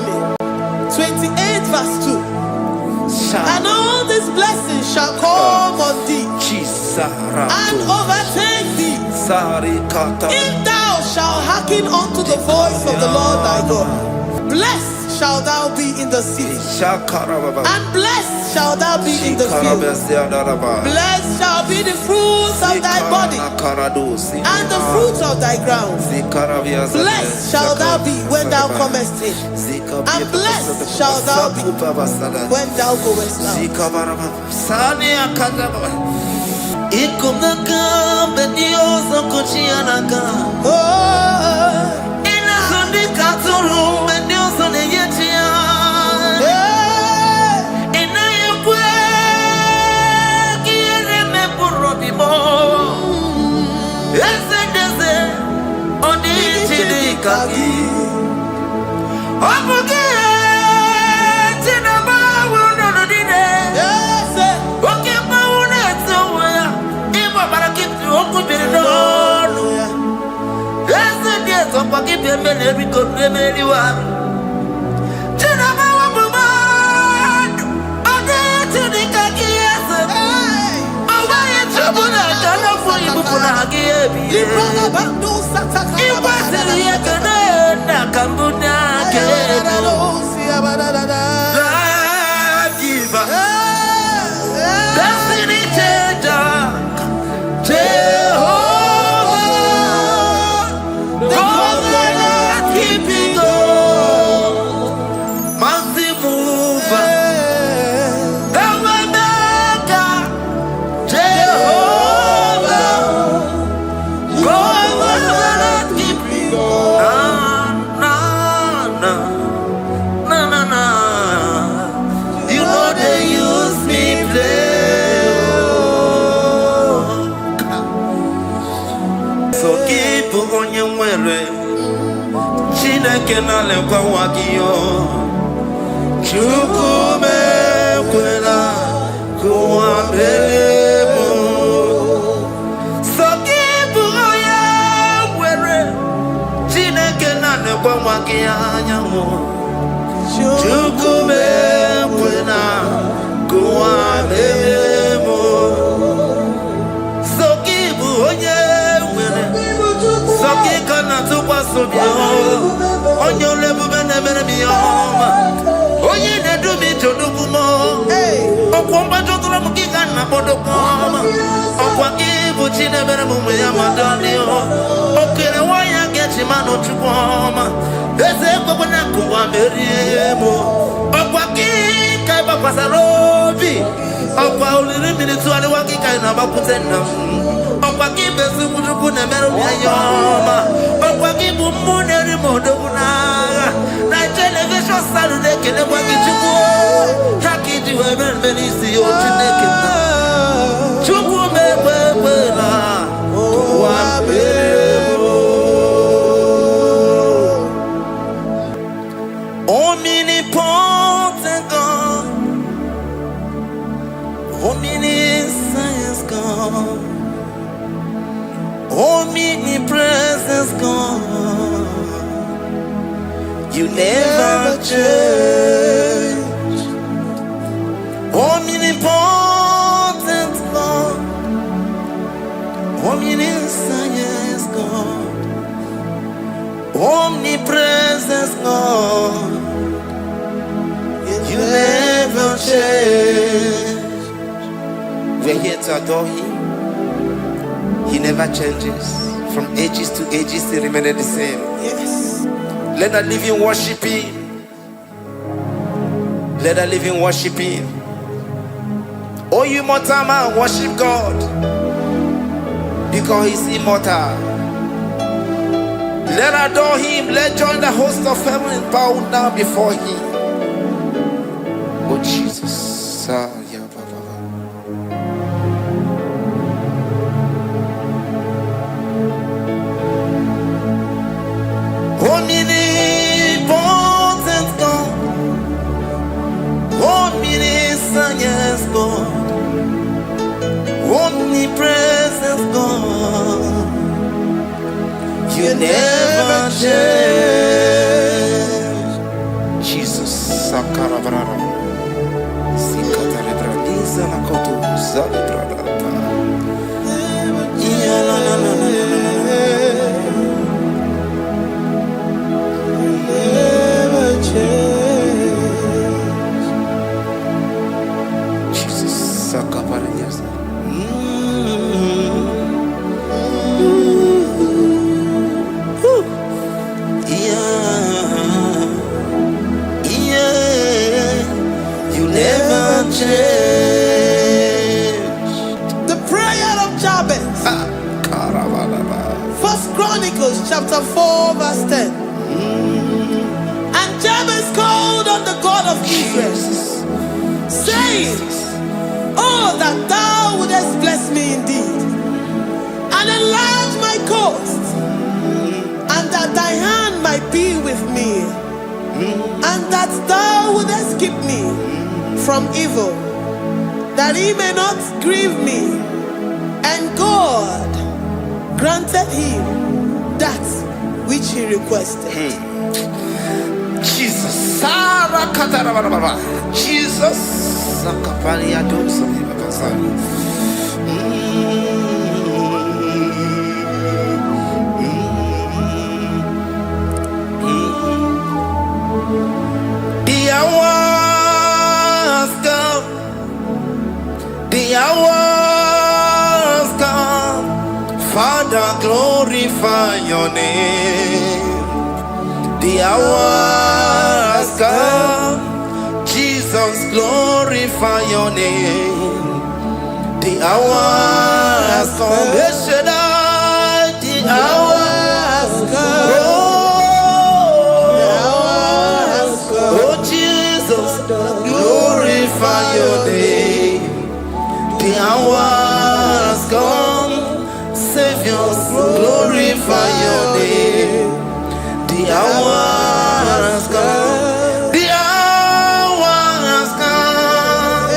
me. 28 verse 2. And all these blessings shall come on thee and overtake thee, if thou shalt hearken unto the voice of the Lord thy God. Blessed shalt thou be in the city, and blessed shalt thou be in the field. Blessed shall be the fruits of thy body, and the fruits of thy ground. Blessed shalt thou be when thou comest in, and blessed shalt thou be when thou goest out. Omnipotent God, omniscience God, omnipresence God, you never change. Omnipotent God, omniscience God, omnipresence God, you never change. We're here to adore Him. He never changes. From ages to ages, He remains the same. Yes. Let that living worship Him. Let that living worship Him. Oh, you mortal man, worship God, because He's immortal. Let adore Him. Let join the host of heaven and bow down before Him. Oh Jesus. Omnipotent God, omniscience God, omnipresence God, you never change. Sakarabrara. Sikataribradiza la kotu zalibrada. Jesus, Sakaparias. You never change. The prayer of Jabez. First Chronicles chapter 4 verse 10. And Jabez called on the God of Israel, saying, oh, that thou wouldest bless me indeed, and enlarge my coast, and that thy hand might be with me, and that thou wouldest keep me from evil, that he may not grieve me. And God granted him that which he requested. Jesus, Jesus, the hours come, the hours come, Father, glorify your name. The hours come, Jesus, glorify your name. The hours come, Shaddai, the hours come. Oh, Jesus, glorify your name. The hours come, Savior, glorify your name. The hours come, the hours come.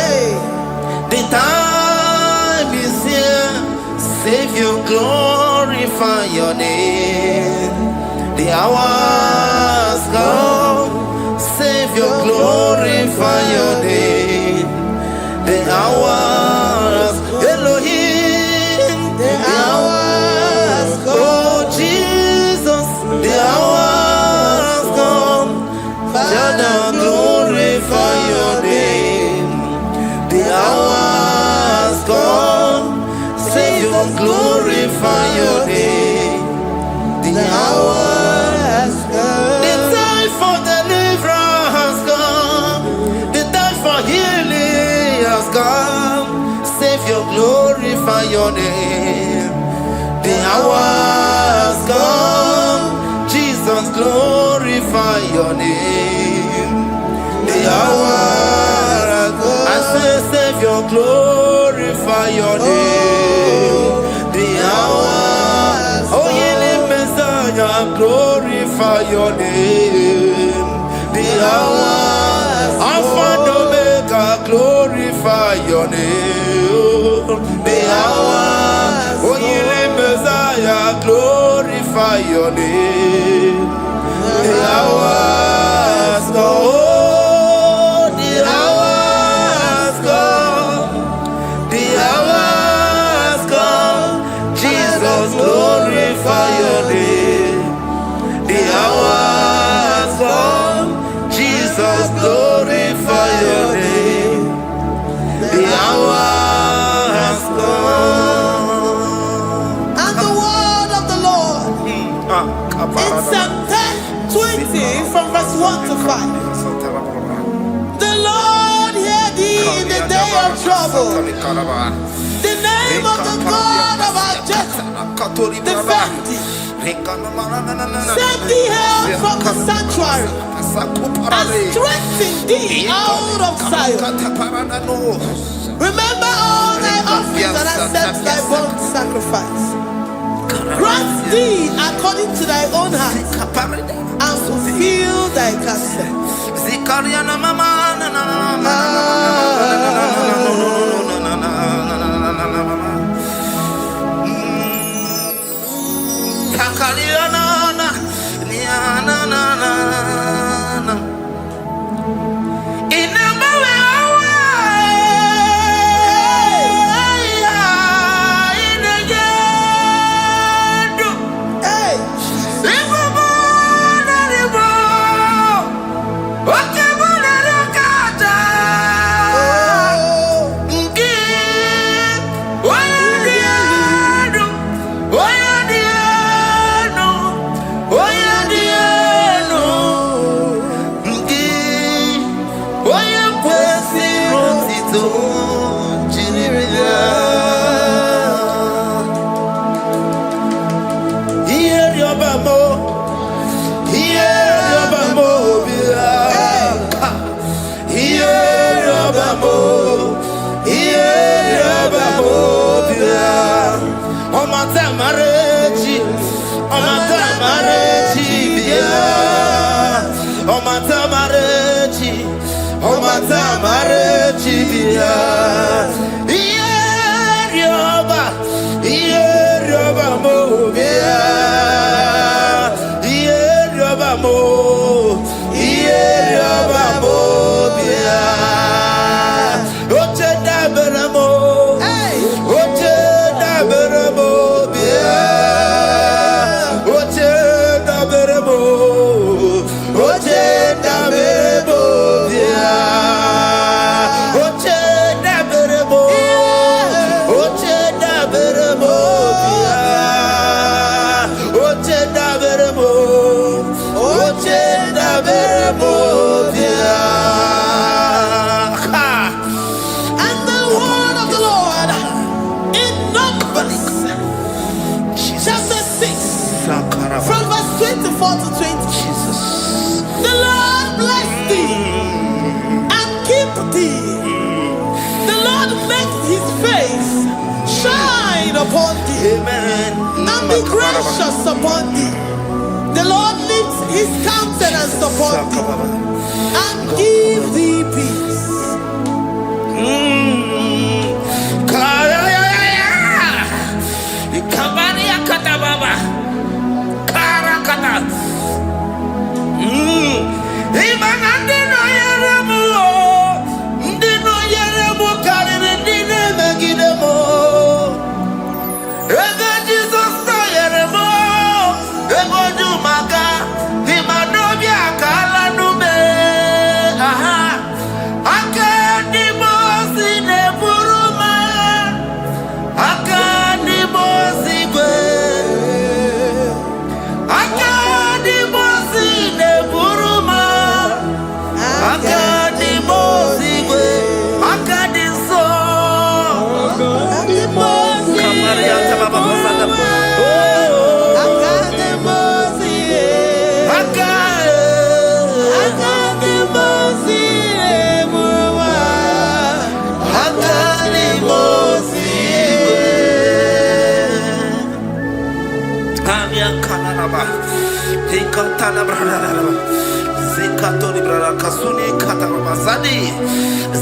The time is here, Savior, glorify your name. The hours come, Savior, glorify your name. The hours, Elohim, the hours come. Oh Jesus, the hours come. Father, glorify your name. The hours come, Savior, glorify your name. The hours come. The time for deliverance has come. The time for healing has come. Savior, glorify your name. The hours come. Jesus, glorify your name. The hours come. I say, Savior, glorify your name. The hours. Oh, healing Messiah, glorify your name. The hours. Alpha and Omega, glorify your name. The hours. Oh, healing Messiah, glorify your name. The hours go. Oh, the hours go. The hours come. Jesus, glorify your name. The hours come. Jesus, glorify your name. The hours come. And the word of the Lord in Psalm 20 from verse 1 to 5. The Lord hear thee in the day of trouble. The name of the God of our Jacob defend thee. Set thee help from the sanctuary and strengthen thee out of Zion. Remember all thy offerings and accept thy burnt sacrifice. Grant thee according to thy own heart and fulfill thy counsel. marechi, omata marechi bia. Ierioba mo bia. Ierioba mo bia. Oche daberamo. Oche daberamo bia. Oche daberamo. Oche daberamo bia. Oche daberamo. Oche daberamo bia. Oche daberamo. Oche daberamo bia. And the word of the Lord in Numbers chapter 6 from verse 24 to 20. Jesus. The Lord bless thee and keep thee. The Lord make his face shine upon thee Amen. and be gracious upon thee. The Lord lifts his countenance upon thee and give thee peace.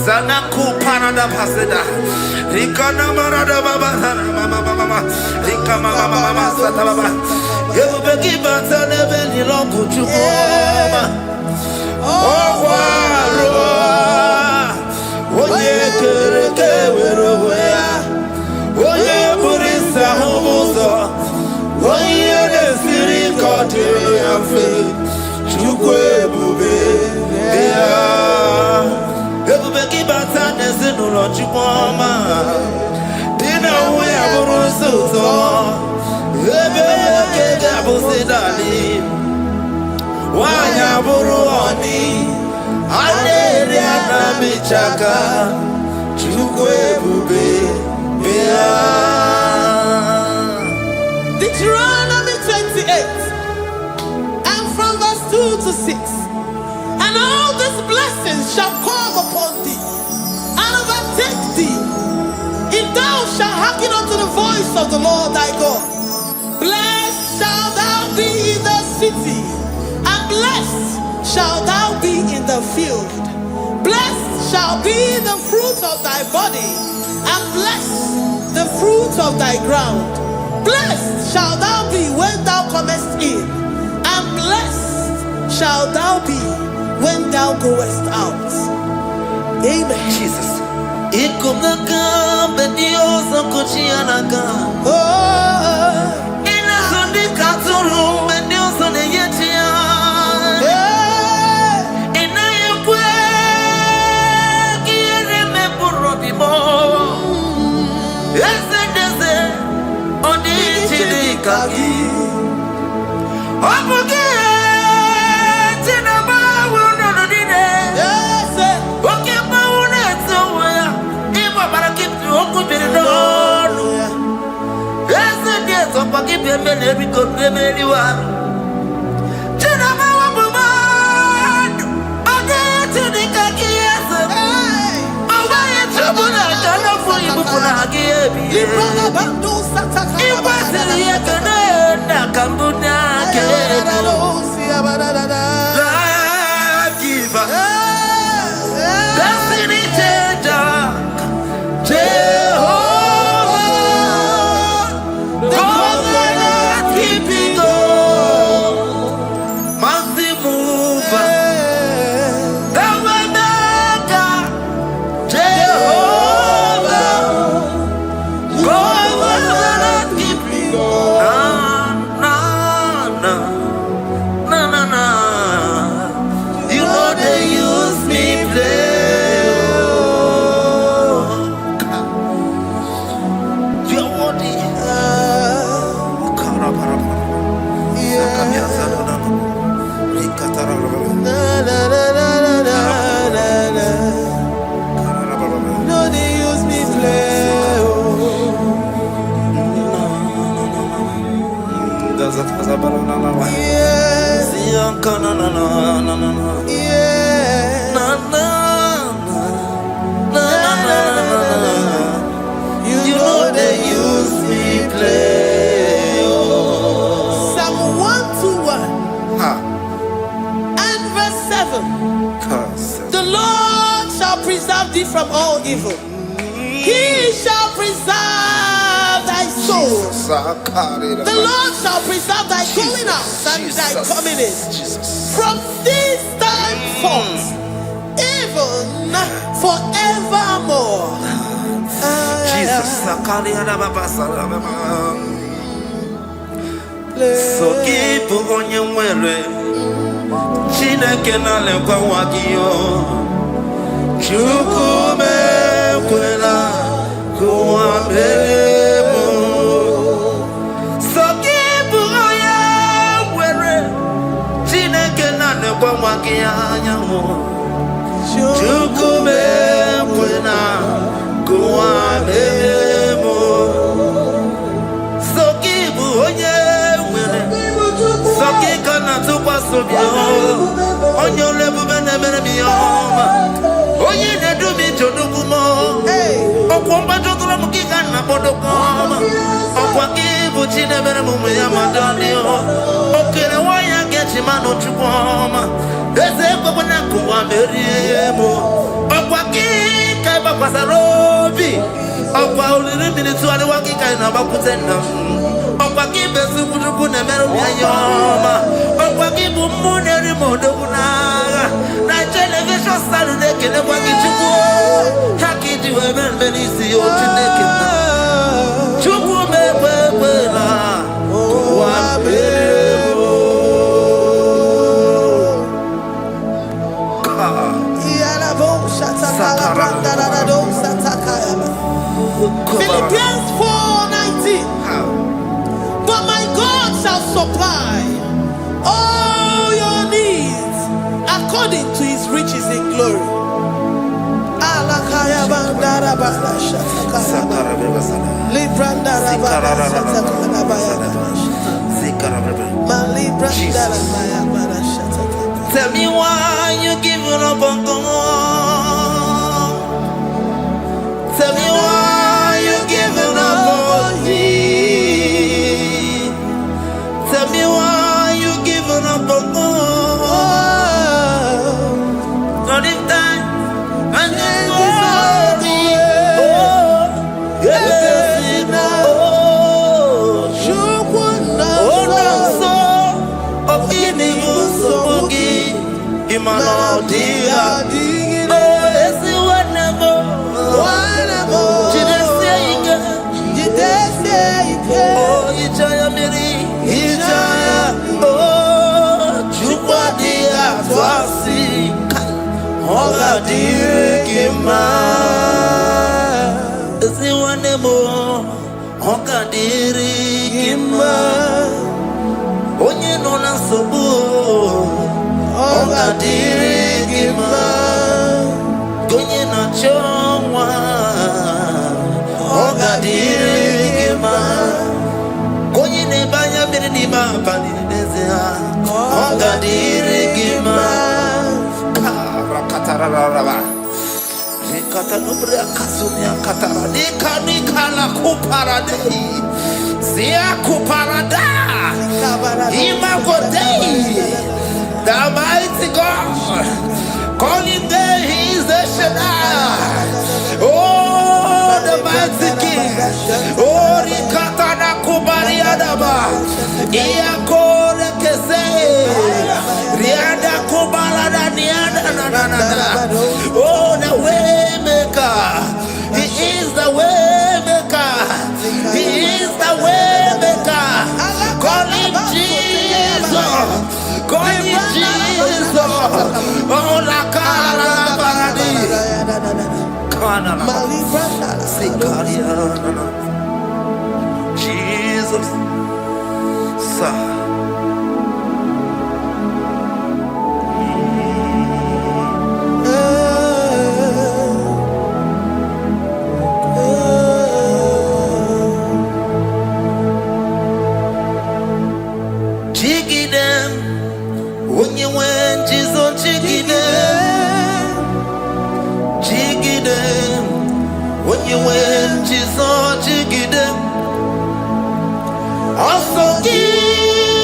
Zanaku parada paseda, Rikana marada baba, mama, Rikama mama sata baba. You begi bata nebeli longu chukoma. Oh waro, oye kereke weroya, oye burisa homoso, oye nesiri kote yafe, chukwe bube ya. Everybody bata nesinu lo chukoma. Dina we aburuso so. Ebe kega busidani. Wanya buru oni. Ane riana bichaka. Chukwe bube bea. Deuteronomy 28 and from verse 2 to 6. And all these blessings shall come upon thee and overtake thee, if thou shalt hearken unto the voice of the Lord thy God. Blessed shalt thou be in the city, and blessed shalt thou be in the field. Blessed shall be the fruit of thy body, and blessed the fruit of thy ground. Blessed shalt thou be when thou comest in, and blessed shalt thou be when thou goest out. Amen. Jesus. Ikumaka bedioso kuchianaka. Oh, Ina sundi katuru bedioso ne yetia. Ina yekwe kiere me burobimo. Ese dese odi chidikaki. Opuge tina bawo no dine. yes, Oke bawo ne tsoya. Iba barakitu okubiri no. Ese dese opaki bembe ne biko bemeli wa. Tina bawo bumadu. Odi chidikaki ese. Owaye chobuna kana fu ibukuna hagiyebi. Ibasiri yekene na kambuna kene. God give heaven. The Lord shall preserve thee from all evil. He shall preserve thy soul. The Lord shall preserve thy going out and thy coming in from this time forth, even forevermore. Jesus. So keep on your way. Chineke na lekwa wagiyo. Chukume kwela kuamemo. So keep on your way. Chineke na lekwa wagiyo. Chukume kwela kuamemo. So keep on your Sakikana to Pasubio, on your level, Oye, they do me to Dukumo, or Combato Mukikana Podokoma, or Wakibu Chineberamuyamadanio, okay, why I get him out to Poma, there's a Babanaku, Amerimo, or Wakika Pasarobi, or Pauli minutes to the Wakika and Abakutenda. Opakibe sukuruku na meru ya yoma. Opakibu muneri modoguna. Na television Saturday kene wakichuku. Haki diwe benisi yotineke na. Chuku mewewela. Wabebo. Philippians 4:19. But my God shall supply all your needs according to his riches in glory. Tell me why you giving up on God. Tell me why you giving up on me. Tell me why you giving up on God. Not in time and in glory. Oh, yeah, oh, no, so of any so Imano dia, oh, it's whatever. Oh, Ijaya Miri, Ijaya, oh, Chupadia, Twasi, Hoga Dirikima, Ziwanemo, Hoga Dirikima, Onye Nona Sobu, Hoga Dirikima, Gonye na Chongwa, Hoga Dirikima. Banya Minima Paninezia, Oga Dirigima, Rakataraba, Nikatanubria Kasunia Katara, Nikala Kuparade, Zia Kuparada, Imagodei, the mighty God, calling there, he is the Shaddai, oh, the mighty King, oh, Rikatana Kubariadaba, Iakore Kese, Riada Kubalada Niada, oh, the way maker, he is the way maker, he is the way maker, call him Jesus, call him Jesus, oh, la cara baradi, Jesus, sir. Jiggy them when you went, Jesus, jiggy them, jiggy them. When you went, Jesus, jiggy them. Also give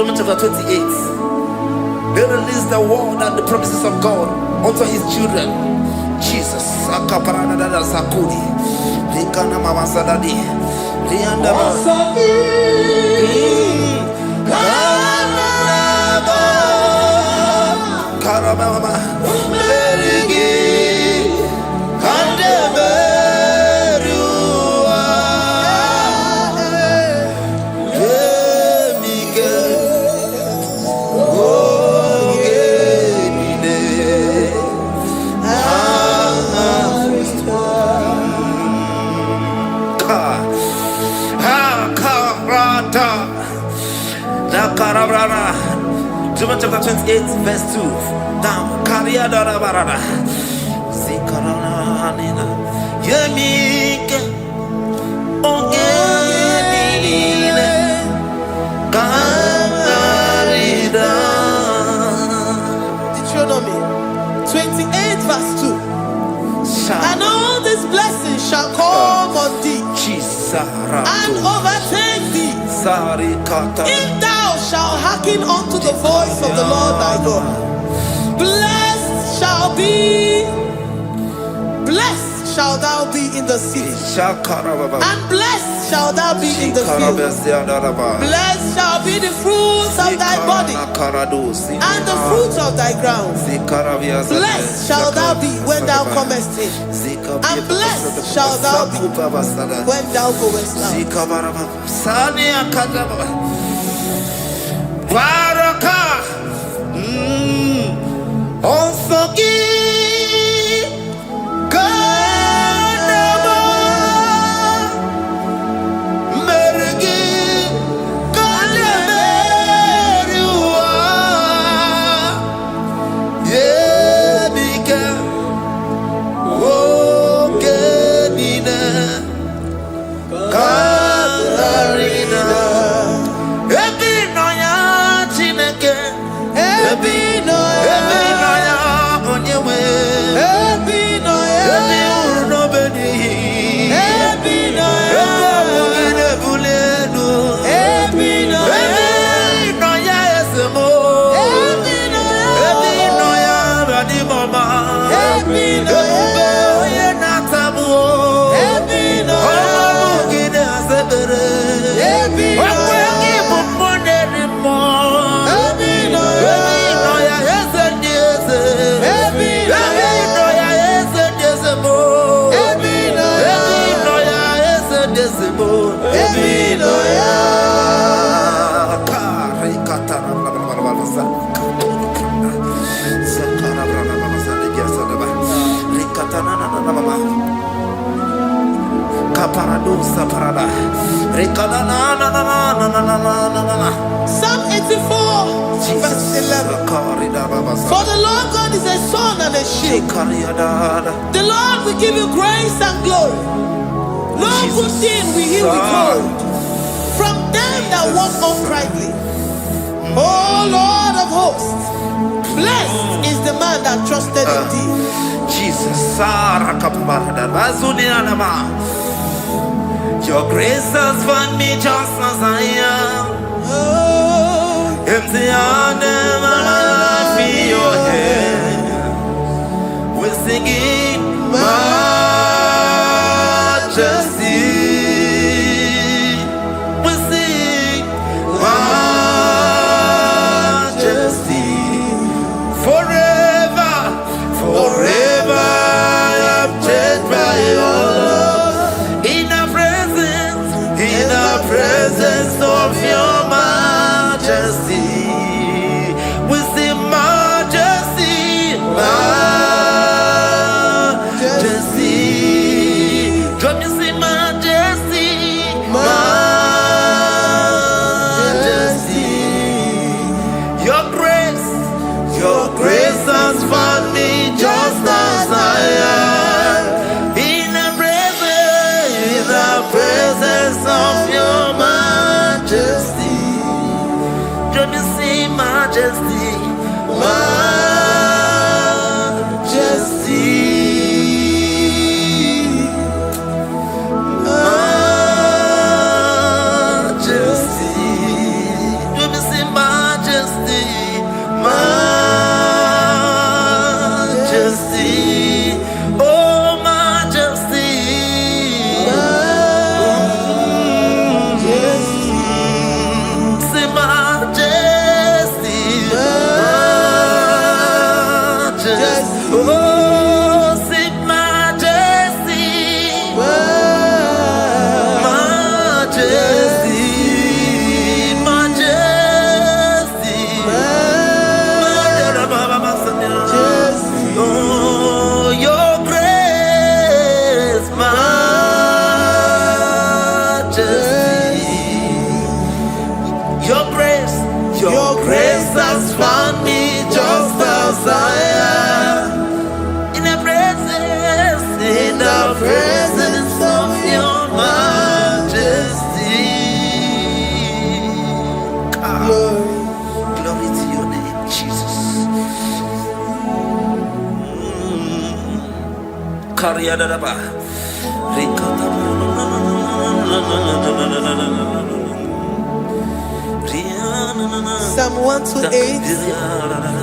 Deuteronomy chapter 28. They release the word and the promises of God unto his children. Jesus. Deuteronomy chapter 28, verse 2. Down. Deuteronomy 28, verse 2. And all these blessings shall come on thee and overtake thee if thou shalt hearken unto the voice of the Lord thy God. Blessed shall thou be in the city, and blessed shall thou be in the field. Blessed shall be the fruits of thy body and the fruits of thy ground. Blessed shall thou be when thou comest in, and blessed shall thou be when thou goest out. Psalm 84, verse 11. For the Lord God is a sun and a shield. The Lord will give you grace and glory. No good thing will he withhold from them that walk uprightly. O Lord of hosts, blessed is the man that trusted in thee. Jesus, your grace has found me just as I am. Empty handed, my life in your hand. We're singing majesty. We sing majesty. Forever, forever I'm changed by your love. In the presence of your majesty, we see majesty, majesty. Drop you see majesty, majesty. Your grace has found me just as I am. In the presence of your majesty. majesty. Your grace has found me just as I am. In the presence of your majesty. Glory to your name, Jesus. Psalm 128,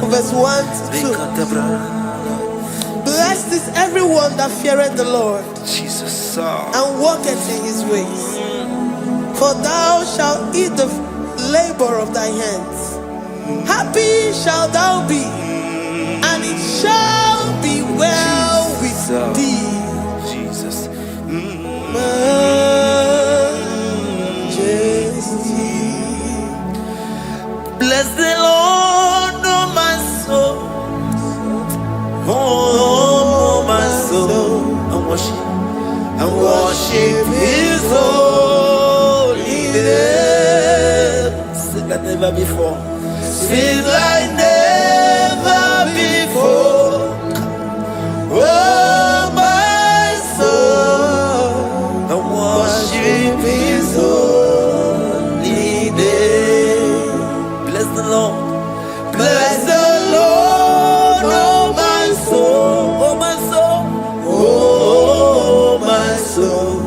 verse 1 to 2. Blessed is everyone that feareth the Lord, Jesus, and walketh in his ways. For thou shalt eat the labor of thy hands. Happy shalt thou be, and it shall be well with thee. Jesus. Majesty. Bless the Lord, oh my soul. Oh, my soul. And worship his holy name. Sing like never before. Sing like never before. Oh, my soul. And worship his holy name. Bless the Lord. Bless the Lord, oh my soul, oh my soul, oh my soul,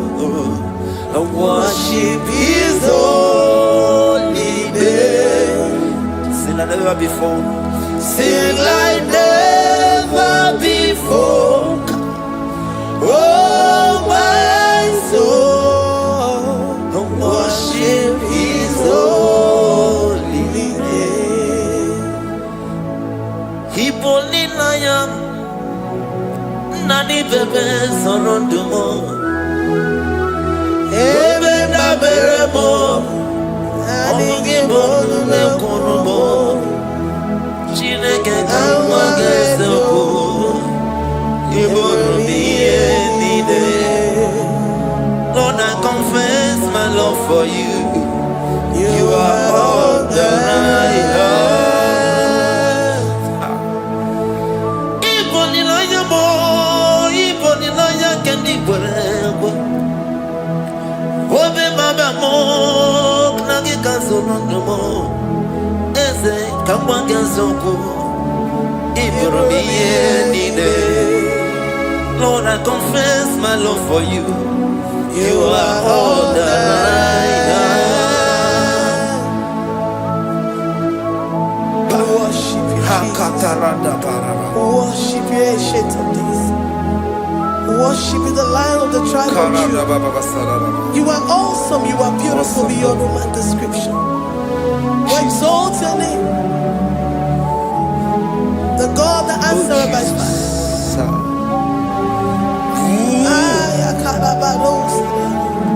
and worship his holy name. Sing like never before. Sing like never before. Oh my soul, and worship his holy name. Hipoli layam nani bebe sorondumo ebe na beremo omugi bolu ne kunumo chineke kama gesoko ibonu miye nide. Lord, I confess my love for you. You are all that I have. Obe baba mo knagi kazonomo eze kambanga zoko ibromiye nide. Lord, I confess my love for you. You are all that I have. Worship you, Jesus. Worship you, ancient of days. Worship you, the Lion of the tribe of Judah. You are awesome, you are beautiful beyond human description. We exalt your name, the God that answered by fire.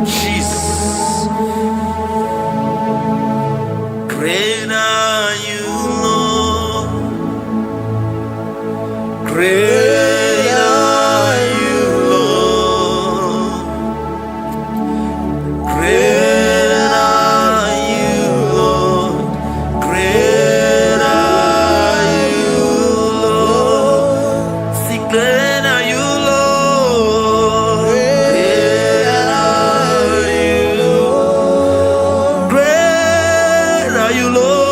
Jesus. Great are you, Lord. Great are you, Lord. Great are you, Lord. Great are you, Lord. See, great are you, Lord. Great are you, Lord. Great are you, Lord.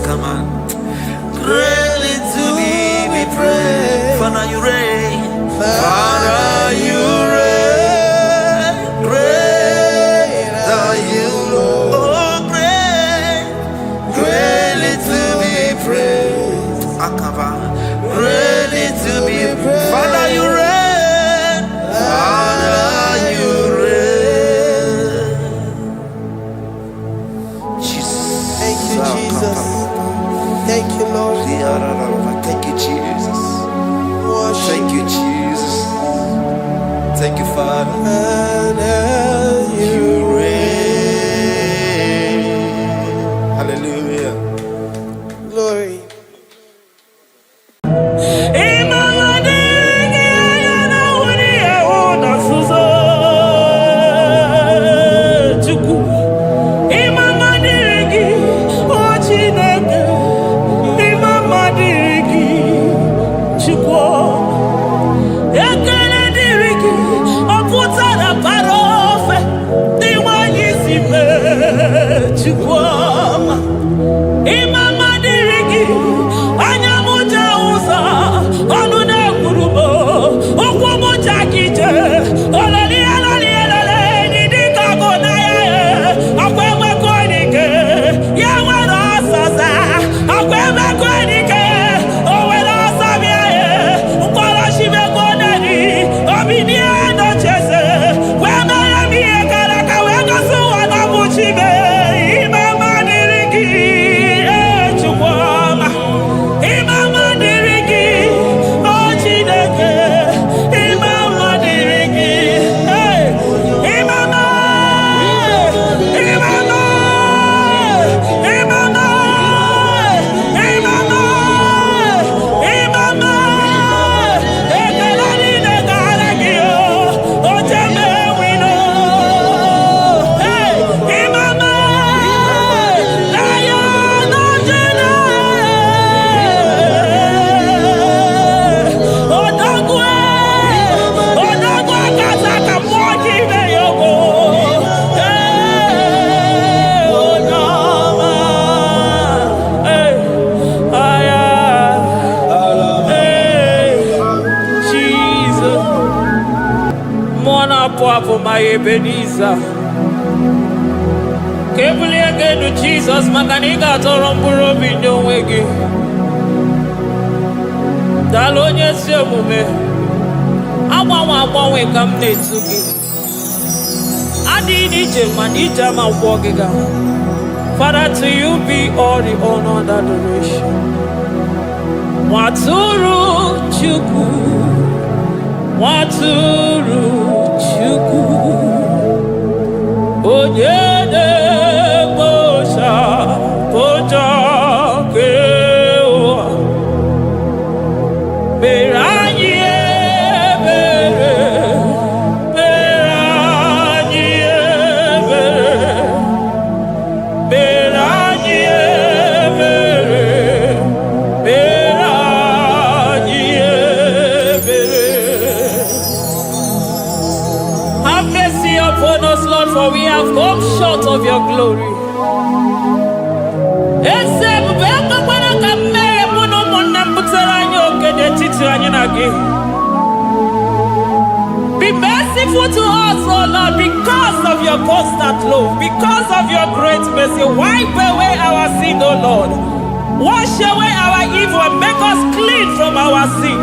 Come on. Greatly to be praised. Father, you reign. Father, you reign. Great are you, Lord. Oh, great. Greatly to be praised. Akava. Greatly to be praised. Father, you reign. Father, you reign. Jesus. Thank you, Jesus. Thank you, Lord. Thank you, Jesus. Worship. Thank you, Jesus. Thank you, Father. And You reign. Hallelujah. glory. My Ebenezer, Kebuli again to Jesus, Makanika Toromburo Bino Wegi. Dalonia Semume, Awa we come to me. Adi DJ Manija ma Wogiga. Father, to you be all the honor and adoration. Waturu Chuku, Waturu. Onyede bosha poja kewa Beranye bere Beranye bere Beranye bere Beranye bere. Have mercy upon us, Lord, for we have come short of your glory. Be merciful to us, oh Lord, because of your constant love, because of your great mercy. Wipe away our sin, oh Lord. Wash away our evil and make us clean from our sin.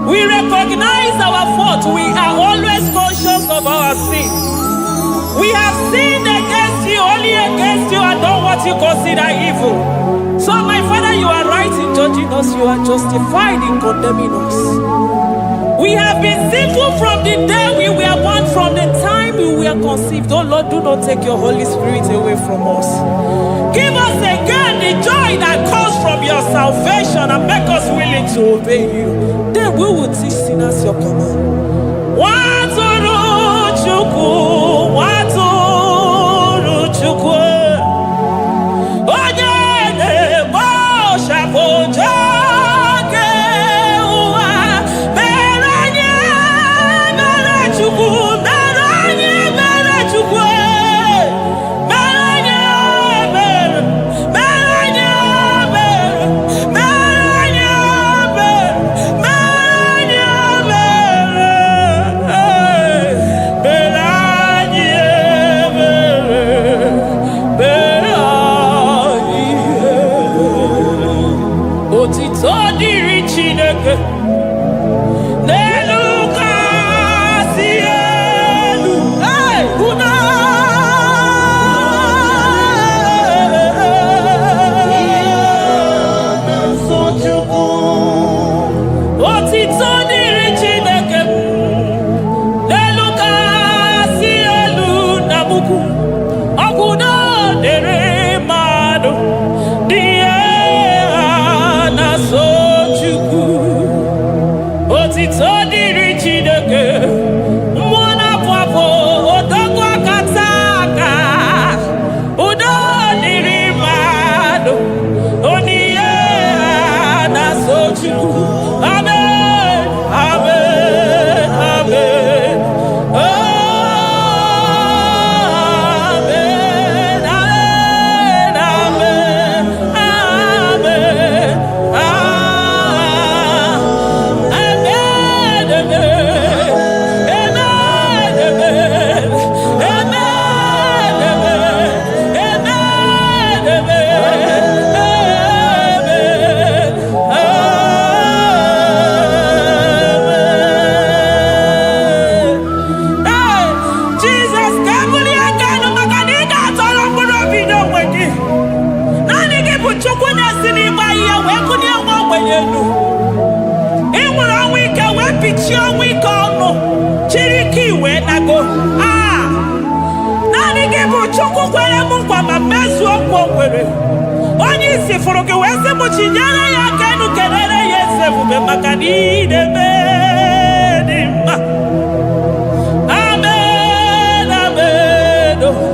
We recognize our fault. We are always conscious of our sin. We have sinned against you, only against you, and done what you consider evil. So, my Father, you are right in judging us. You are justified in condemning us. We have been sinful from the day we were born, from the time we were conceived. Oh Lord, do not take your Holy Spirit away from us. Give us again the joy that comes from your salvation and make us willing to obey you. Then we will teach sinners your command. Waturu Chuku, Waturu Chuku. Onyede bosha poja kewa. Beranye bere Chuku, beranye bere Chuku. Beranye bere, beranye bere, beranye bere, beranye bere, beranye bere, beranye. Otito diri Chineke. Amen. Amen. Amen. Amen. Amen. Amen. onye isi fụrụ gị wee sị m chinyere ya aka enu kelere ya eze ebube maka na idebe dị mma. Amen. Amen. Amen.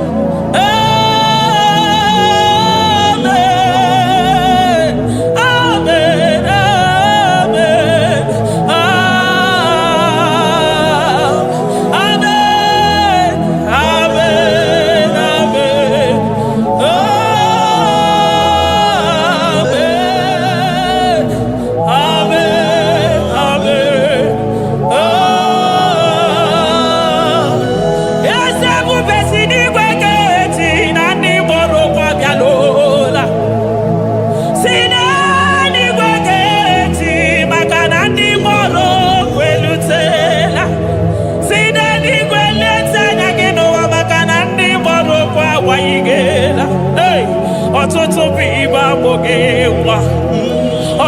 Ọtụtụ bụ ibe agbụghị nwa,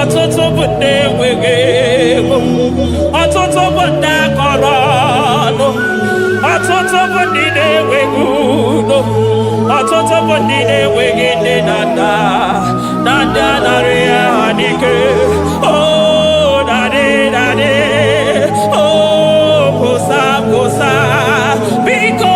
ọtụtụ bụ ndị enweghị ego, ọtụtụ bụ ndị akọrọ ọnụ, ọtụtụ bụ ndị na-enweghị udo, ọtụtụ bụ ndị na-enweghị nne na nna, na ndị anarị ya n'ike. Oh, daddy, daddy, oh, kosa, kosa, biko.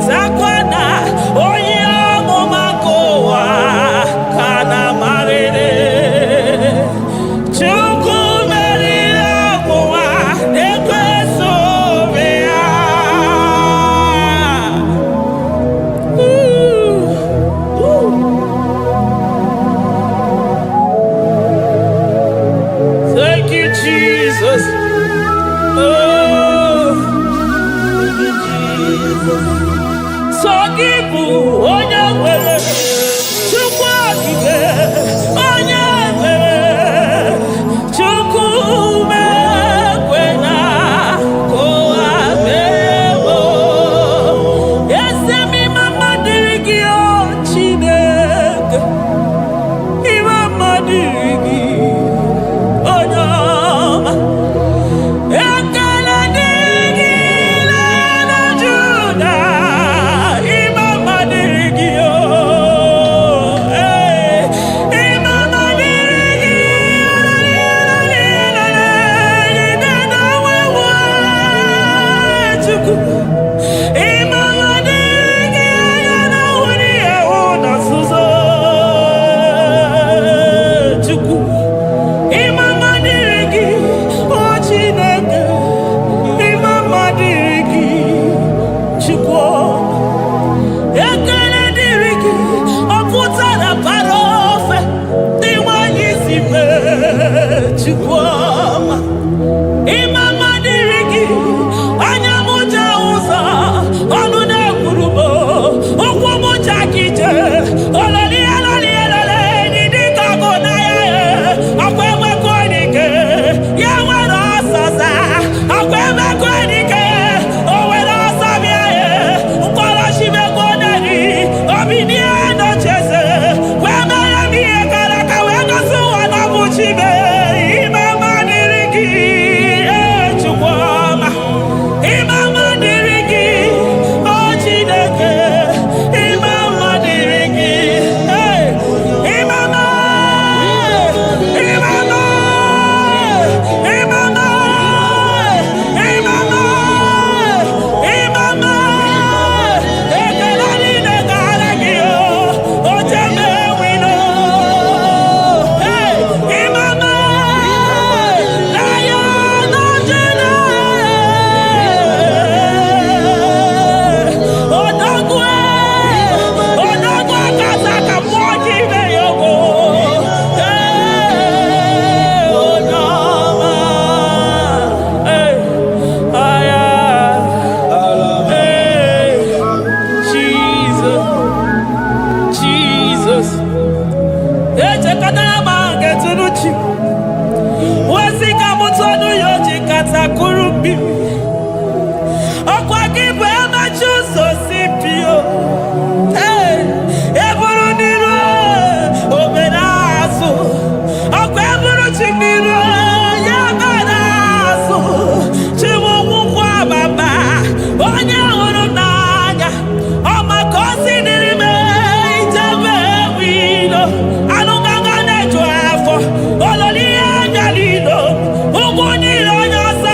Zakwana Oh, Jesus. So give onye nwere Chukwu okike onye mere Chukwu mekwena ka ụwa mewo. Eze m mama dịrị gị o Chineke, mama dịrị gị onye ọma. Ekele dịrị gị na Juda, mama dịrị gị o. Mama dịrị gị Chukwu. Mama dịrị gị na wuri ewu na nzuzo Chukwu. Mama dịrị gị o Chineke, mama dịrị gị Chukwu. Ekele dịrị gị ọ pụtara bara ofe dị nwanyị si mee Chukwu ọma. Mama dịrị gị anya m ja ụzọ ọnụ na-ekwuru m ụkwụ m ja gị jee ololi eloli elele dị dịka ọgụ na ya ọkwa emekọ dike ya nwere ọsọsa ọkwa emekọ dike o nwere ọsọ bịa ya mkpọrọchimego neri obinie nocheze wee mere m ihe gara aka wee gosi ụwa na bụ chibe. Mama dịrị gị Chukwu ọma. Mama dịrị gị o Chineke, mama dịrị gị mama ekele niile gara gị o jeme wino mama na ya nọjere odogwu akaza ka mmụọ gị ime ya ogo onye ọma. Aya Jesus, Jesus. Echekọtara m nke tụrụ chi ozi ka m tọnụ ya oji kata kụrụ mmiri. Ọkwa gị bụ emechi ụzọ si pio eburu n'iru obere azụ. Ọkwa eburu chi n'iru ya bara azụ. Chiwụkwụkwọ ababa onye hụrụ n'anya ọma ka o si dịrị m ijebe wilo anụgaga na-eju afọ ololi ihe anya niile ụgwọ niile onye ọsọ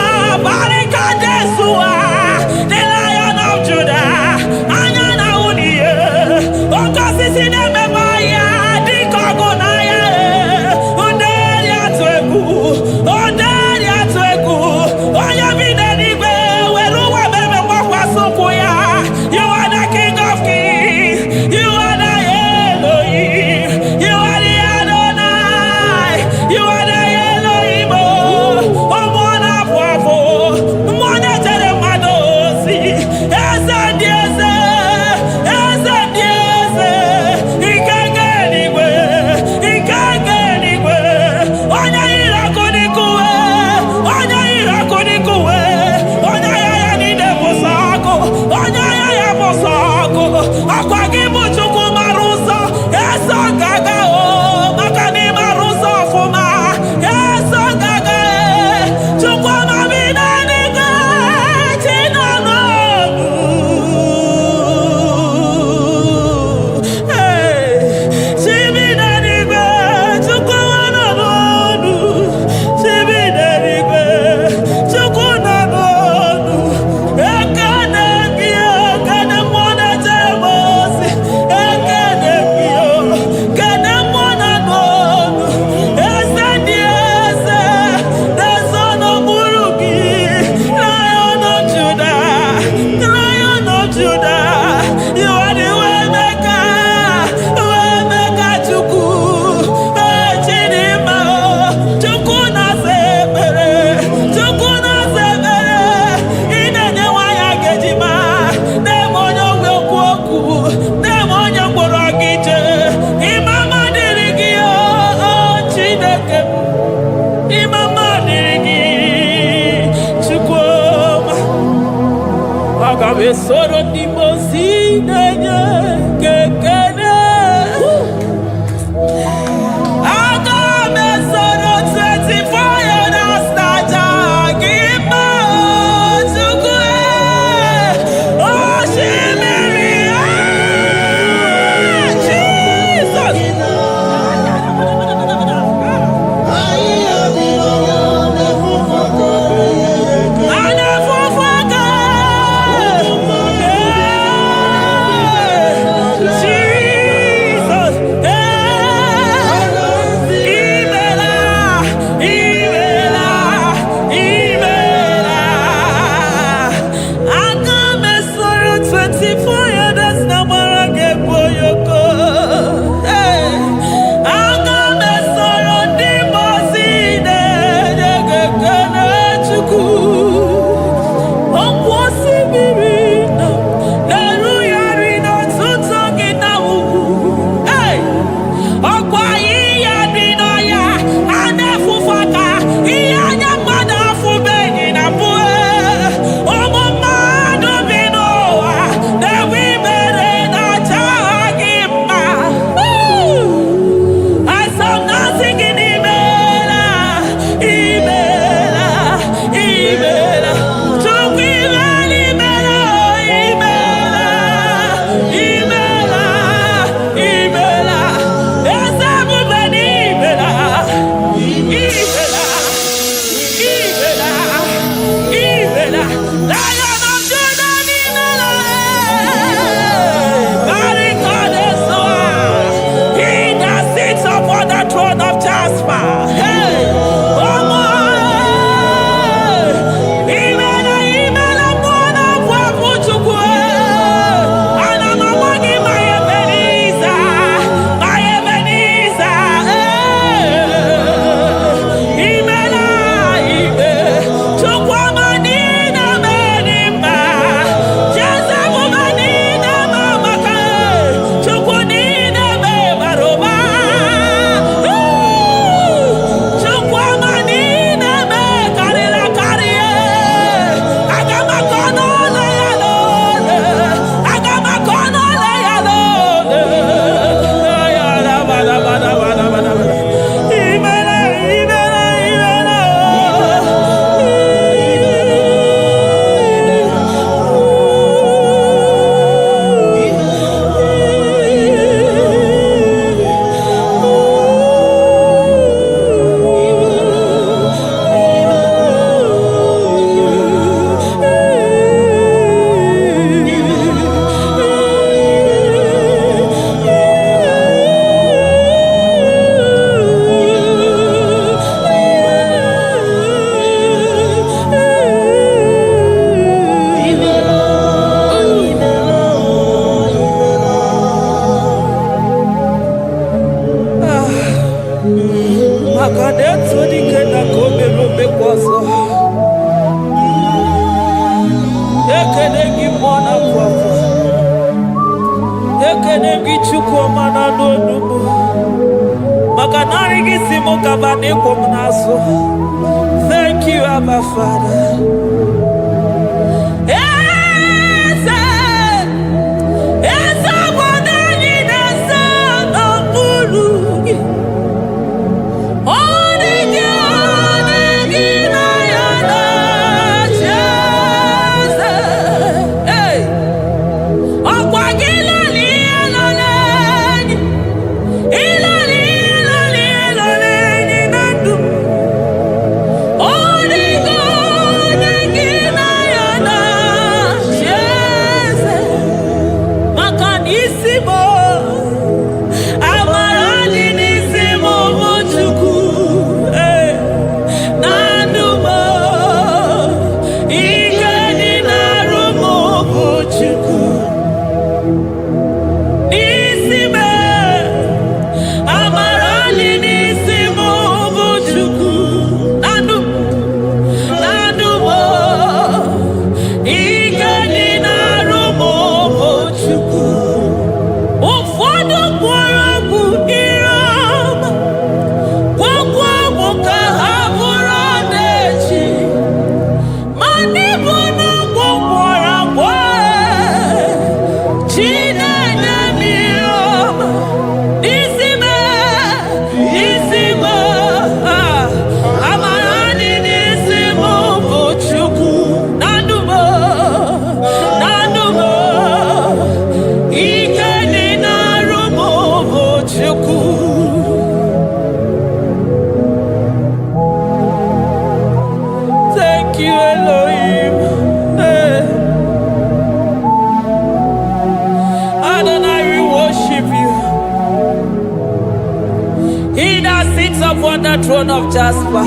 Besoro di mosine kekene. Aga besoro 24 years naja gima tukue. Oh shimiri Jesus. Thank you, Abba Father. Thank you. Elohim. Hey. Adonai, we worship you. He that sits upon the throne of Jasper.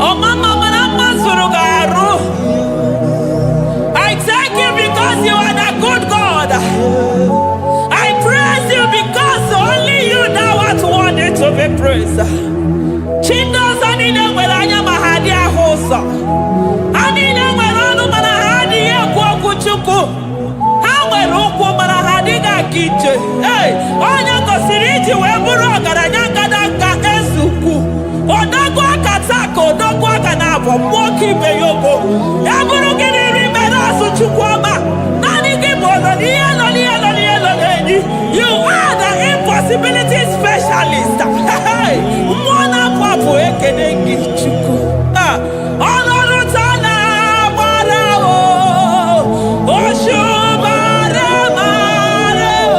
Oh, Mama, I thank you because you are the good God. I praise you because only you now are worthy to be praised. Chindos anine welanya mahadi ahosa. Anine welanu manahadi ya kwa kuchuku. Hawe ruku manahadi ga kiche. Hey, onya kosiriji weburu agaranya kadaka esuku. Odagwa katako, odagwa kanabo, mwoki beyoko. Yaburu gini rimena suchukwama. Nani gibono, nielo. You are the impossibility specialist. Mwana papu ekenengi chuku. Olorutana marao. Oshubare marao.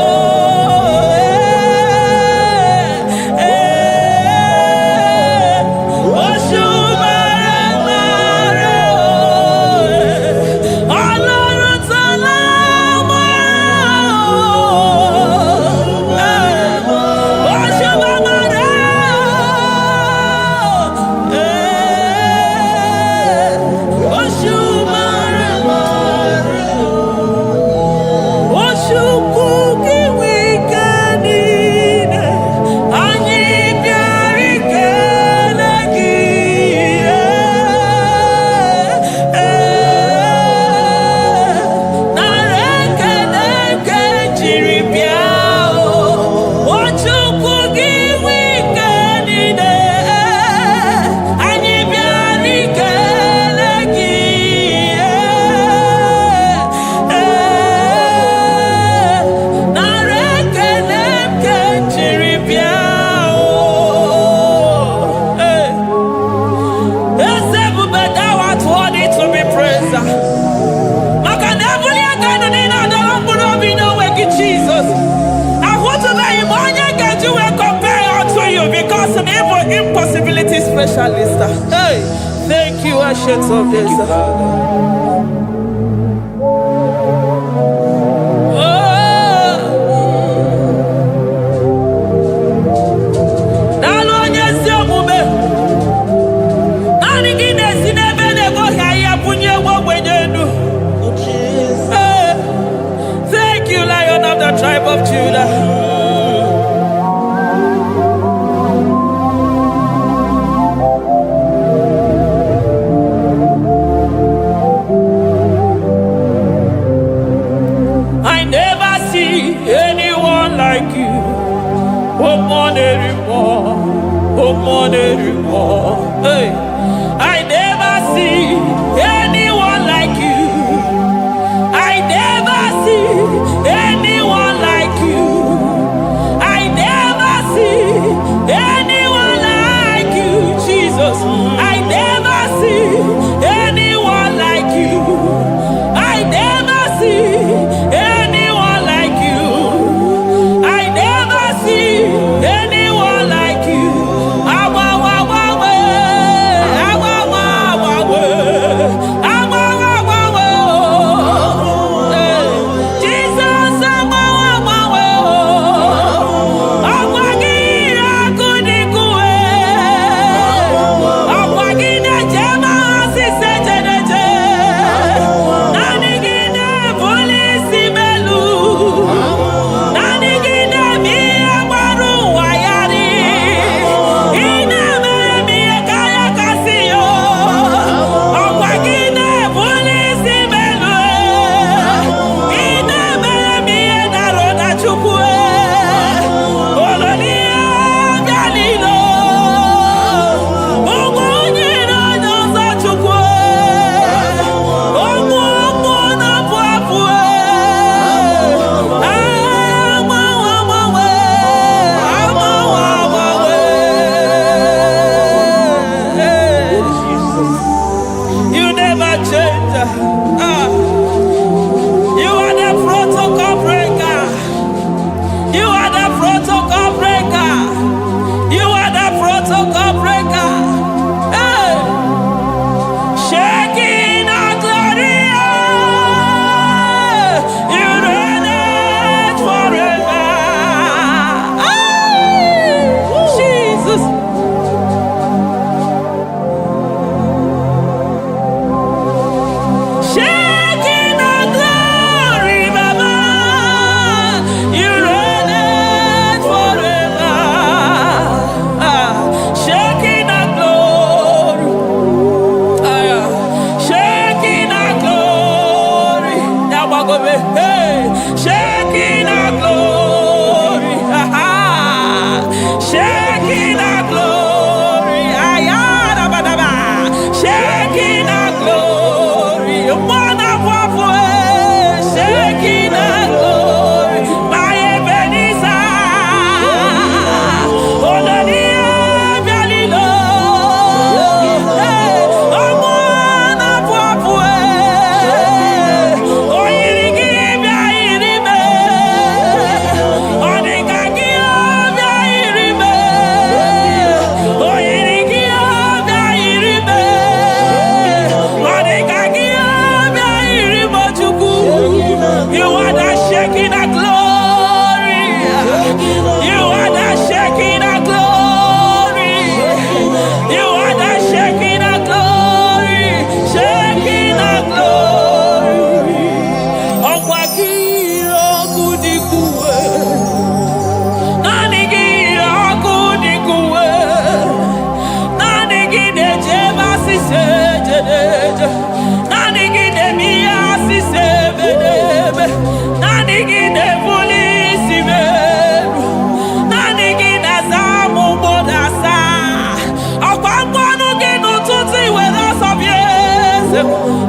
Oshubare marao. Olorutana impossibility specialist. Hey, thank you, Ancient of Days. Thank you, Lion of the tribe of Judah.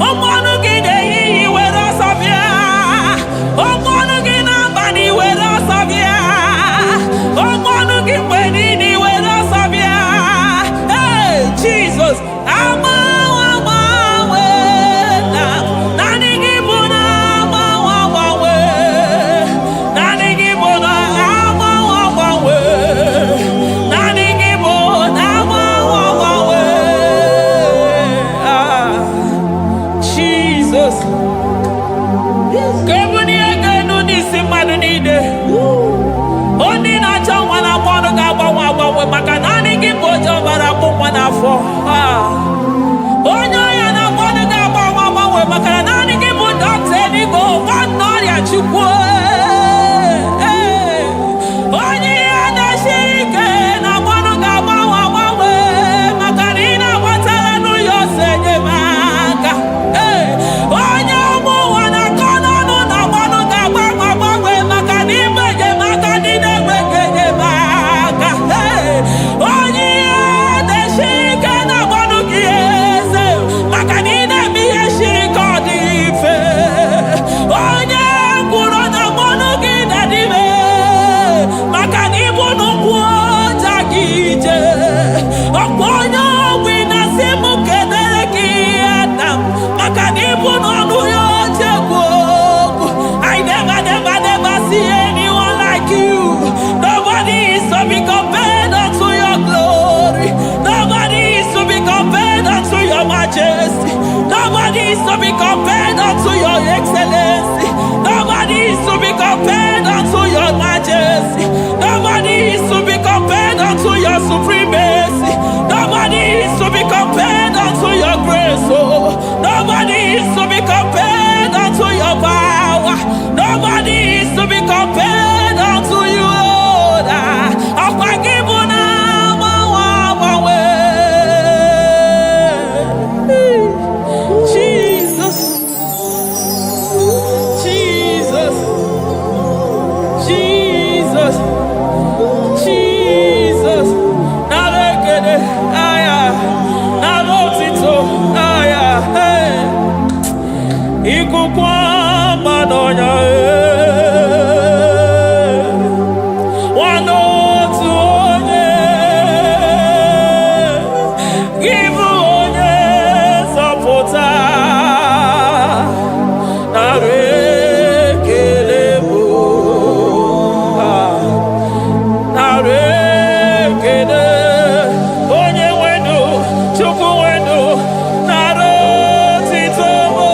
Ọmọnụ gị na-eyiyi were ọsọ bịa. Ọmọnụ gị n'abalị were ọsọ bịa. Ọmọnụ gị mgbe niile were ọsọ bịa. Hey, Jesus, agbanwe na naanị gị bụ na agbanwe. Naanị gị bụ na agbanwe. Naanị gị bụ na agbanwe. Jesus. Kebuni egenu n'isi mmadụ niile. Onye na-achọ nwa na-akpọ ọnụ ga-agbanwe maka naanị gị bụ oje ọbara akpụ nwa n'afọ. Onye ọya na-akpọ ọnụ ga-agbanwe maka na naanị gị bụ dọkịta eluigwe nwanne ọrịa Chukwu. Onye ihe na-esiri ike na-akpọ ọnụ ga-agbanwe maka na ị na-agbatara n'ụyọ ose enyemaka. Onye ụmụ ụwa na-akọ n'ọnụ na-akpọ ọnụ ga-agbanwe maka na ime enyemaka ndị na-enweghị enyemaka. Onye ihe na-esiri ike na-akpọ ọnụ gị eze maka na ị na-eme ihe siri ike ọ dị mfe. Onye kwuru na-akpọ ọnụ gị na-adịme maka na ịbụ n'ụkwụ ọja gị ije. Ọkwa onye ogbi na-asị m kedere gị ada maka na ịbụ n'ọnụ ya oche egwu okwu. I never see anyone like you. Nobody is to be compared unto your glory. Nobody is to be compared unto your majesty. Nobody is to be compared unto your excellency. Nobody is to be compared unto your majesty. Nobody is to be compared unto your supremacy. Nobody is to be compared unto your grace. Oh, nobody is to be compared unto your power. Nobody is to be compared unto you, Lord. Jesus, Jesus, Jesus, Jesus. Narekede, aya, narotito, aya, hey. Ikukwa madonya, wanotu onye, givu onye sapota, narekele bo, narekele onye wenu, Chukwu wenu, narotito mo.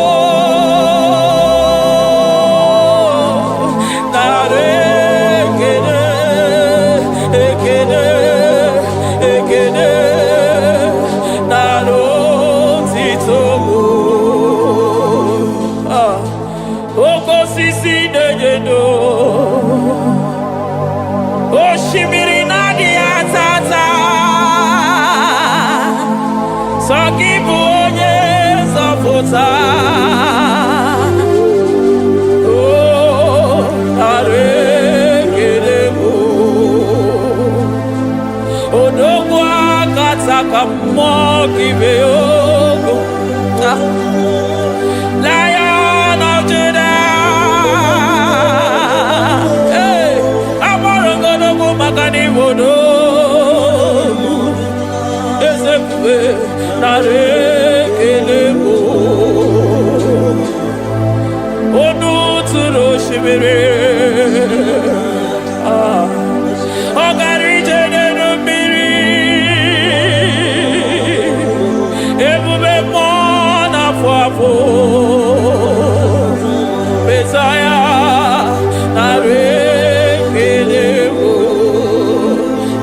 Oshimiri nadi atata Sokibu onye zọpụta. Oh, arekele mo Odogwu akata ka mmụọ kibe ogo. Lion of Judah. Hey, amọrọgodogwu maka n'ibodo. Ezekwe narekele mo Onu tụrụ osimiri. Ọ gara ije n'elu mmiri. Ebube mmụọ na-afụ afụ. Mesaya narekele mo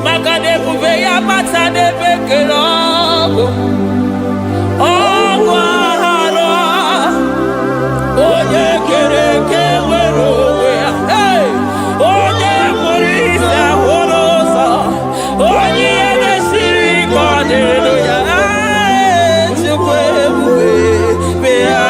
maka na ebube ya bata n'ebe kere ọgụ. Ọgụ aghara onye kere eke nwere onwe ya. Hey! Onye kpụrụ isi ahụrụ ụzọ. Onye ihe na-esiri ike ọ dịrị ya. Chukwu ebube be ya.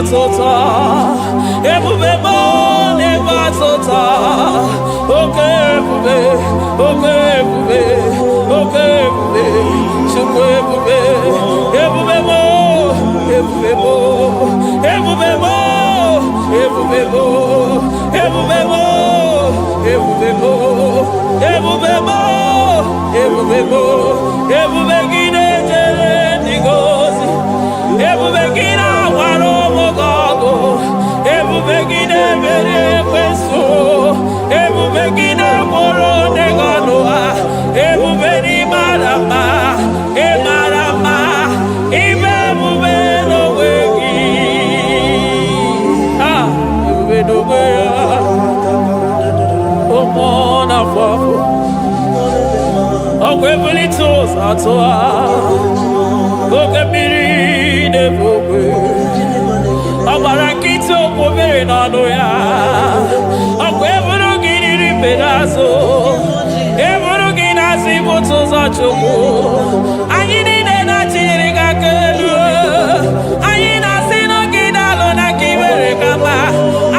batota. Ebube mo ne batota. Okay, ebube. Okay, ebube. Okay, ebube. Chukwu ebube. Ebube mo. Ebube mo. Ebube mo. Ebube mo. Ebube mo. Ebube mo. Ebube mo. Ebube mo. Ebube gide jere digozi. Ebube gide waro mogogo. Ebube gide mere kweso. Ebube gide moro neganoa. Ebube ni marama. E marama. Ibe ebube no wegi. Ah, ebube no wegi. Omona fafo. Okwebuli tos atoa. Okebiri de bokwe. Abarakito kobere nano ya. Okwebulu giri pedazo. Ebulu ginasi botos achoko. Anyini de na chiriga kelu. Anyina sino gidalo na kibere kama.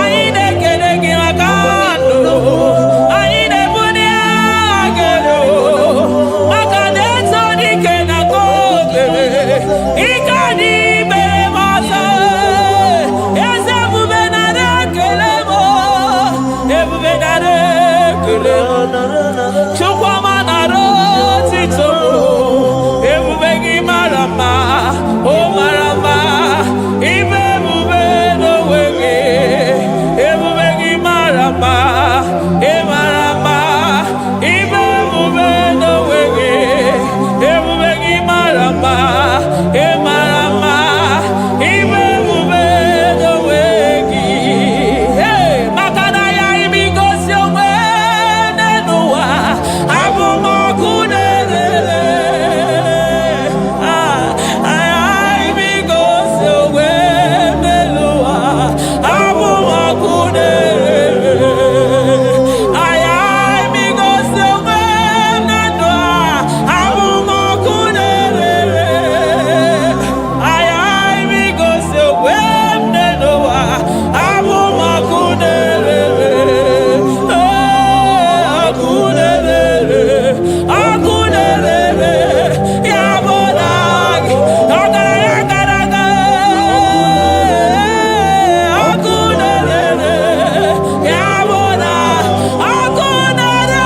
Anyine kede gimakando. Anyine bunia agelo. Makadeto di kena kobebe. Ikadi bere masa. Eze bubenare kelemo. Ebubenare kelemo. Chukwa manaro tito. Ebubegi marama. Oh marama. Ibe bube no wege. Ebubegi marama. E marama. Ibe bube no wege. Ebubegi marama. E marama. Ibe bube no wege. Hey, makana ya imigosi owe nenua. Abu makunere. Ay imigosi owe nenua. Abu makunere. Ay imigosi owe nenua. Abu makunere. Ay imigosi owe nenua. Abu makunere. Akunere. Yabonagi. Agaraga. Akunere. Yabona. Akunere.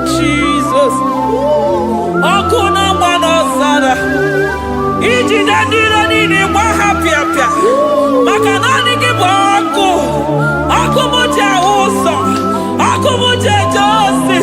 Jesus. Akuna manosara. Iji dandiro nini kwa hapia. Makanani kiboko. Akumuche uso. Akumuche josi.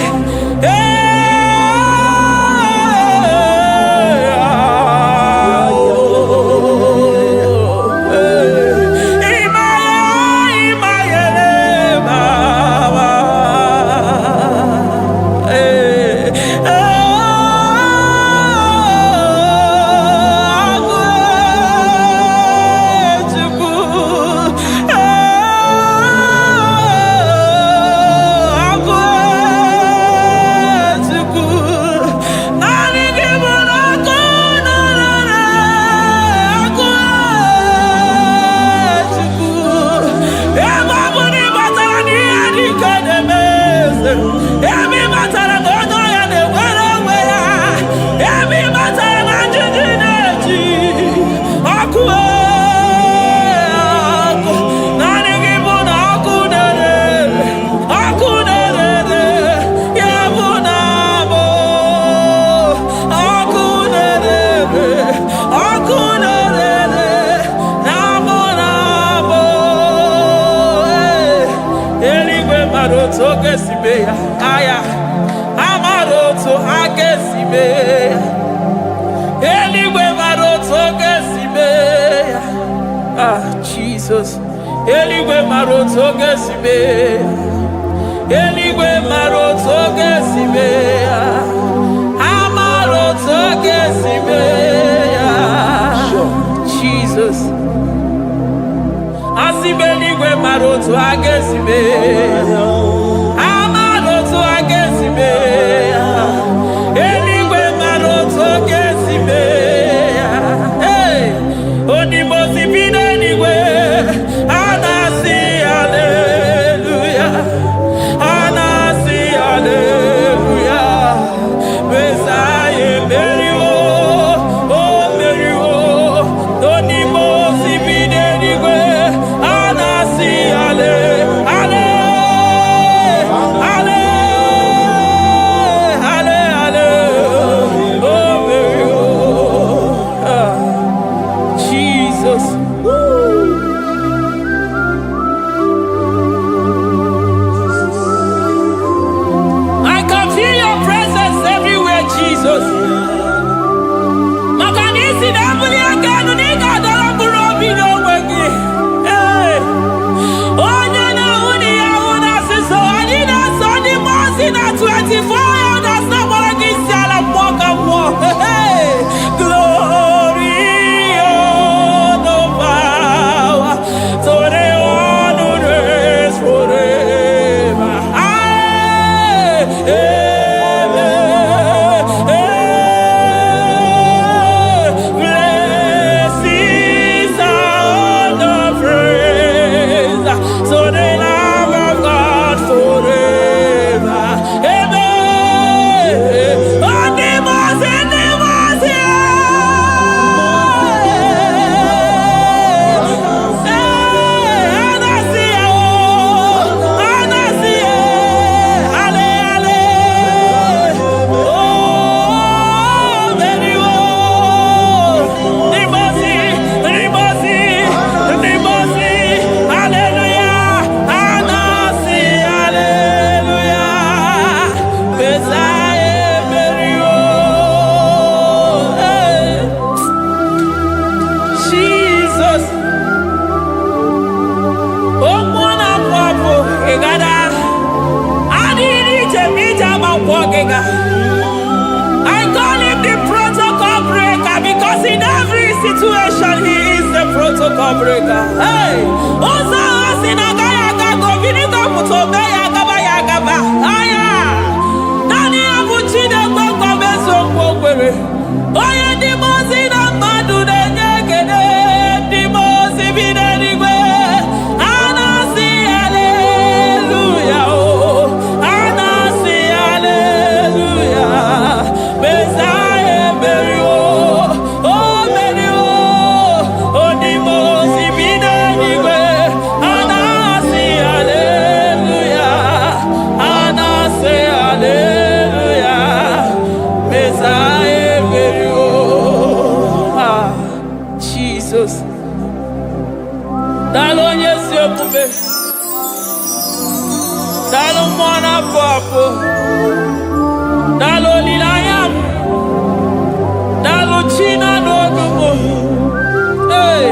Aya, amaroto agesibe, eligwe maroto agesibe. Jesus. Eligwe maroto gesibe. Eligwe maroto gesibe. Amaroto gesibe. Jesus. Asibeligwe maroto agesibe. Amaroto agesibe. Eligwe maroto gesibe. Hey, onimosi bide eligwe. Anasi hallelujah. Anasi hallelujah. Messiah Mary oh Mary oh. Onimosi bide eligwe. Anasi hallelujah. I call him the protocol breaker because in every situation he is the protocol breaker. Hey, Osa Asinaga Yagago, Vinika Mutobe Yagaba Yagaba. Aya, Nani Abuchina Boko Beso Bokwe. Oya Dimosina Madu de Negede, Dimosi Binanigwe. Anasi hallelujah. Anasi hallelujah. Messiah Mary oh Mary oh Dimosi Binanigwe. Anasi hallelujah. Anasi hallelujah. Messiah Mary Jesus. Dalo nyesi okume. Dalo mwana papo. Dalo lilayam. Dalo china nogumo. Hey.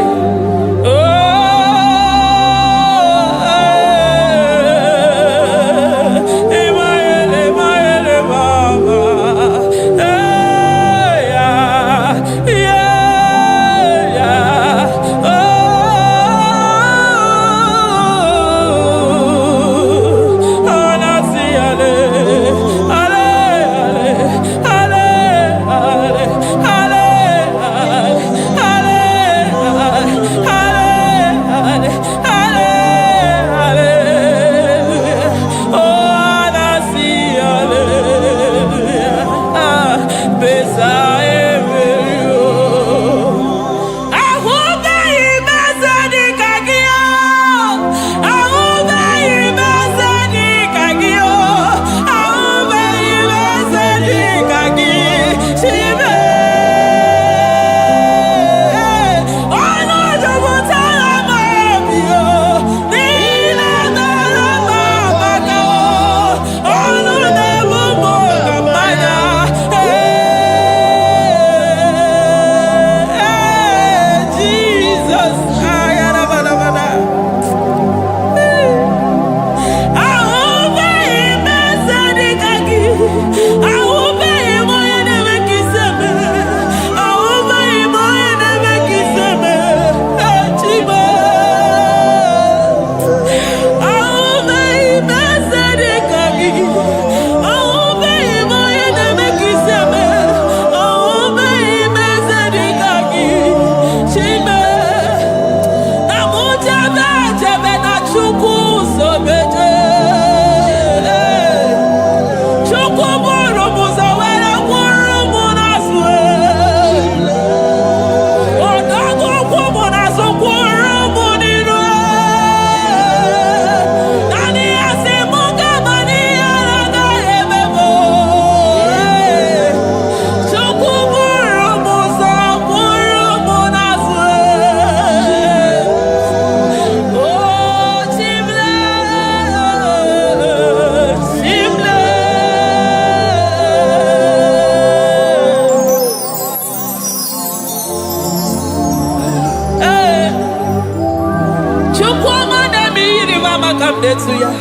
ya.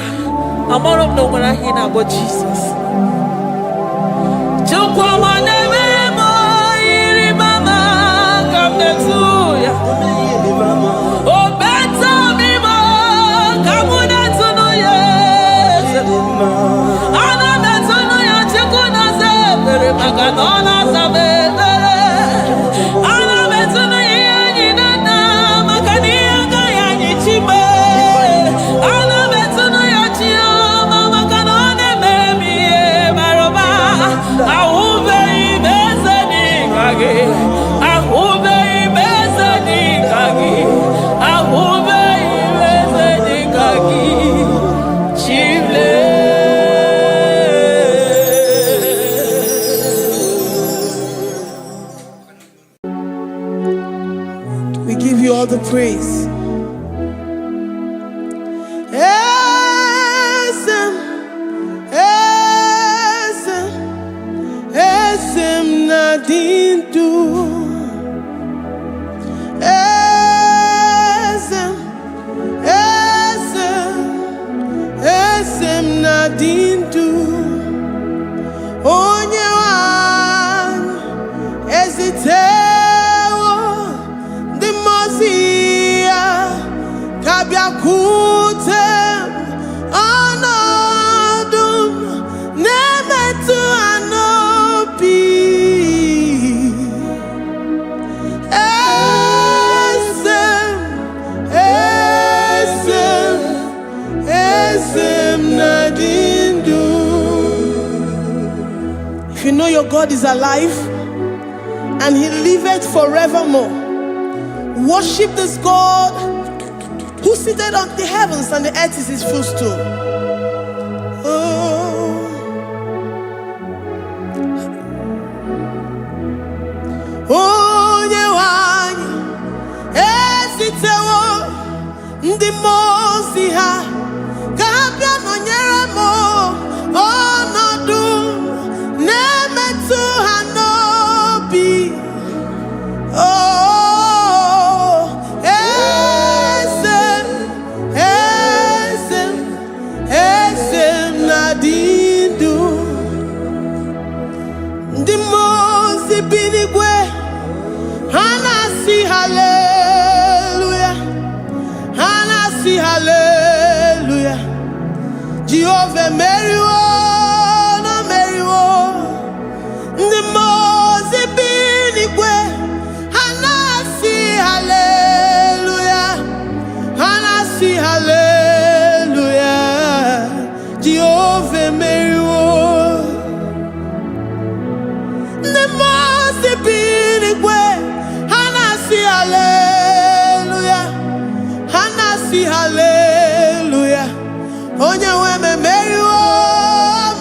Amara no when I hear about Jesus. Chukwa neme mo iri mama come to ya. Oh better me mo come to no ya. Ana better no ya chukuna se pere maganona sabe. Ana better no ya ni na makania ga ya ni chibe. Ana better no ya chi mama kanone baby maroba. Ahube ibezeni kage. Ahube ibezeni kage. Ahube ibezeni kage. Chile. We give you all the praise. Esem nadindu. Esem nadindu. Onye wan ezitewo the Mosiah kabia kutem anadum nemetu anopi esem nadindu. If you know your God is alive and he liveth forevermore, worship this God who seated on the heavens and the earth is his footstool. Onye wanyi esitewo ndị mozi ha kabia nọnyere mo ọnọdụ na-emetụ ha n'obi. Esem nadindu. Ndị mozi bi n'igwe ha na-asị haleluya, ha na-asị haleluya. Jehova meriwo na meriwo. Ndị mozi bi n'igwe ha na-asị haleluya, ha na-asị haleluya. Jehova meriwo. Ndị mozi bi n'igwe ha na-asị haleluya, ha na-asị haleluya. Onye nwe m meriwo,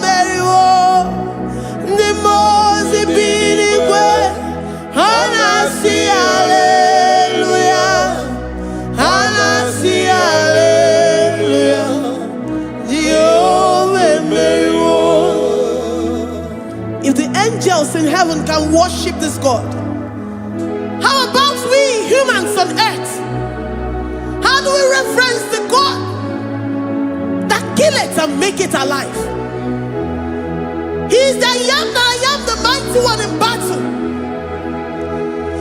meriwo. Ndị mozi bi n'igwe ha na-asị haleluya, ha na-asị haleluya. Jehovah meriwo. If the angels in heaven can worship this God, how about we humans on earth? How do we reverence the God that kill it and make it alive? He is the I am, the mighty one in battle.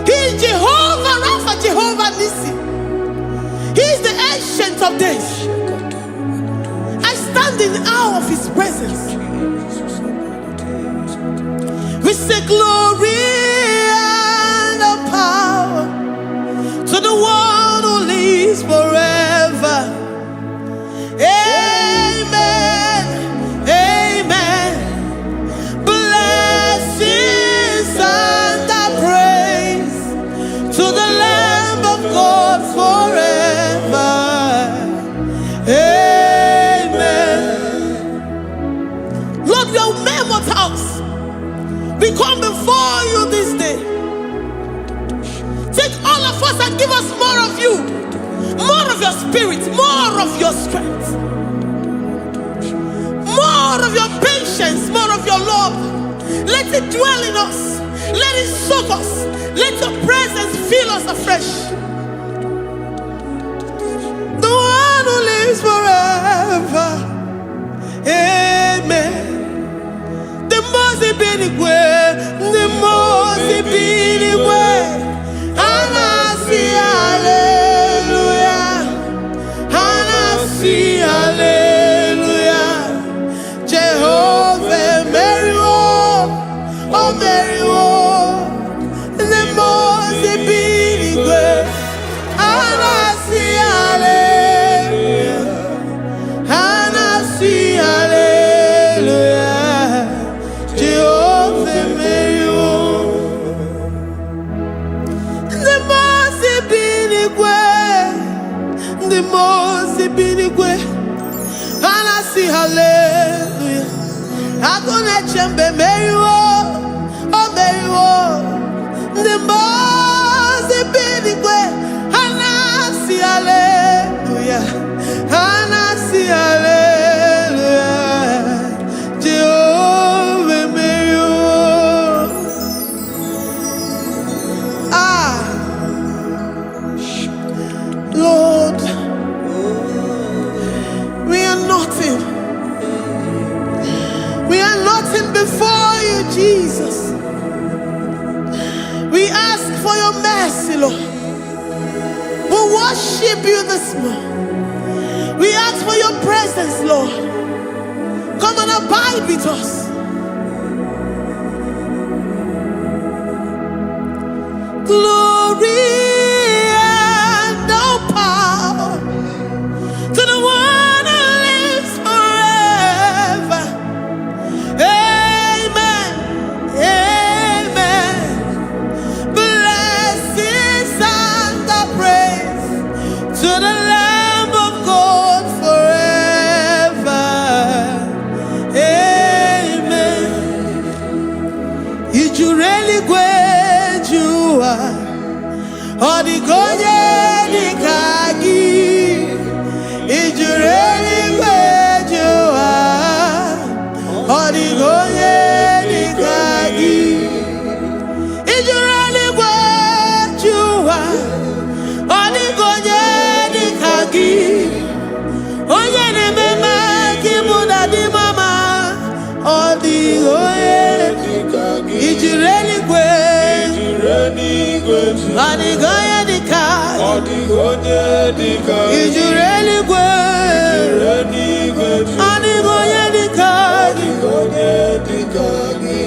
He is Jehovah Rapha, Jehovah Nissi. He is the ancient of days. I stand in awe of his presence. We say glory and the power to the one who lives forever. Amen, amen. Blessings and the praise to the Lamb of God forever. Amen. Lord, your mammoth house, we come before you this day. Take all of us and give us more of you, more of your spirit, more of your strength, more of your patience, more of your love. Let it dwell in us. Let it soak us. Let your presence fill us afresh. The one who lives forever. the most binigwe. And I see hallelujah. I gonna chamber Mary oh Mary the most binigwe. And I see hallelujah. And I see hallelujah. Jehovah Mary Lord, we are nothing. We are nothing before you, Jesus. We ask for your mercy, Lord. We worship you this morning. We ask for your presence, Lord. Come and abide with us. Glory. Odigonye dikagi, ijureli kwejuwa. Odigonye dikagi, ijureli kwejuwa. Odigonye dikagi, onye nemema kimuda di mama. Odigonye dikagi, ijureli kwejuwa. Odigonye dikagi, odigonye dikagi, ijureli kwejuwa. Odigonye dikagi, odigonye dikagi.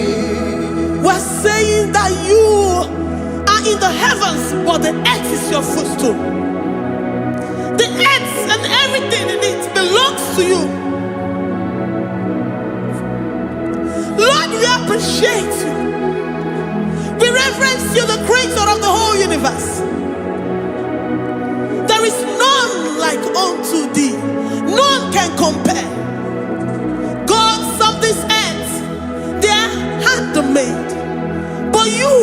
We're saying that you are in the heavens, but the earth is your footstool. The earth and everything in it belongs to you. Lord, we appreciate you. We reverence you, the creator of the whole universe. There is none like unto thee. None can compare. Gods of this earth, they are handmade. But you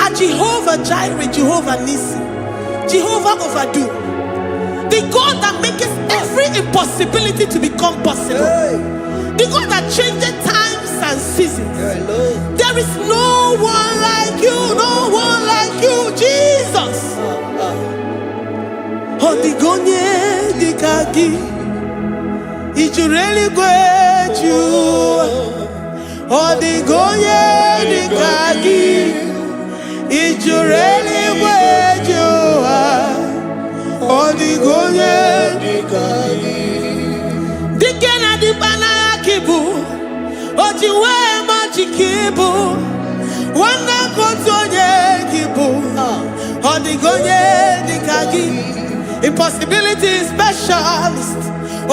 are Jehovah Jireh, Jehovah Nissi, Jehovah Overdo. The God that makes every impossibility to become possible. The God that changes times and seasons. There is no one like you, no one like you, Jesus. Odigonye dikagi, ijureli kwejuwa. Odigonye dikagi, ijureli kwejuwa. Odigonye dikagi. Dikena dibana kibu, ojiwe majikibu. Wana kotonye kibu, odigonye dikagi. Impossibility specialist,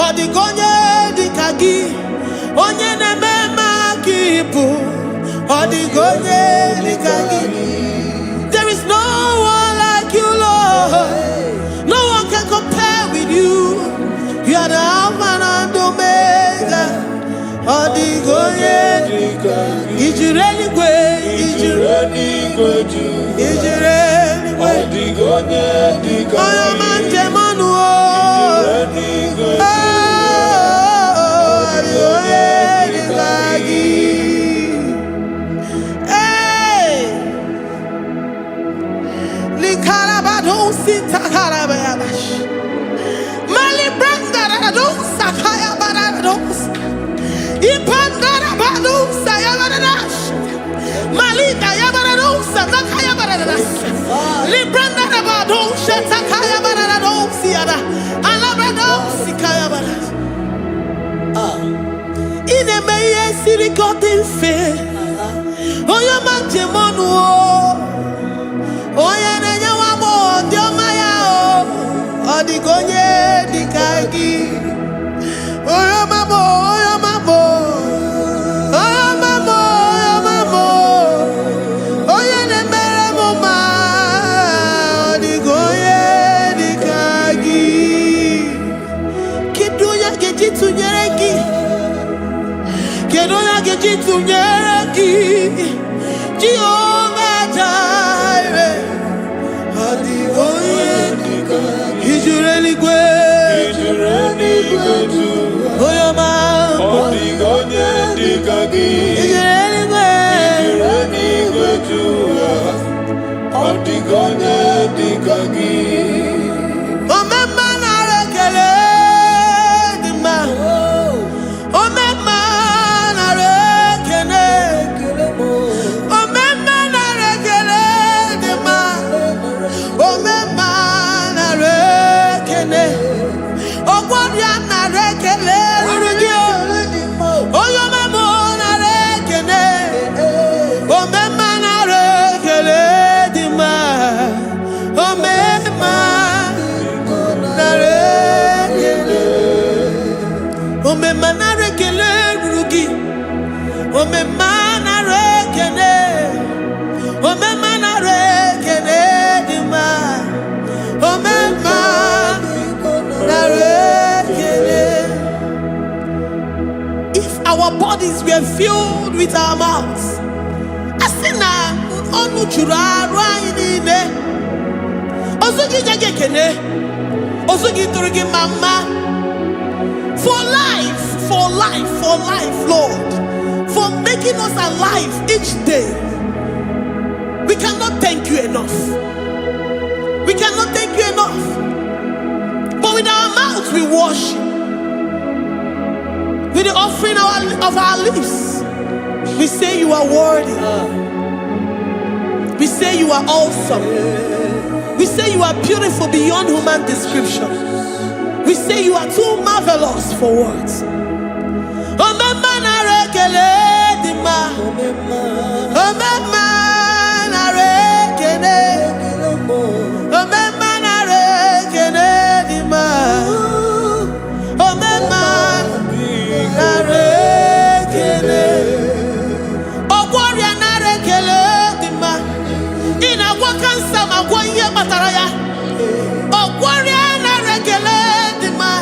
odigonye dikagi. Onye nemema kibu, odigonye dikagi. There is no one like you, Lord. No one can compare with you. You are the Alpha and Omega. Odigonye dikagi. Ijureli kwe, ijureli kwe, ijureli kwe. Odigonye dikagi. Oyo manje manu o. Ijureli kwe. Odigonye dikagi. Hey, likarabado sitakarabayabash. Mali branda radon sakaya barados. Ipandara bado sayabarash. Malika yabarados sakaya baradas. Libranda bado shatakaya barados siada. Alabrados sikaya baradas. Ine meye sirikotin fe. Oya manje monu o. Oya nenya wamo diomaya o. Odigonye dikagi. Oya mamo, oya mamo. Oya mamo, oya mamo. Oya nemere moma. Odigonye dikagi. Ojitunyeraki, Jehovah Jireh, Ijureli gwe, Oyoma, Ijureli gwe, Omema na rekele dima, Omema na rekele, Omema na rekele dima, Omema na rekele, Ogwaria na rekele rugio, Oyoma mo na rekele, Omema na rekele dima, Omema na rekele, Omema na rekele rugi, Omema na rekele, Omema na rekele dima, Omema na rekele. If our bodies were filled with our mouths, asina onu chura rainine, osugi jagekene, osugi turugi mama, for life, Lord, for making us alive each day. We cannot thank you enough. We cannot thank you enough. But with our mouths we worship. With the offering of our lips, we say you are worthy. We say you are awesome. We say you are beautiful beyond human description. We say you are too marvelous for words. Omema na rekele dima, Omema na rekele, Omema na rekele dima, Omema na rekele, Ogwaria na rekele dima, ina wakansa magwanye bataraya, Ogwaria na rekele dima,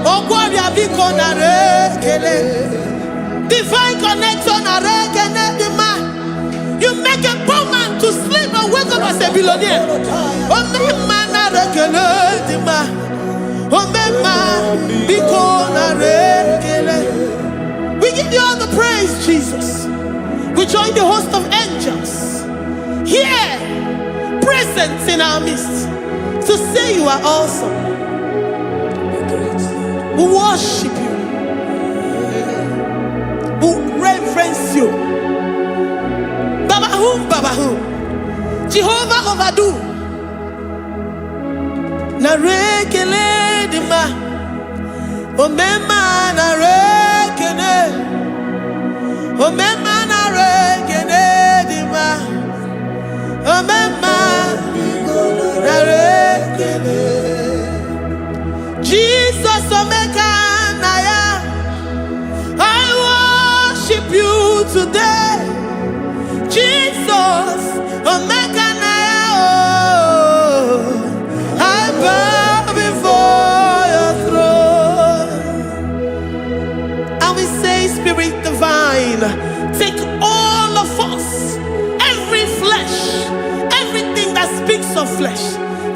Ogwaria biko na rekele, divine connection na rekele dima. You make a poor man to sleep and wake up as a billionaire. Omema na rekele dima, Omema biko na rekele. We give you all the praise, Jesus. We join the host of angels here, present in our midst, to say you are awesome. We worship you. We reverence you. Babahum, Jehovah overdo. Na rekele dima, Omema na rekele, Omema na rekele dima, Omema na rekele. Jesus Omeka naya, I worship you today. Jesus Omeka naya, oh, I bow before your throne. And we say, Spirit divine, take all of us, every flesh, everything that speaks of flesh.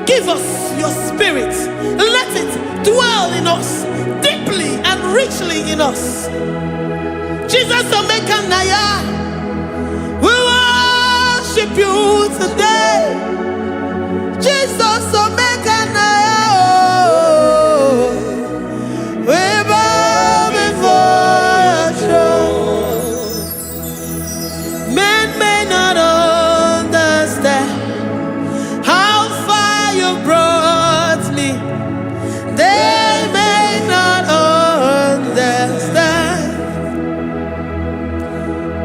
Give us your spirit. Let it dwell in us, deeply and richly in us. Jesus Omeka naya, we worship you today. Jesus Omeka naya, oh, we bow before your throne. Men may not understand how far you brought me. They may not understand.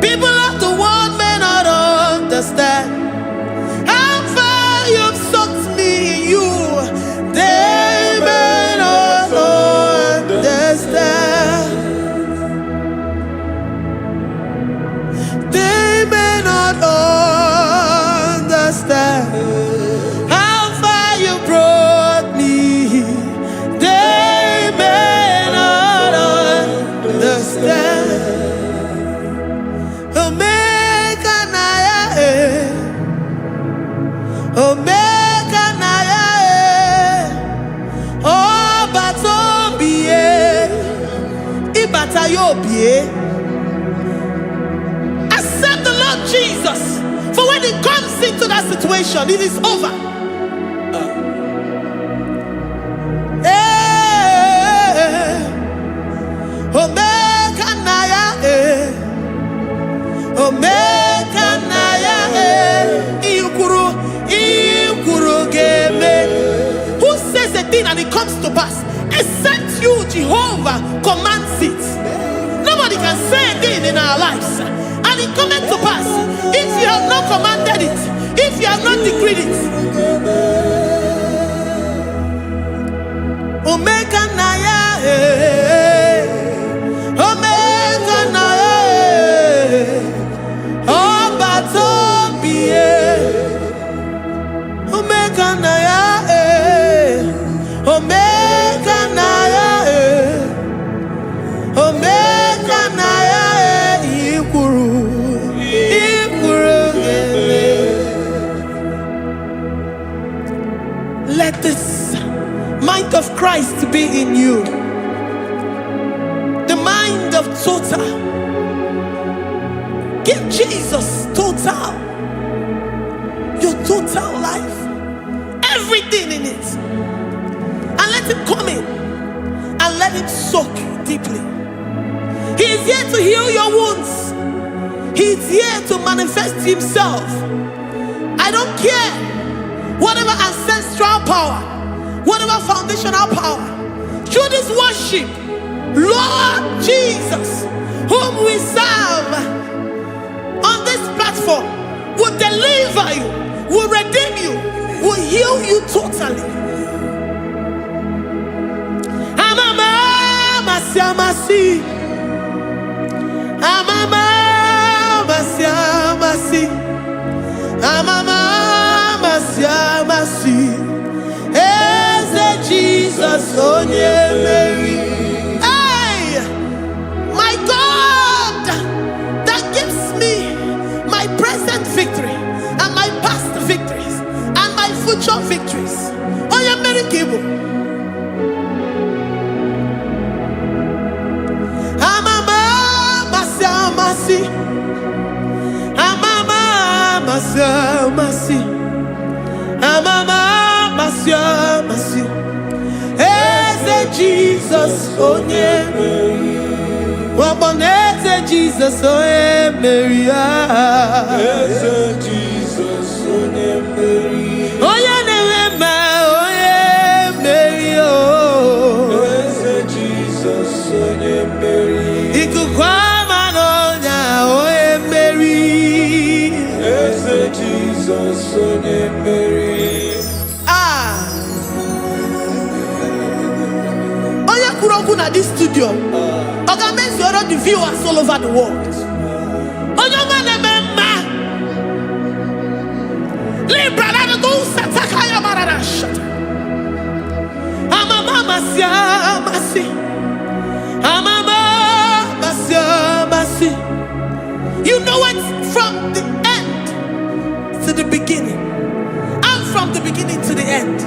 People of the world may not understand how far you've sucked me in you. Accept the Lord Jesus. For when He comes into that situation, it is over. Who says a thing and it comes to pass? Except you, Jehovah, commands it. Nobody can say a thing in our lives and it comes to pass if you have not commanded it, if you have not decreed it. Omega Naya, Omega Naya, Obatobie, Omega Naya, Omega Naya, Omega Naya, Ikuru, let this mind of Christ be in you. The mind of total. Give Jesus total. Your total life. Everything in it. And let Him come in. And let Him soak deeply. He is here to heal your wounds. He is here to manifest Himself. I don't care. Whatever ancestral power, whatever foundational power, through this worship, Lord Jesus, whom we serve on this platform, will deliver you, will redeem you, will heal you totally. Amama masiamasi, amama masiamasi, amama masiamasi. Jesus, oh Mary. Hey, my God, that gives me my present victory and my past victories and my future victories. Oh, yeah, Mary Kibo. Amama masi, amama masi, amama masi. Jesus, oh Mary. Waboneze Jesus, oh Mary. Jesus, oh Mary. Oh yeah, Mary, oh. Jesus, oh Mary. Ikukwama no nya, oh Mary. Jesus, oh Mary. At this studio, organize the viewers all over the world. You know it from the end to the beginning, and from the beginning to the end.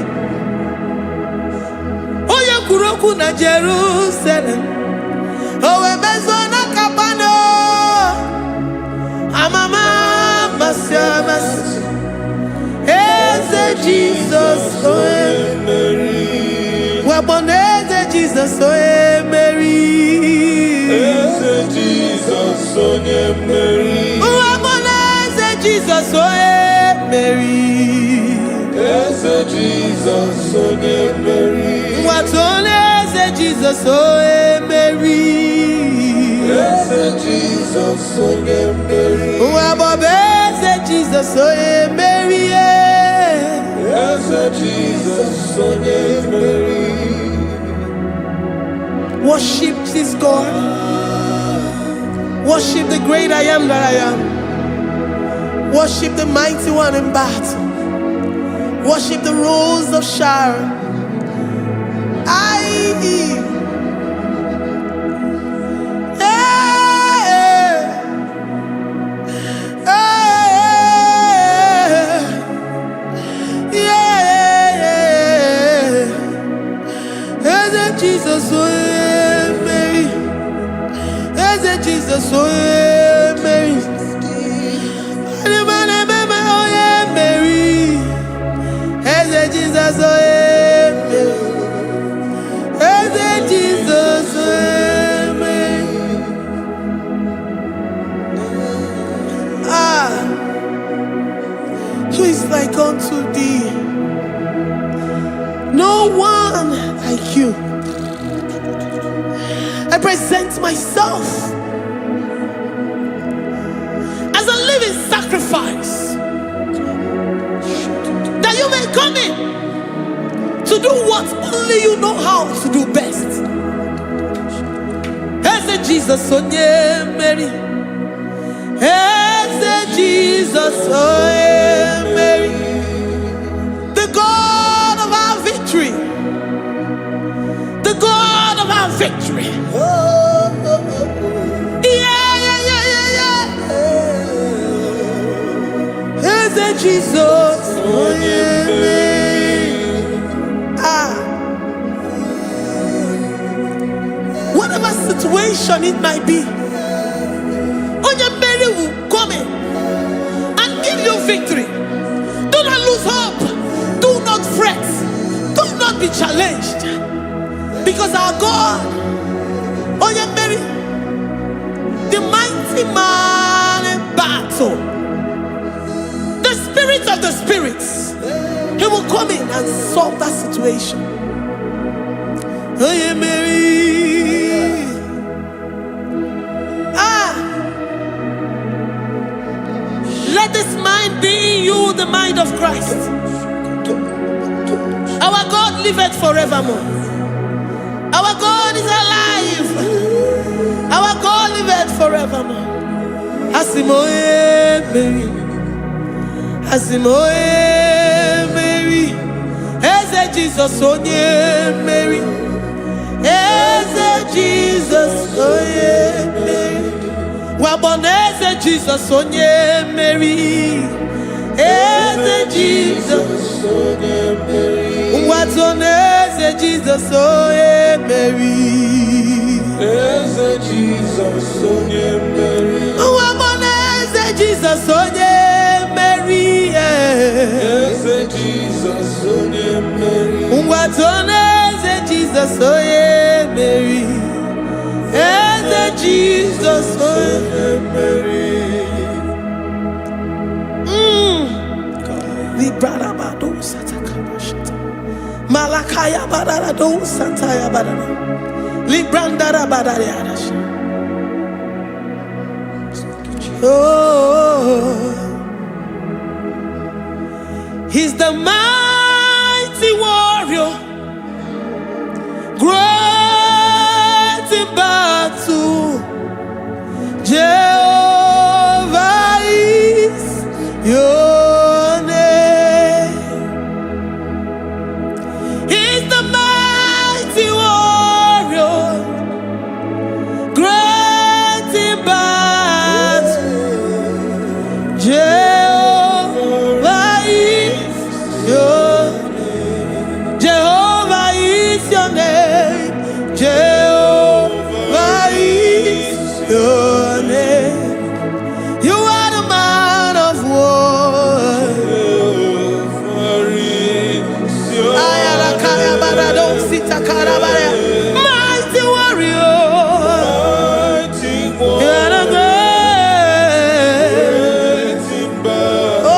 Kuroku na Jerusalem, owe bezona kapano, amama masiamas, eze Jesus, oe Mary, waboneze Jesus, oe Mary, eze Jesus, oe Mary, waboneze Jesus, oe Mary, eze Jesus, oe Mary. Watoleze Jesus, oh Mary. Yes, Jesus, oh Mary. Wabobeze Jesus, oh Mary. Yes, Jesus, oh Mary. Worship this God. Worship the great I am that I am. Worship the mighty one in battle. Worship the rose of Sharon. Jesus, oh Mary. Jesus, oh yeah, Mary. Oh yeah, Mary. Hey, Jesus, oh yeah, Mary. Hey, Jesus, oh yeah, Mary. Who is like unto thee? No one like you. I present myself as a living sacrifice, that you may come in to do what only you know how to do best. Hey, Jesus, oh yeah, Mary. Hey, Jesus, oh yeah, Mary. The God of our victory. The God of our victory. Hey, Jesus, oh yeah, Mary. Whatever situation it might be, Mary will come in and give you victory. Do not lose hope. Do not fret. Do not be challenged. Because our God, Mary, the mighty man in battle, the spirit of the spirits, he will come in and solve that situation. Mary. Let this mind be in you, the mind of Christ. Our God liveth forevermore. Our God is alive. Our God liveth forevermore. Asimoye Mary. Asimoye Mary. Eze Jesus onye Mary. Eze Jesus onye Mary. Waboneze Jesus onye Mary. Eze Jesus onye Mary. Watoneze Jesus onye Mary. Eze Jesus onye Mary. Waboneze Jesus onye Mary. Eze Jesus onye Mary. Watoneze Jesus onye Mary. Eze Jesus onye Mary. Librada bado satakabashata. Malakaya badara do sataya badara. Librandara badara yadasha. Oh, he's the mighty warrior, great in battle. Jehovah is your name. He's the mighty warrior, great in battle. Jehovah is your name. Jehovah is your name. Jehovah is your name. You are the man of war. Mighty warrior. You are the great. Oh,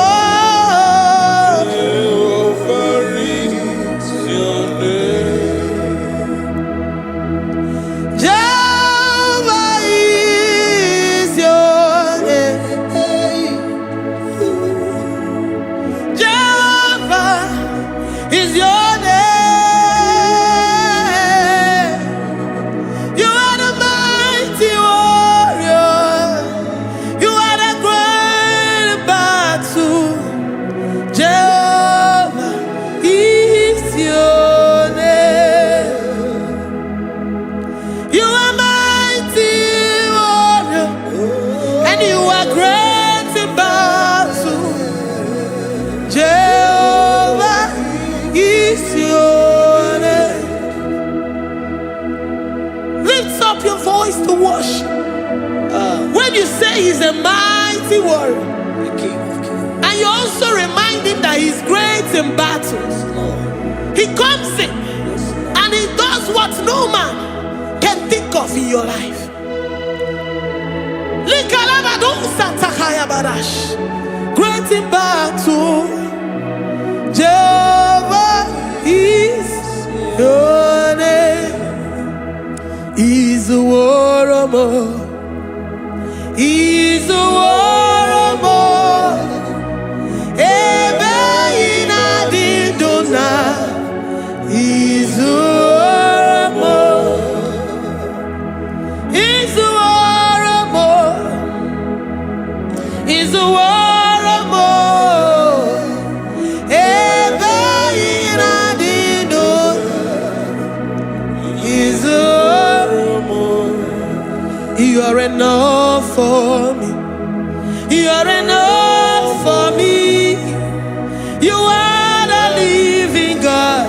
Jehovah is your name. Jehovah is your name. He's a mighty warrior. And you also remind him that he's great in battles. He comes in and he does what no man can think of in your life. Great in battle, Jehovah is your name. He's a warrior. He's a warrior. Ebe inadidona. He's a warrior. He's a warrior. He's a warrior. Ebe inadidona. He's a warrior. You are enough for me. You are enough for me. You are the living God.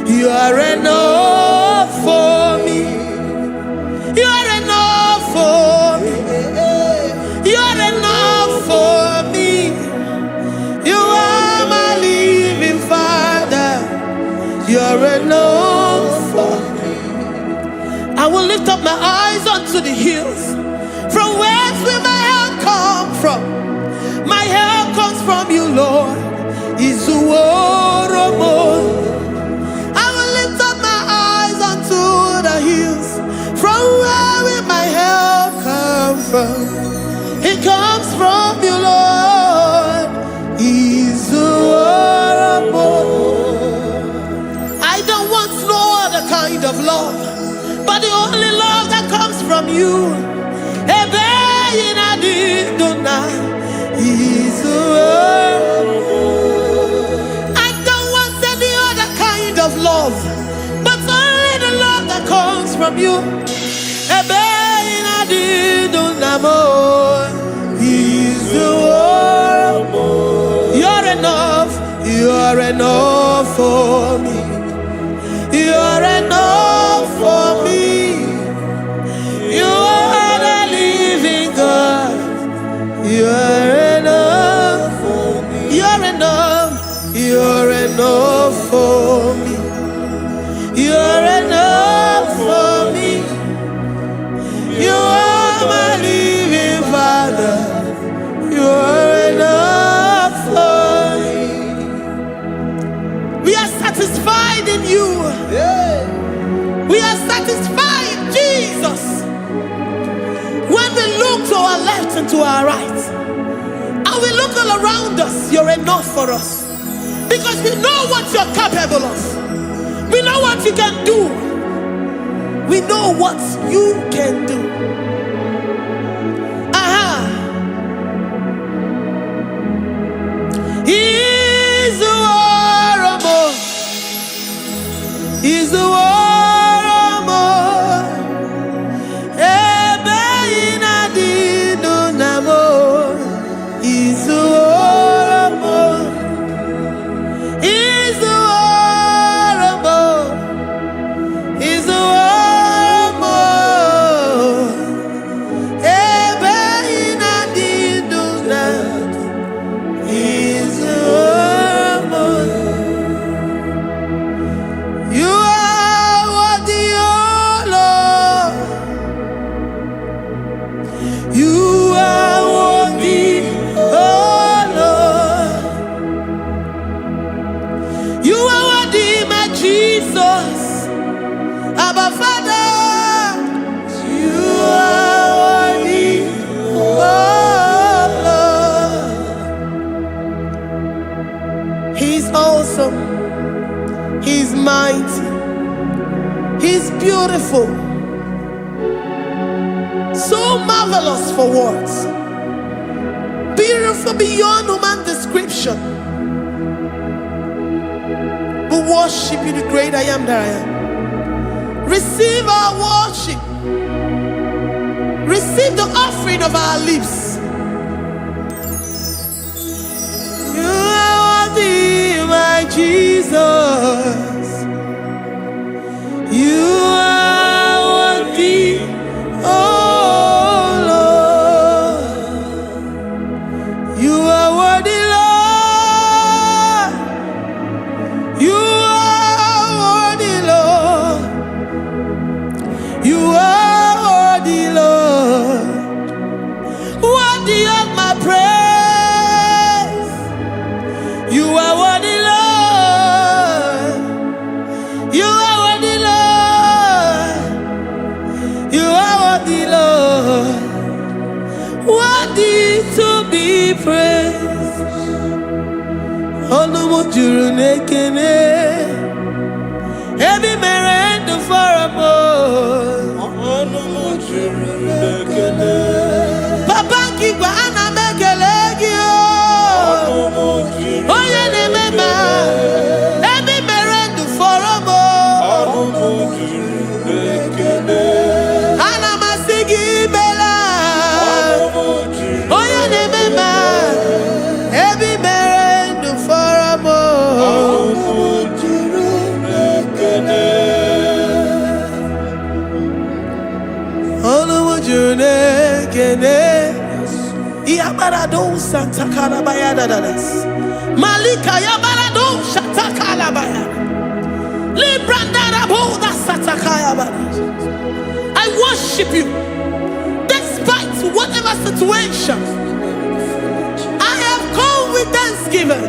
You are enough for me. You are enough for me. You are enough for me. You are my living Father. You are enough for me. I will lift up my eyes unto the hills. From whence will my help come from? My help comes from you, Lord. Is the word of God. I will lift up my eyes unto the hills. From where will my help come from? It comes from you, Lord. Is the word of God. I don't want no other kind of love, but the only love that comes from you. I don't want any other kind of love, but only the love that comes from you. You're enough. You're enough for me. You're enough for me. You are the living God. You're enough for me. You're enough. You're enough for me. You're enough for me. You are my living Father. You're enough for me. We are satisfied in you. We are satisfied in Jesus. When we look to our left and to our right, and we look all around us, you're enough for us. Because we know what you're capable of. We know what you can do. We know what you can do. He's the warrior. He's the warrior. He's mighty. He's beautiful. So marvelous for words. Beautiful beyond human description. We worship you, the great I am that I am. Receive our worship. Receive the offering of our lips. You are worthy, my Jesus. You are worthy, oh Lord. You are worthy, Lord. You are worthy, Lord. Worthy to be praised. Onu mujuru nekene. Every merend for a boy. Onu mujuru nekene. Papa kiwa ana mekelegi. Oh yeah, remember. Every merend for a boy. Ana masigi bela. Oh yeah, remember. Every merend for a boy. Yabarado Santa Calabaya dadas. Malika Yabarado Shata Calabaya. Libranda Boda Satakaya. I worship you despite whatever situation. I have come with thanksgiving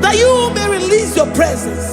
that you may release your presence.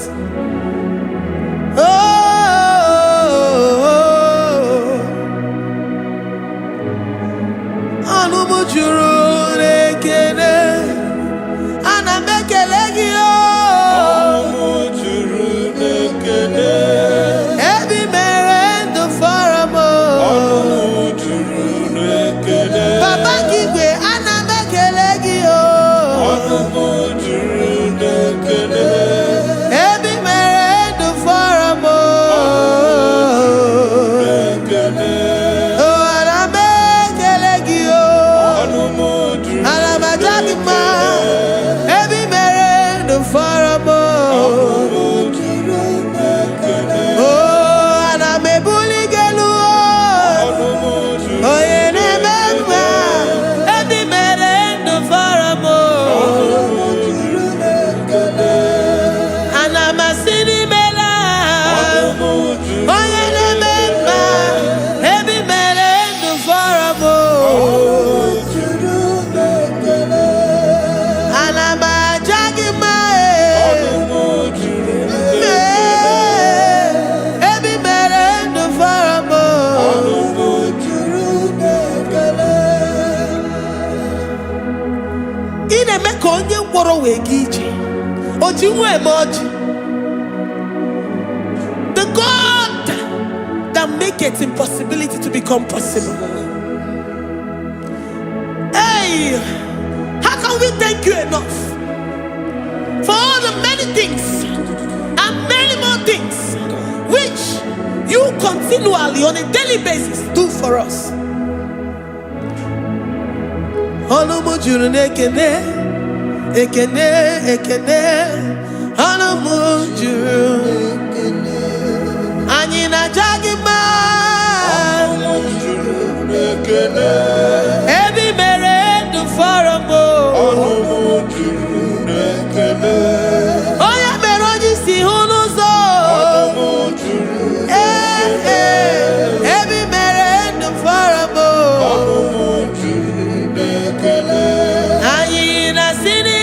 The God that makes impossibility to become possible. Hey, how can we thank you enough for all the many things and many more things which you continually on a daily basis do for us? Ekene, ekene, anamujuru. Anyina jagima. Every merendo faramo. Oya meroji si hunuzo. Every merendo faramo. Anyina sini.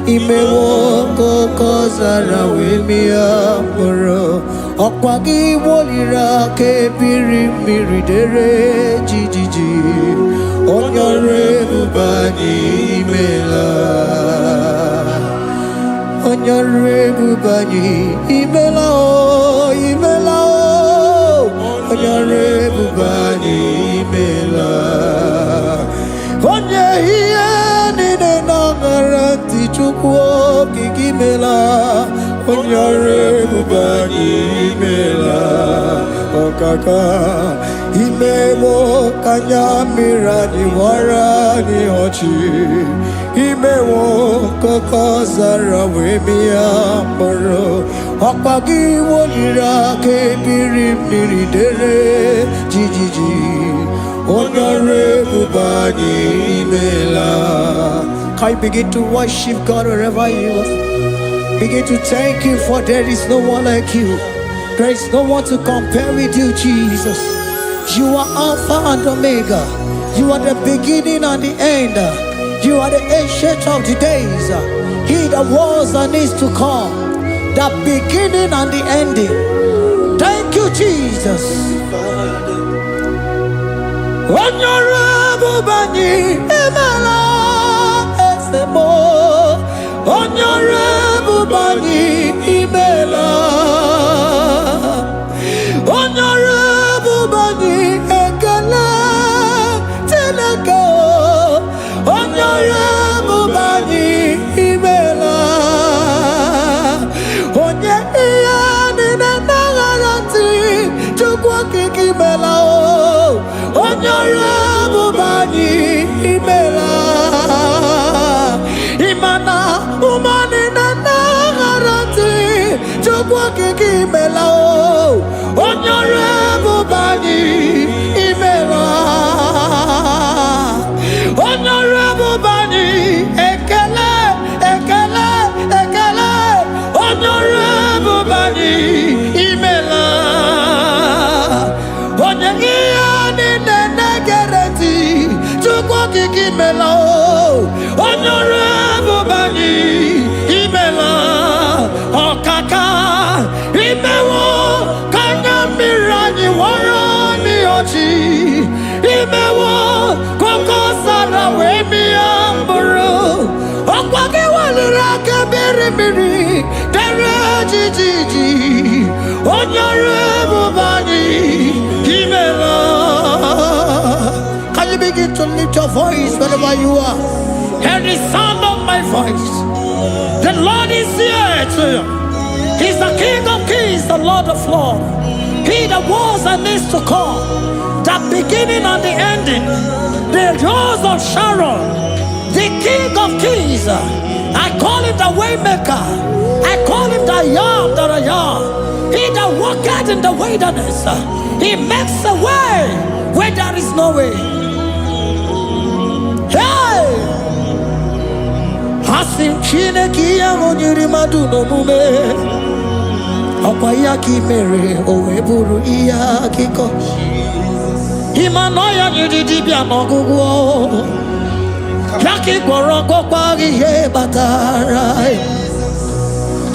Imewoko kozara wemia moro Okwagi wolira ke birimiri dere jijiji Onyore bubani imela Onyore bubani imela o imela o Onyore bubani imela Onye hiye nine nangaranti chukwo kikimela Onyore bubani okaka imewo kanya mirani warani ochi imewo koko zara wemia moro okpagi wolira kebiri miri dere jijiji onore bubani imela. Can you begin to worship God wherever you are? Begin to thank Him, for there is no one like you. There is no one to compare with you, Jesus. You are Alpha and Omega. You are the beginning and the end. You are the ancient of the days. He that was and is to come. The beginning and the ending. Thank you, Jesus. Honorable Bani Emala. Honorable Bani Imela, Honorable Bani Ekala Teleko, Honorable Bani Imela, Onye Iyani Nangarati Chukwaki Kimela, Honorable Bani Imela. Imana umani na nagarati chukwa kiki melao Honorable Bani Imela Honorable Bani Ekele Ekele Ekele Honorable Bani Imela Onyegiyani na nagarati chukwa kiki melao Honorable Bani Imela Okaka Imewo Kanya Mirani Warani Ochi Imewo Koko Sara Wemi Amburu Okwake Walira Kabiri Miri Dere Jijiji Honorable Bani Imela. Can you begin to lift your voice wherever you are? Hear the sound of my voice. The Lord is here to you. He's the King of Kings, the Lord of Lords. He that was and is to come, the beginning and the ending, the Rose of Sharon, the King of Kings. I call him the Waymaker. I call him the Yam that I am. He that walketh in the wilderness, he makes a way where there is no way. Hey! Asim Chineke ya onyiri madu no mume Okwa ya ki mere owe buru iya kiko Imano ya nyiri dibia n'ogugwo Ya ki gworo kokwa ihe batara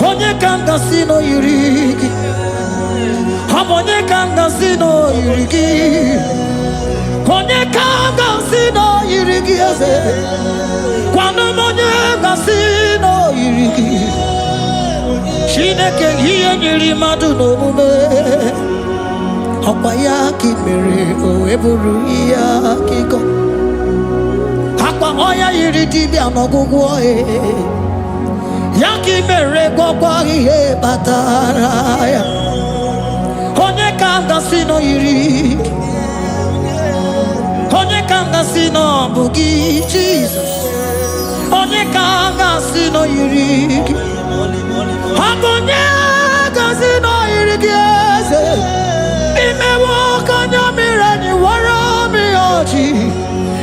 Onye kanga sino yiri gi Onye kanga sino yiri gi Onye kanga sino yiri gi Kwano monye gasino yiriki Chineke hiye nyiri madu no mume Okwa ya ki mere owe buru iya kiko Akwa oya yiri dibia n'ogugwo Ya ki mere gwagwa ihe batara ya Onye ka gasino yiriki Onye ka gasino bugi Jesus Onye ka gasino yiriki Onye gasino yiriki eze Imewo kanya mirani wara mi ochi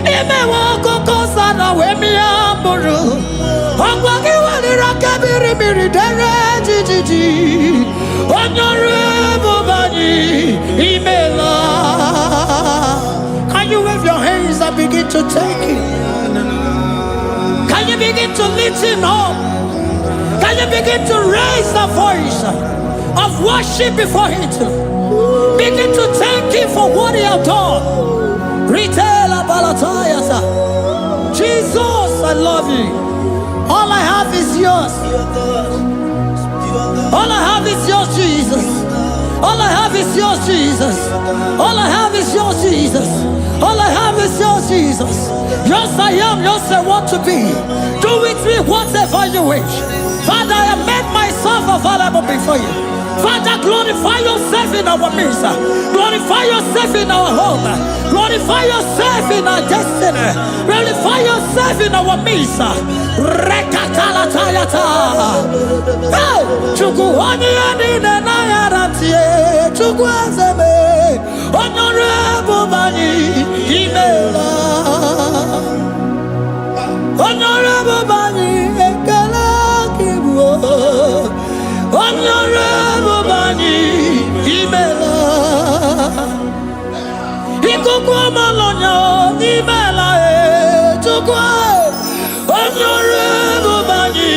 Imewo koko sana we mi amburu Okwa ki walira kabiri miri dere jijiji Honorable Bani Imela. Can you wave your hands and begin to take it? Can you begin to lift him up? Can you begin to raise the voice of worship before him? Begin to thank him for what he has done. Retail Balatayasa. Jesus, I love you. All I have is yours. All I have is yours, Jesus. All I have is yours, Jesus. All I have is yours, Jesus. All I have is yours, Jesus. Yours I am, yours I want to be. Do with me whatever you wish. Father, I have made myself available before you. Father, glorify yourself in our midst. Glorify yourself in our home. Glorify yourself in our destiny. Glorify yourself in our midst. Rekatalatayata. Hey, Chukwani anine na yarantie. Chukwazeme. Honorable Bani Imela. Honorable Bani Ekala Kibuo. Honorable Bani Imela. Ikukwa Malonya Imela Chukwa. Honorable Bani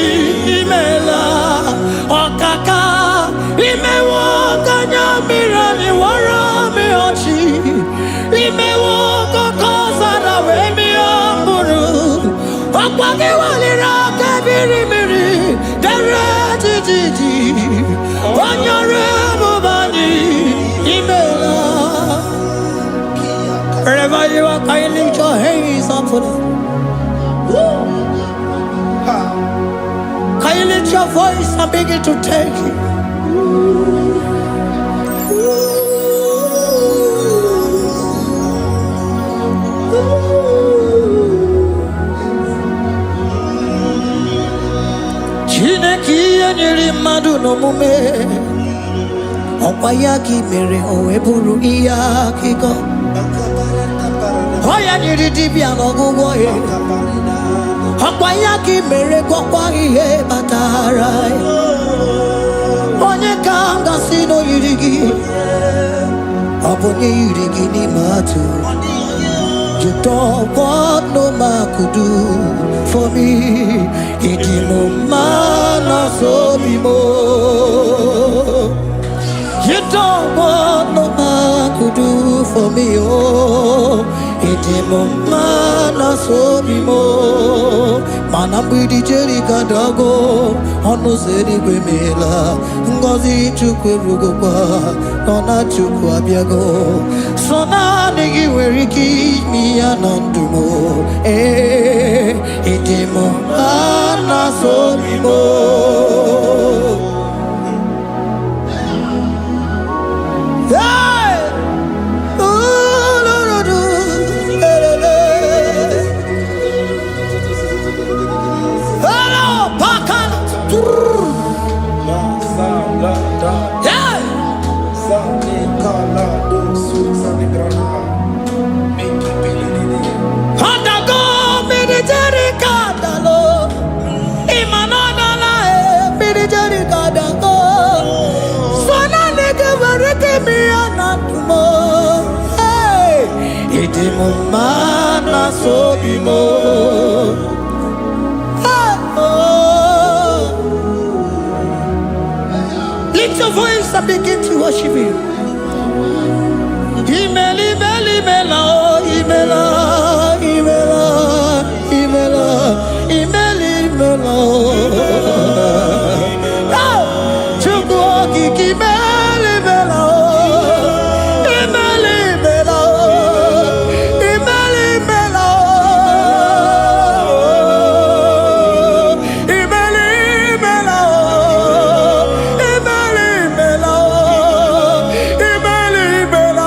Imela. Okaka Imewo Kanya Mirani Warami Ochi. Imewo Kokosara Wemi Amburu. Okwake Walira Kabiri Miri. Derejiji. Honorable Bani Imela. Wherever you are, can you lift your hands up for them? Can you lift your voice and begin to take it? Chineke nyere mmadụ n'omume ọkwa ya ka mere o wee bụrụ ihe akụkọ ọ ya nyere dibịa n'ọgwụgwọ ya ọkwa ya ka mere gwọkwa ihe batara onye ka m gasị n'oyiri gị ọ bụ onye yiri gị n'ime atụ. You don't want no man could do for me. Iti mo mana so bimo. You don't want no man could do for me. Oh, iti mo mana so bimo. Manambidi jeri kadago. Ono zeri kwemela. Ngozi chukwe rugokwa. Nona chukwa biago. Sona negi weriki mi anandumo. Itimo anasobimo. Hey, ululudu, elele. Hello, pakana. Yeah. Handago military kadalo, imanana military kadalo. Sona nege vareke mi anatumo. Hey, itimo mana sobimo. Lift your voice and begin to worship Him. Imeli beli mela, imela, imela, imela, imeli mela. Chukwu kiki meli mela, imeli mela, imeli mela, imeli mela, imeli mela, imeli mela.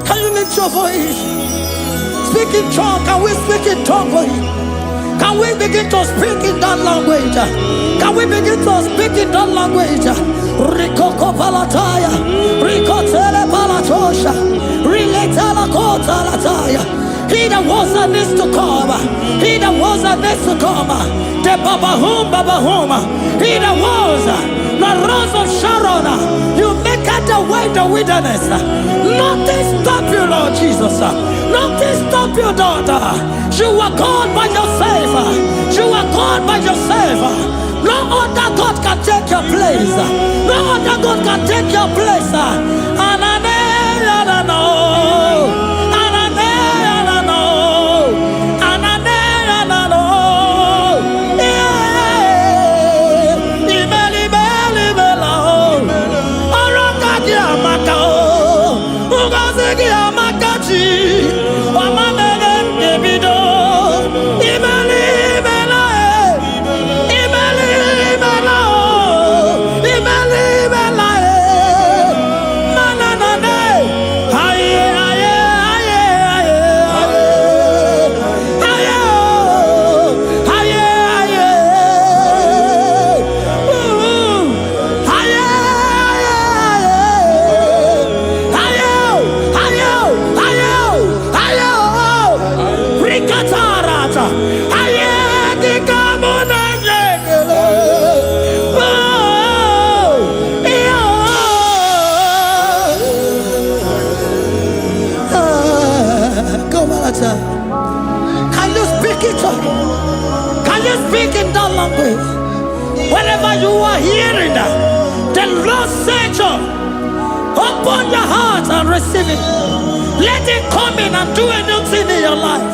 Can you lift your voice? Speak in tongue. Can we speak in tongue for Him? Can we begin to speak in that language? Can we begin to speak in that language? Rikoko palataya, rikotele palatosha, riletala kota lataya. He that was and is to come. He that was and is to come. The Babahum. He that was the rose of Sharon. You make out the way in the wilderness. Nothing stop you, Lord Jesus. Nothing stop you, daughter. You are God by yourself. You are God by yourself. No other God can take your place. No other God can take your place. And I know. Can you speak it? Can you speak in that language? Whenever you are hearing that, the Lord said, open your heart and receive it. Let it come in and do a new thing in your life.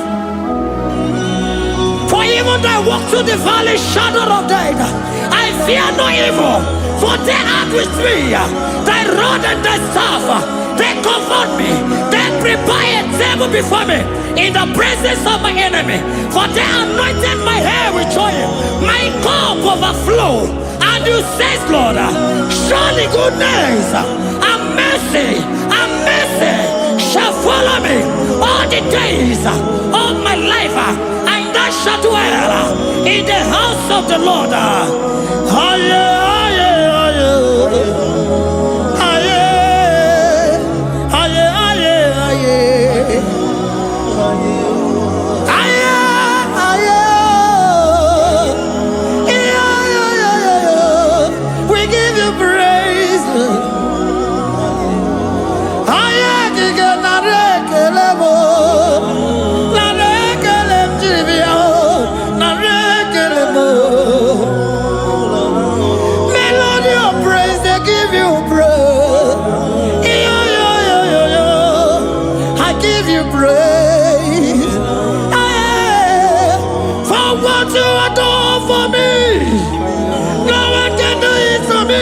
For even though I walk through the valley shadow of death, I fear no evil. For they are with me. Thy rod and thy staff, they comfort me. They prepare a table before me in the presence of my enemy. For they anointed my hair with oil. My cup overflow. And you say, Lord, surely goodness and mercy shall follow me all the days of my life. And I shall dwell in the house of the Lord. We give you praise. Melody of praise, they give you praise. I give you praise. For what you have done for me, no one can do it for me.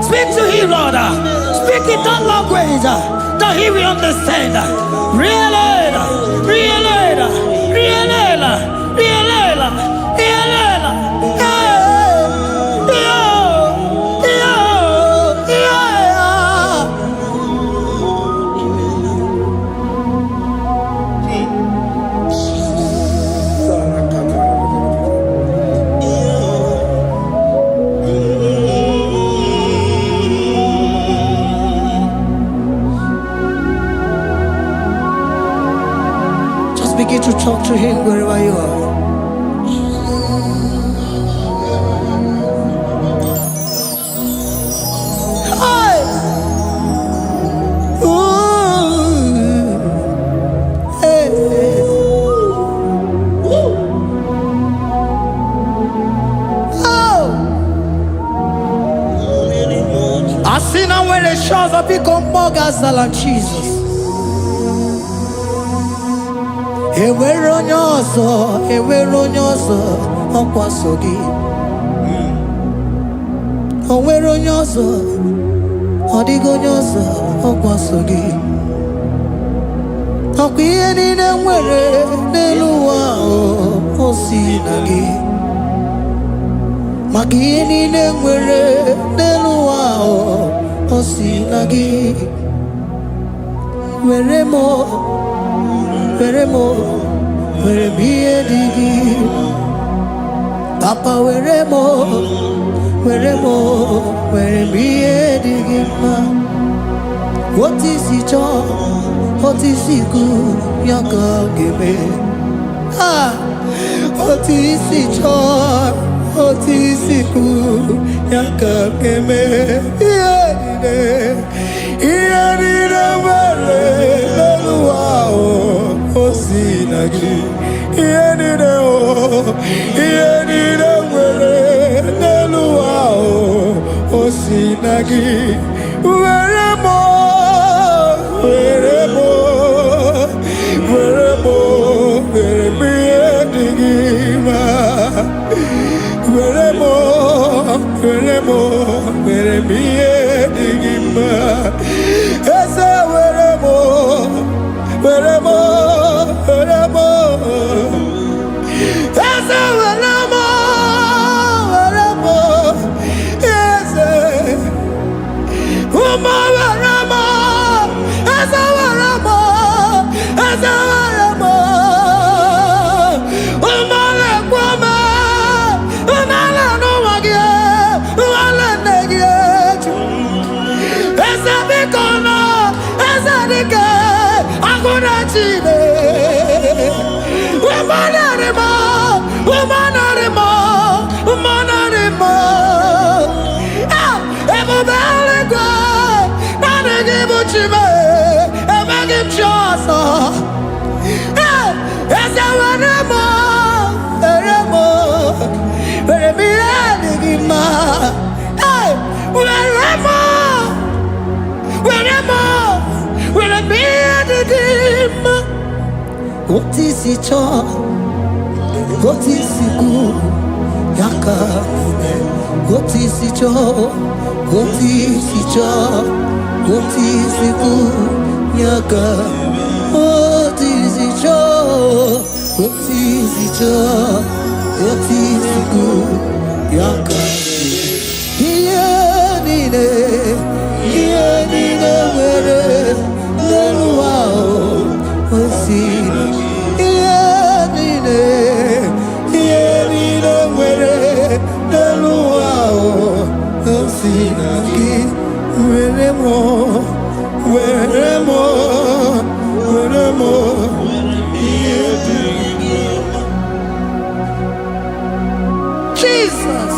Speak to him, Lord. Speak in that language that he will understand. Begin to talk to him wherever you are. see now when the shores of become more than Jesus. Ewere onye ọzọ ọkwaso gị. O nwere onye ọzọ, ọ dịghị onye ọzọ ọkwaso gị. Ọkwa ihe niile nwere n'elu ụwa o si na gị. Maka ihe niile nwere n'elu ụwa o si na gị. Were m ihe dị gị. Papa were m ihe dị gị mma. Otu isi chọọ, otu isi kwu ya ka ga-eme. Otu isi chọọ, otu isi kwu ya ka ga-eme. Ihe niile nwere n'elu ụwa o si na gị. Ihe niile nwere n'elu ụwa o si na gị. Were m ihe dị gị mma. Were m ihe dị gị mma. Eze were m Eze were m Eze ụmụ were m Eze were m ụmụ na-ekwe m ụmụala n'ụwa gị ụmụala nne gị eju. Eze biko nọ Eze dike agụ na Chine. Ebube eluigwe naanị gị bụ Chime, enweghị m chi ọzọ. Eze were m ihe dị gị mma. Were m ihe dị gị mma. Otu isi chọọ, otu isi kwu ya ka ga-eme. Otu isi chọọ, otu isi kwu ya ka. Otu isi chọọ, otu isi kwu ya ka. Ihe niile nwere n'elu ụwa o si na gị. Ihe niile nwere n'elu ụwa o si na gị. Were m ihe dị gị mma. Jesus.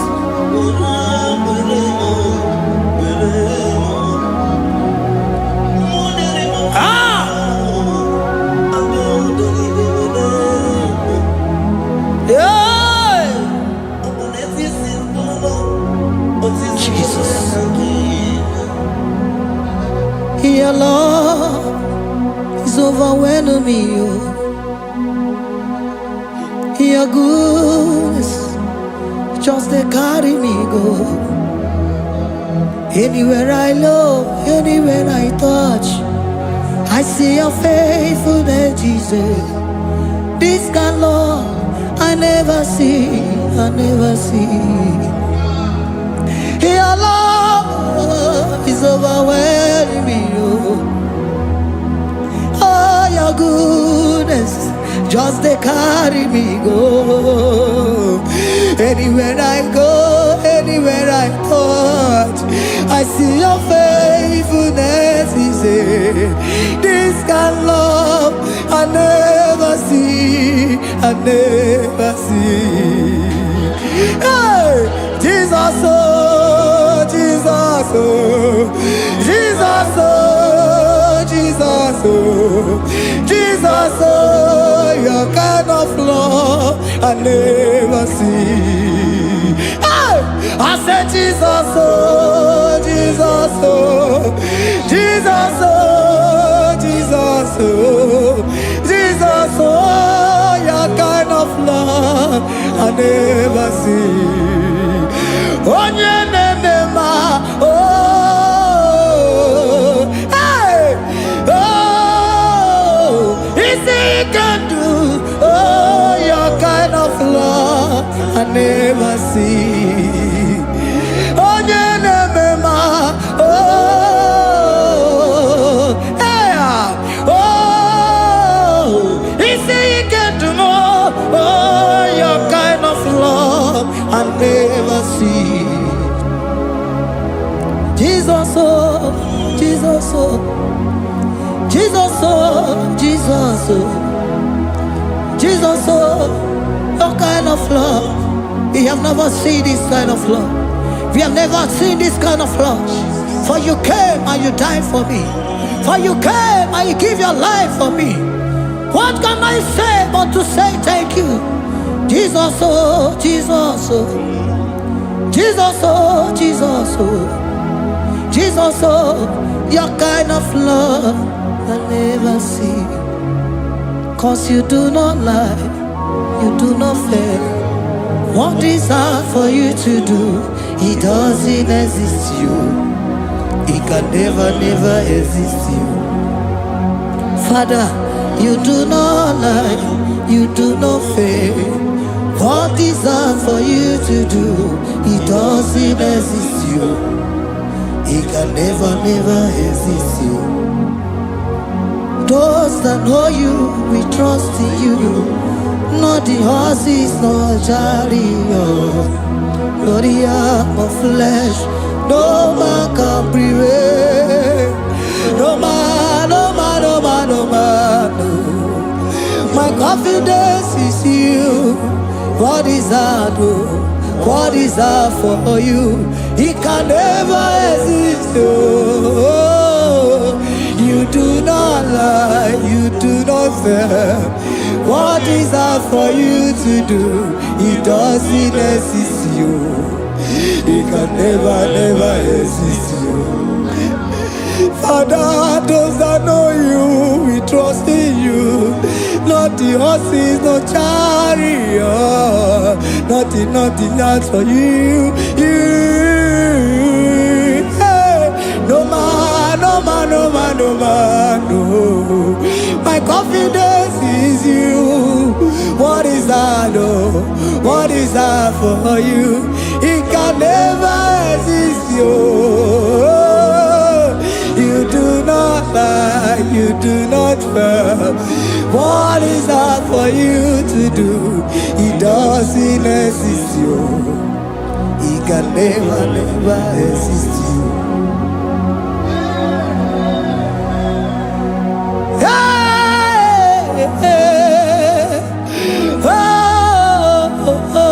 Your love is overwhelming me. Your goodness just they carry me go. Anywhere I look, anywhere I touch, I see your faithfulness, Jesus. This kind of love I never see. Your love is overwhelming me. Oh, your goodness just they carry me go. Anywhere I go, anywhere I touch, I see your faithfulness. This kind of love I never see. Hey, Jesus, oh, Jesus, oh, Jesus, oh, Jesus, oh, Jesus, oh, your kind of love I never see. Hey, I said Jesus, oh, Jesus, oh. never see. Onye nemema, oh, hey, oh, is he can do, oh, your kind of love I never see. Onye nemema, oh, hey, oh, is he can do more, oh, your kind of love I never see. Jesus, oh, Jesus, oh, Jesus, oh, Jesus, oh, Jesus, oh, your kind of love. We have never seen this kind of love. We have never seen this kind of love. For you came and you died for me. For you came and you give your life for me. What can I say but to say thank you? Jesus, oh, Jesus, oh, Jesus, oh, Jesus, oh, Jesus, oh, your kind of love I never see. 'Cause you do not lie, you do not fail. What is hard for you to do, it doesn't exist you. It can never, never exist you. Father, you do not lie, you do not fail. What is hard for you to do, it doesn't exist you. It can never, never exist you. Those that know you, we trust in you. Not the horses, nor chariot, nor the arm of flesh. No man can prevail. No man, no man, no man, no man, no. My confidence is you. What is hard, oh? What is hard for you? It can never exist, oh. You do not lie, you do not fail. What is hard for you to do? It doesn't exist you. It can never, never exist you. Father, those that know you, we trust in you. Not the horses, no chariot. Nothing, nothing else for you. You, hey, no man, no man, no man, no man, no. My confidence is you. What is that, oh? What is that for you? It can never exist you. You do not lie, you do not fail. What is that for you to do? It doesn't exist you. It can never, never exist you. Hey, hey, oh, oh, oh.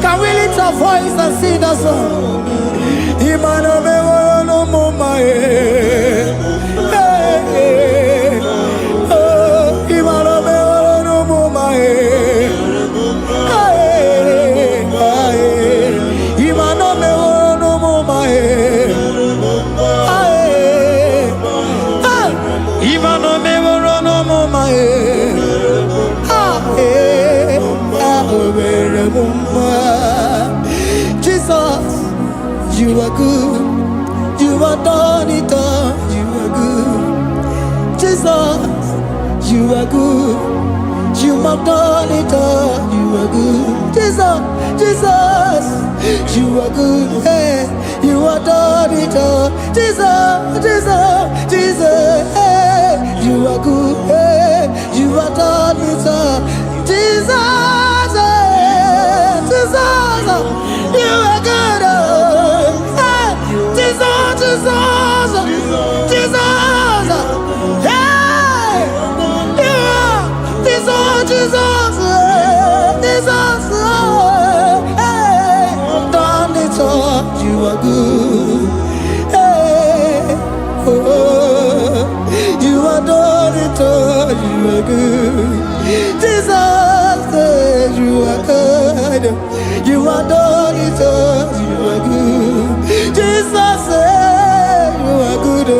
Can we lift our voice and sing that song? Imano me no mama oh, imano me no mama imano me no mama imano me no mama Jesus, you are good. You are done it all. You are good. Jesus, you are good. You have done it all. You are good. Jesus, Jesus, you are good. Hey, you are done it all. Jesus, Jesus, Jesus, hey, you are good. Hey, you are have done it all. Jesus, Jesus, you are good. Jesus, Jesus, Jesus, hey, you are Jesus, Jesus, Jesus, hey, done it all. You are good. Hey, oh, you are done it all. You are good. Jesus, you are good. You are done it all. You are good. Jesus, you are good. Oh,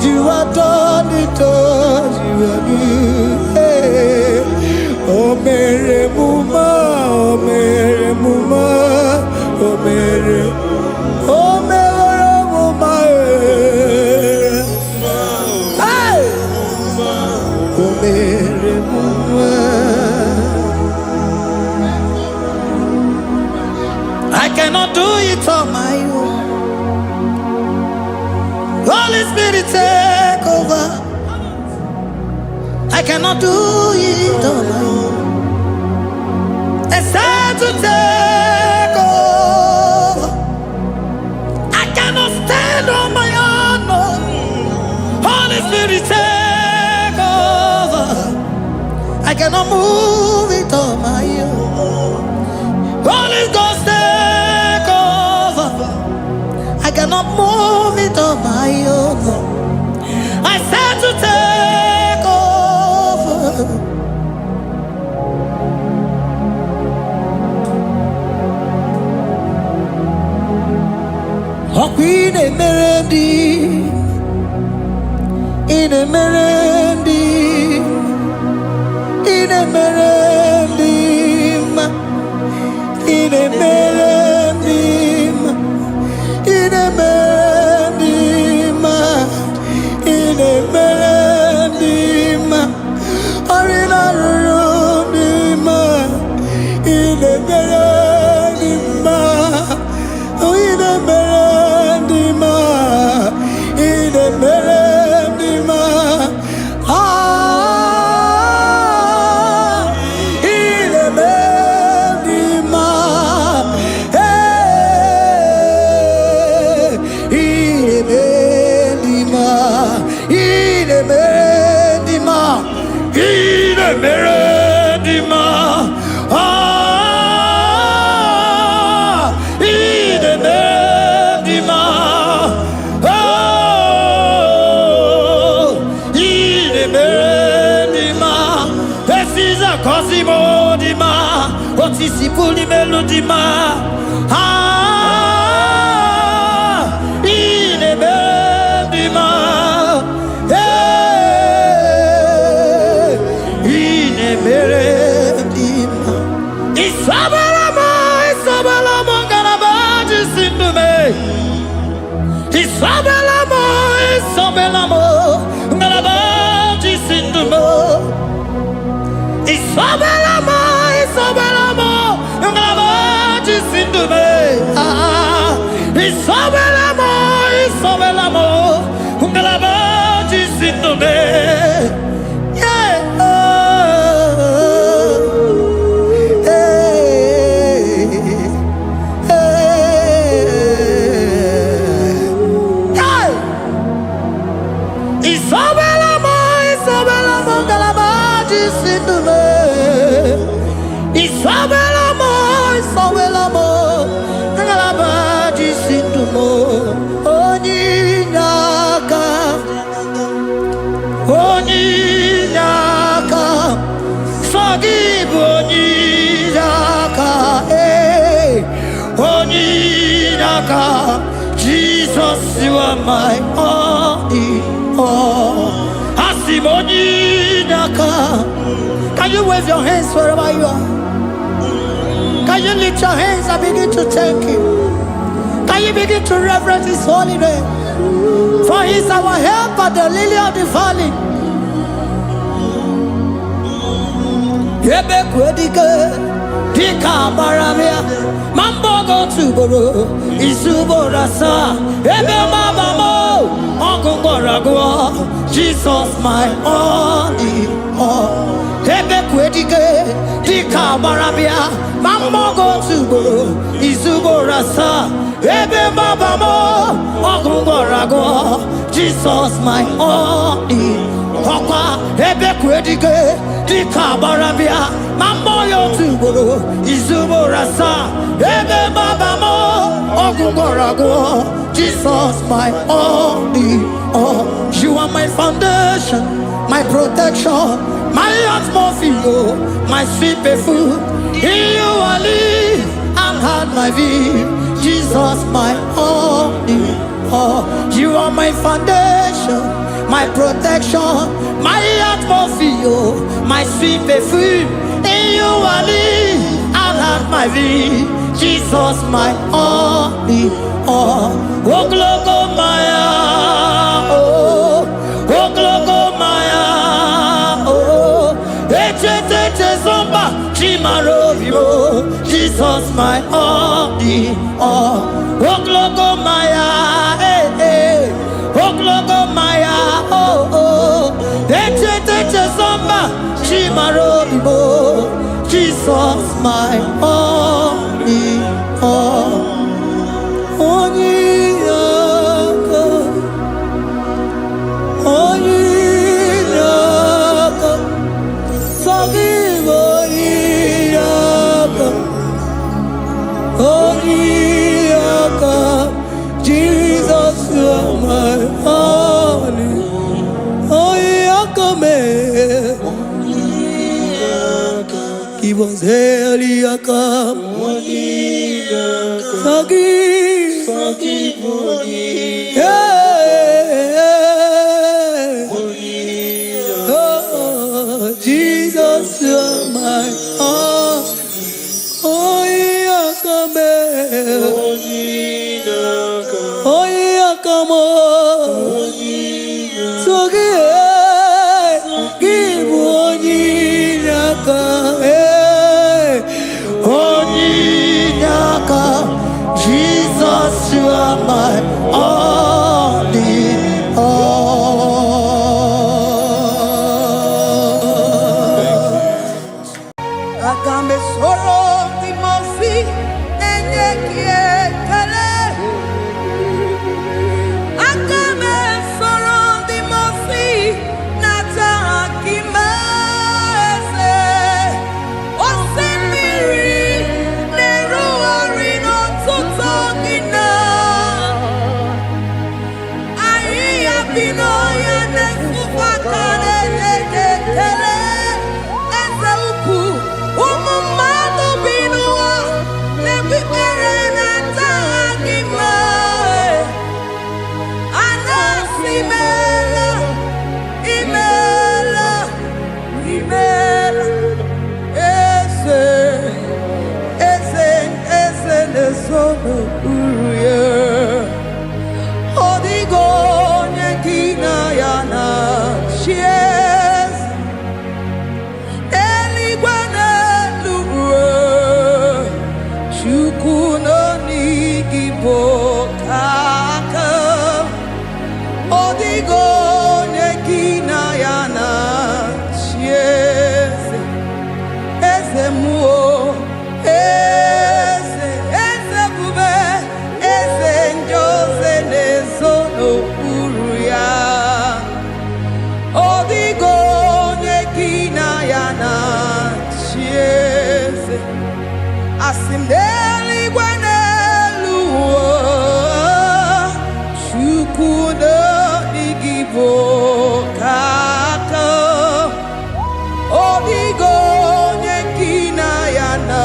you are done it all. You are good. Hey, oh, Mary Muma, oh, Mary Muma, oh, Mary, oh, Mary Muma, hey, oh, Mary Muma. I cannot do it on my own. Holy Spirit, take over. I cannot do it on my own. It's time to take over. I cannot stand on my own. No. Holy Spirit, take over. I cannot move it on my own. Holy Ghost, take over. I cannot move it on my own. I said to take over. Oh, Queen Emerendi, in Emerendi, in Emerendi, in Emerendi, in Emerendi, in Emerendi, Arina Rudima, in Emerendi, in Emerendi, in Emerendi, ah, in Emerendi, hey, in Emerendi, in Emerendi, in Emerendi, ah, in Emerendi, oh, in Emerendi, this is a Cosimo Dima, what is the Puli Melodima, ah, in Emerendi, hey, in Emerendi, Isabalamo, Isabalamo, Galabaji Sindume, Isabelamo, Isabelamo, Galabaji Sindume, Isabelamo, Isabelamo, Galabaji Sindume, ah, Isabelamo, Isabelamo, Galabaji Sindume, yeah, Isabelamo, Isabelamo, Galabaji Sindume, Isabelamo, Isabelamo, Galabaji Sindume, Oninyaka, Oninyaka, Sagibu Oninyaka, hey, Oninyaka, Jesus, you are my only all. Asimoninyaka. Can you wave your hands wherever you are? Can you lift your hands and begin to thank Him? Can you begin to reverence His holy name? For He is our help at the lily of the valley. Yebe kwedike, dika baramia mambogo tuboro isubora sa ebe mabamo ogungorago Jesus my only all ebe kwedike dika baramia mambogo tuboro isubora sa ebe mabamo ogungorago Jesus my only Papa, ebe kwedike dika baramia mambo yo tuboro izubora sa ebe babamo ogungorago Jesus my only all. You are my foundation, my protection, my atmosphere, my sweet food. In you I live and had my vie. Jesus my only all. You are my foundation, my protection, my atmosphere, my sweet perfume. In you I live and have my vie. Jesus my only all. Oh glogo maya, oh glogo maya, oh eche zomba chimaro vivo. Jesus my only all. Oh glogo maya, oh glogo maya, oh eche zomba chimaro vivo. Jesus my only all. Jesus, you are my only. Give us Eliaka. Forgive. Oh, Jesus, you are my all. Oh, Yakame. Oh, Yakamo. So give Onyaka. Onyaka. Jesus, you are my only all. Agambe soro timosi enye kiekele. Agambe soro timosi nata kimese. Osemiri neruari no tutogina. Ayi abino ya nesufakane nekele. Asimdeli gwanelu chukudo igibo kaka odigo nyekina yana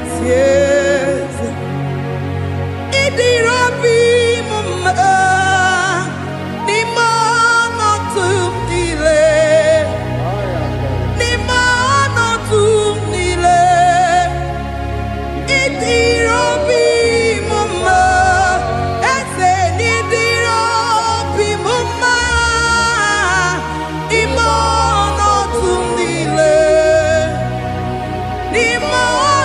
sieze idirobi mumma ni mono tumdile ni mono tumdile idirobi mumma ese nidirobi mumma imono tumdile ni mono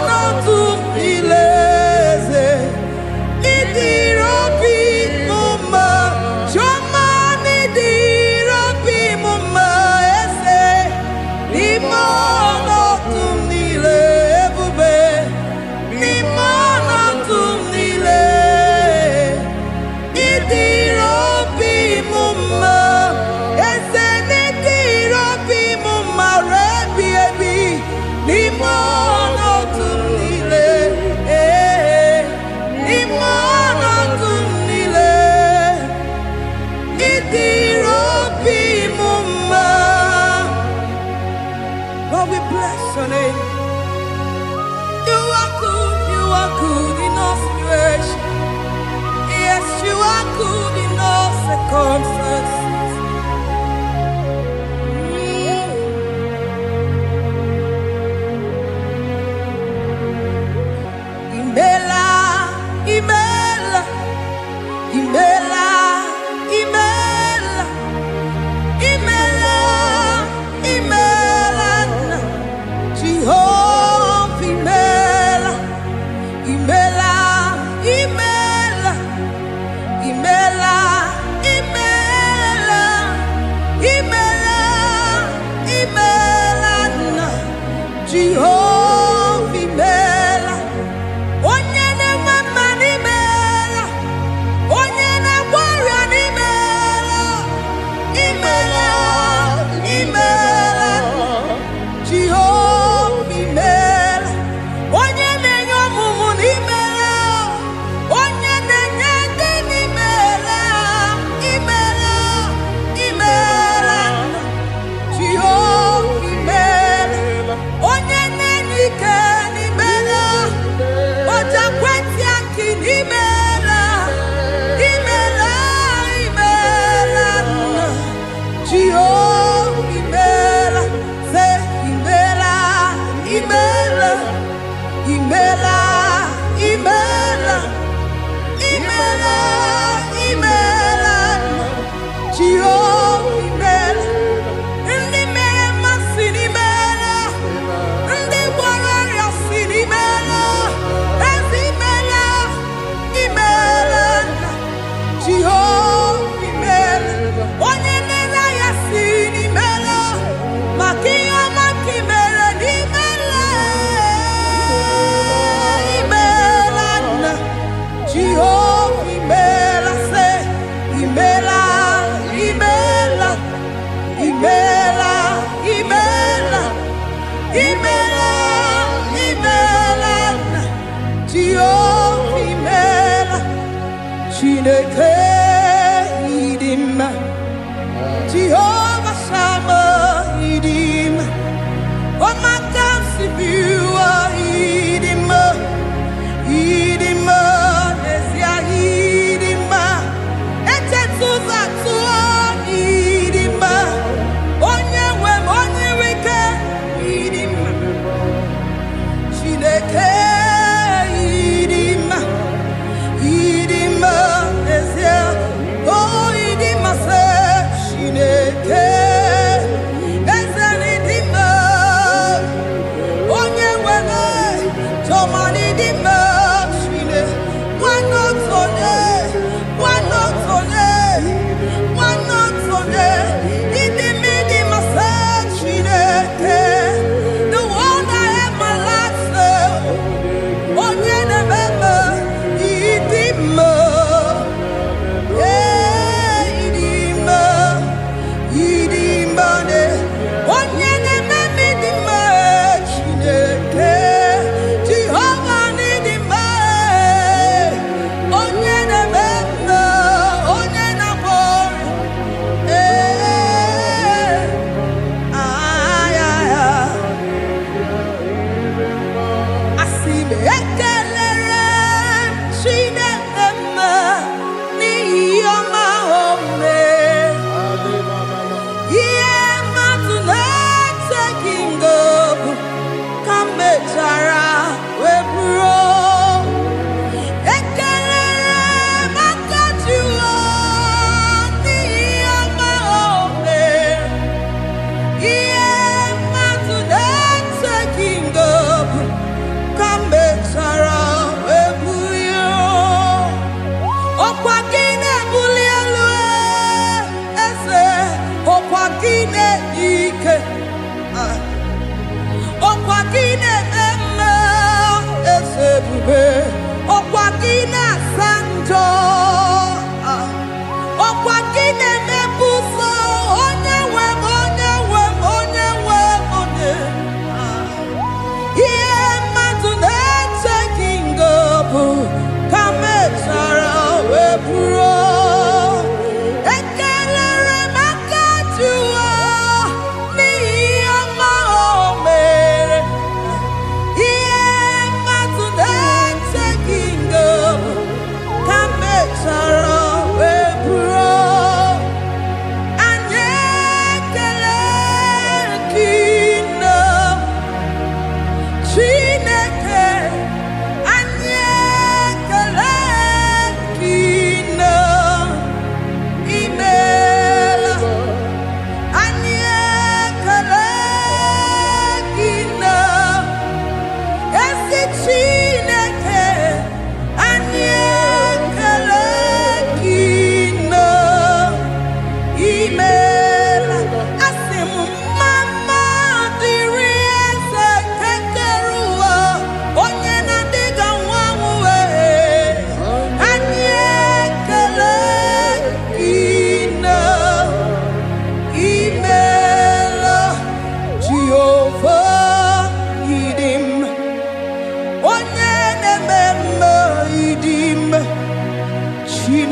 come first. Imela, Imela, Imela, Imela, Imela, Imela, Jehovah, Imela, Imela, Imela, Imela, Imela, Imela, Imela, Jehovah, Imela. Onye na-enwe n'imela, onye na-agwọrịa n'imela, imela, imela, Jehova imela. Onye na-enye ọmụmụ n'imela, onye na-enye ndị n'imela, imela, imela, Jehova imela. Onye na-enye ike n'imela, Oja kweti aki n'imela, imela, imela, Jehovah imela, say imela, imela, imela, imela, imela, imela, Jehovah imela. Ndị mere mmasị n'imela, ndị gwara ọrịa si n'imela. Jehovah imela, onye na-ere ya si n'imela, maka ihe ọma nke imela n'imela, imela nna. Jehovah imela, say imela, imela, imela, imela, imela, imela nna. Jehovah imela. Chineke idima, Jehovah Shammah idima, Omakamsi biwa idima, idima nesia idima, echetuza tuo idima, onye nwem onye wike idima, Chineke idima. Idima esia, oh idima se Chineke, eze idima, onye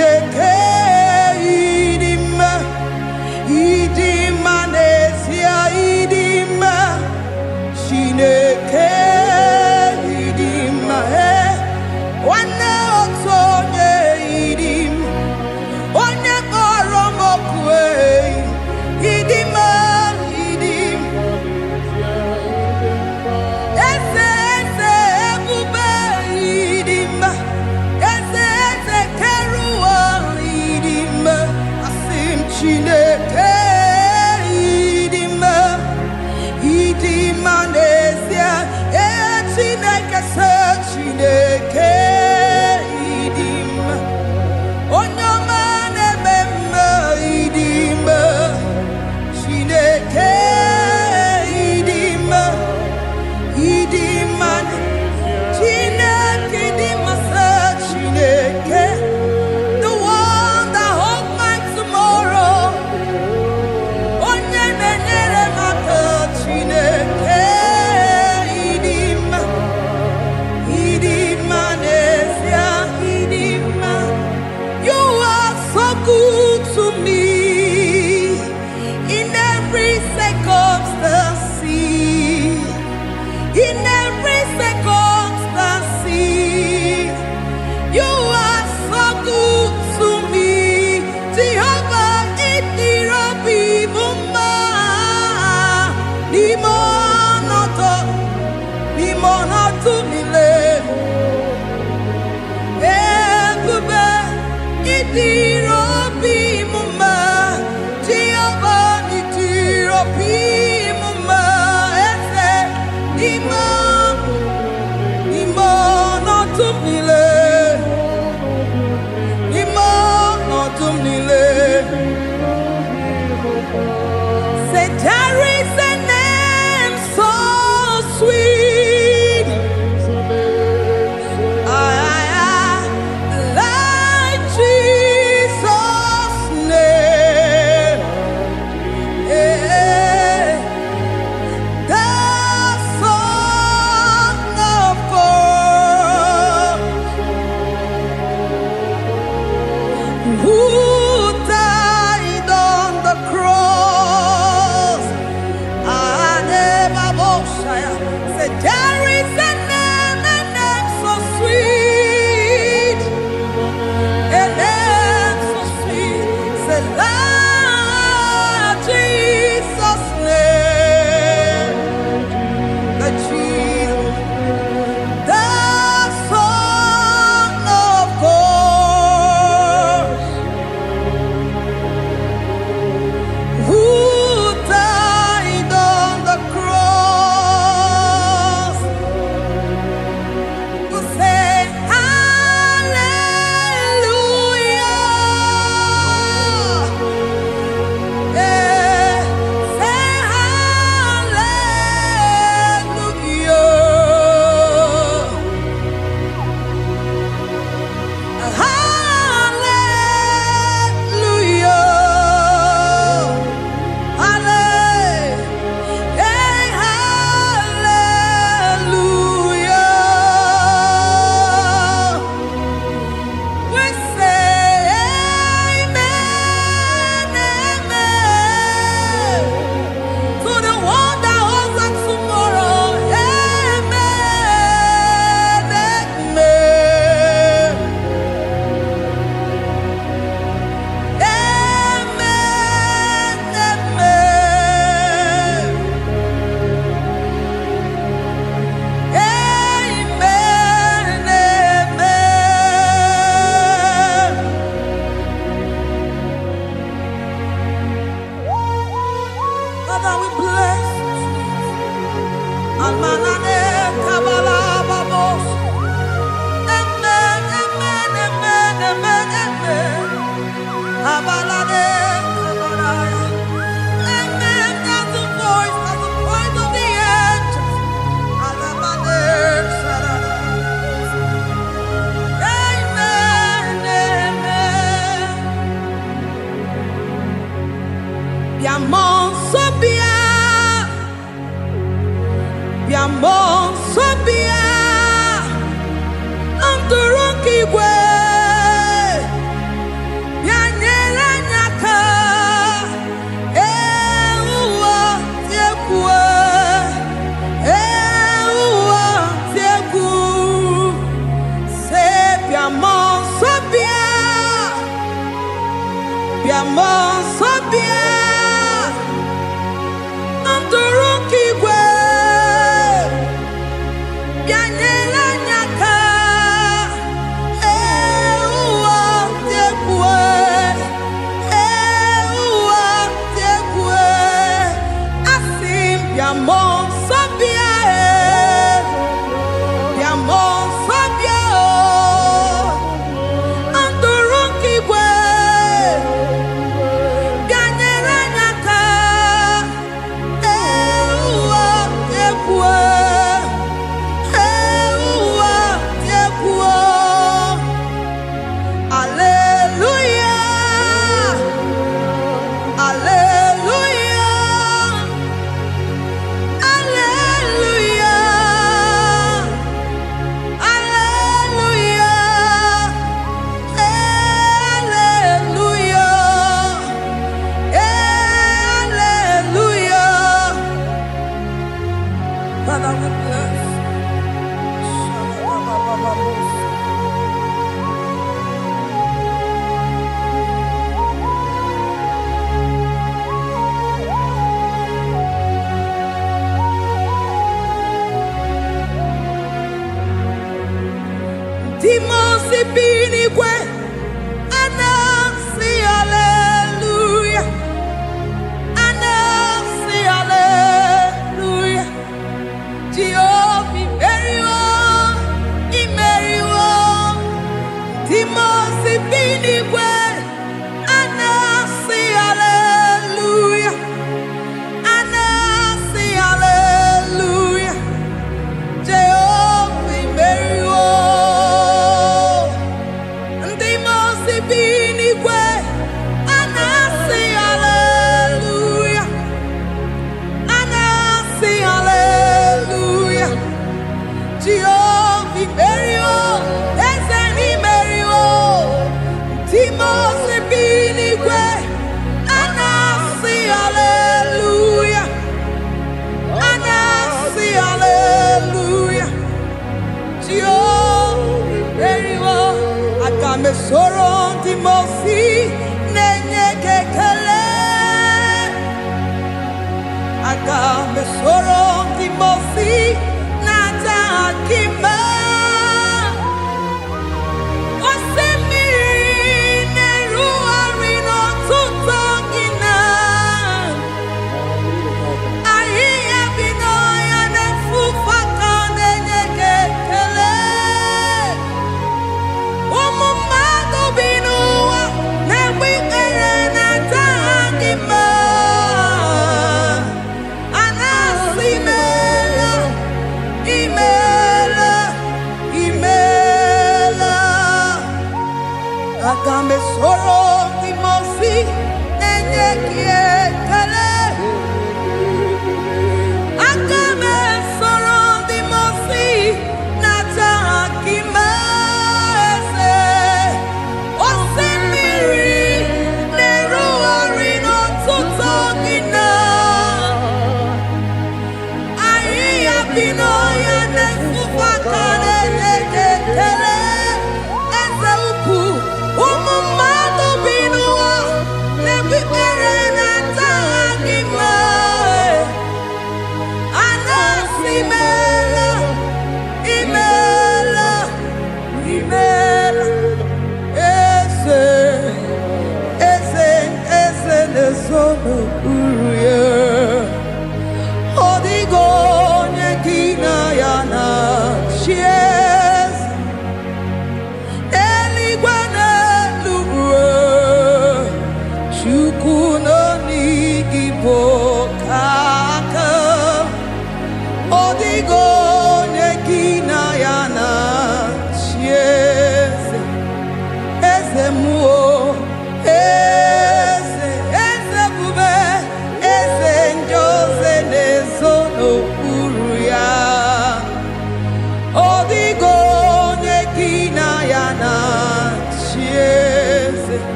Chineke idima, idima nesia idima, Chineke idima, wana otonye idim, onye koromokwe idima idim, ese ebube idima, ese keruwa idima, asim Chineke idima, idima nesia, Chineke se Chineke idima, onyama nebema idima, Chineke idima, idima, Chineke idima se Chineke, the one that holds my tomorrow, onye nenyere maka Chineke idima, idima nesia idima. You are so good to me in every circumstance. In every circumstance, you are so good to me. Jehovah, Itirobi Bumba, Limonoto Mile, Ebube, Itirobi Mumba, Jehovah, Itirobi Mumba, Ese, Limonoto Mile, Limonoto Mile. Say there is a name so sweet, like Jesus.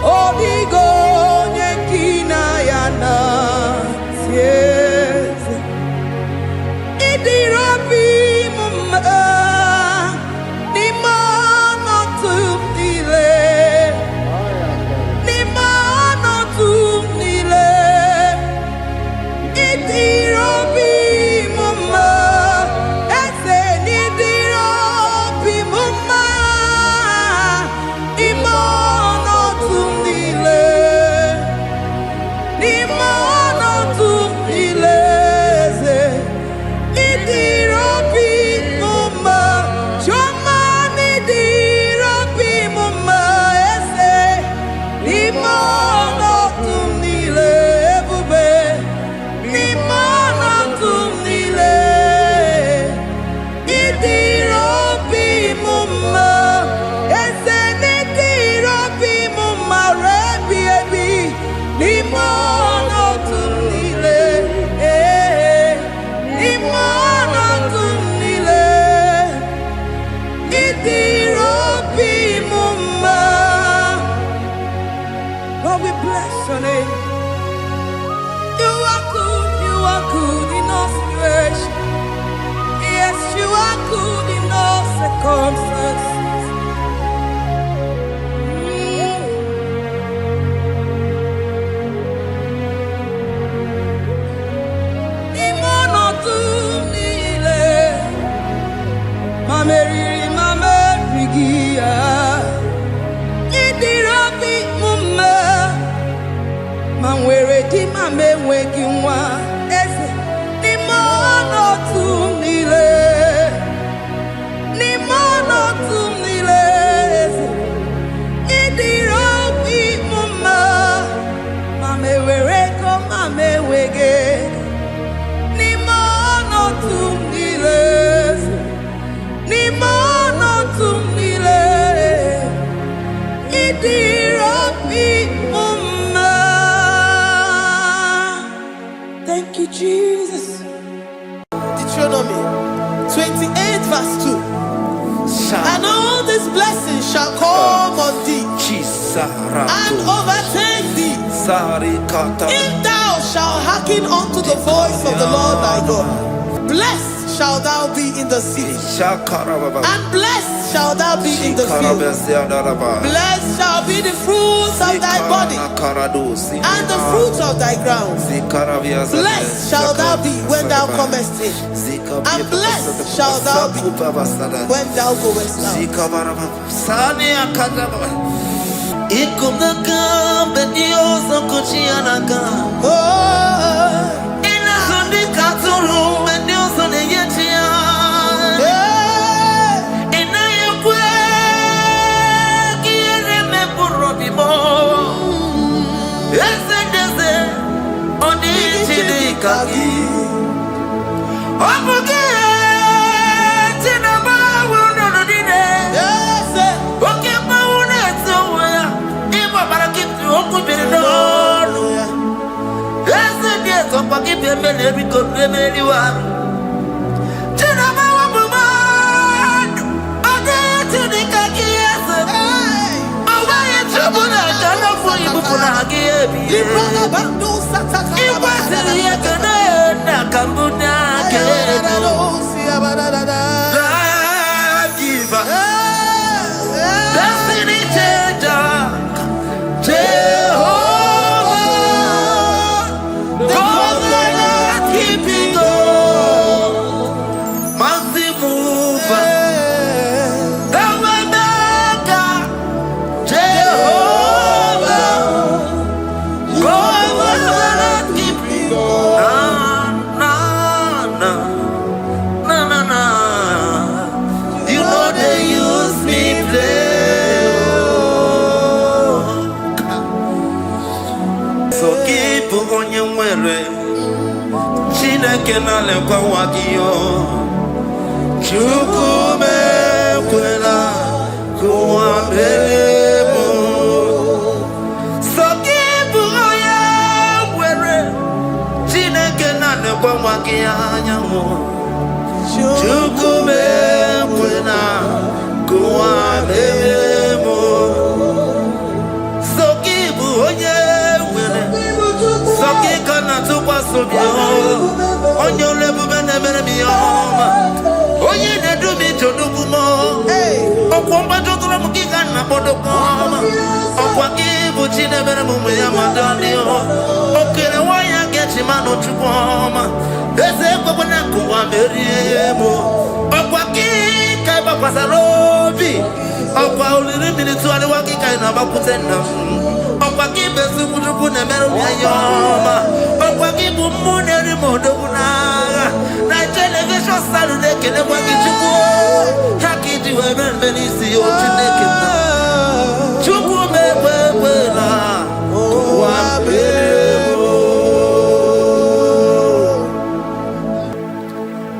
Odigo nyekina yana tie bless your name. You are good in all situations. Yes, you are good in all circumstances. Thank you, Jesus. Deuteronomy 28 verse 2. And all these blessings shall come on thee and overtake thee if thou shalt hearken unto the voice of the Lord thy God. Blessed shalt thou be in the city, and blessed shalt thou be in the field. Blessed shall be the fruits of thy body, and the fruit of thy ground. Blessed shalt thou be when thou comest in, and blessed shalt thou be when thou goest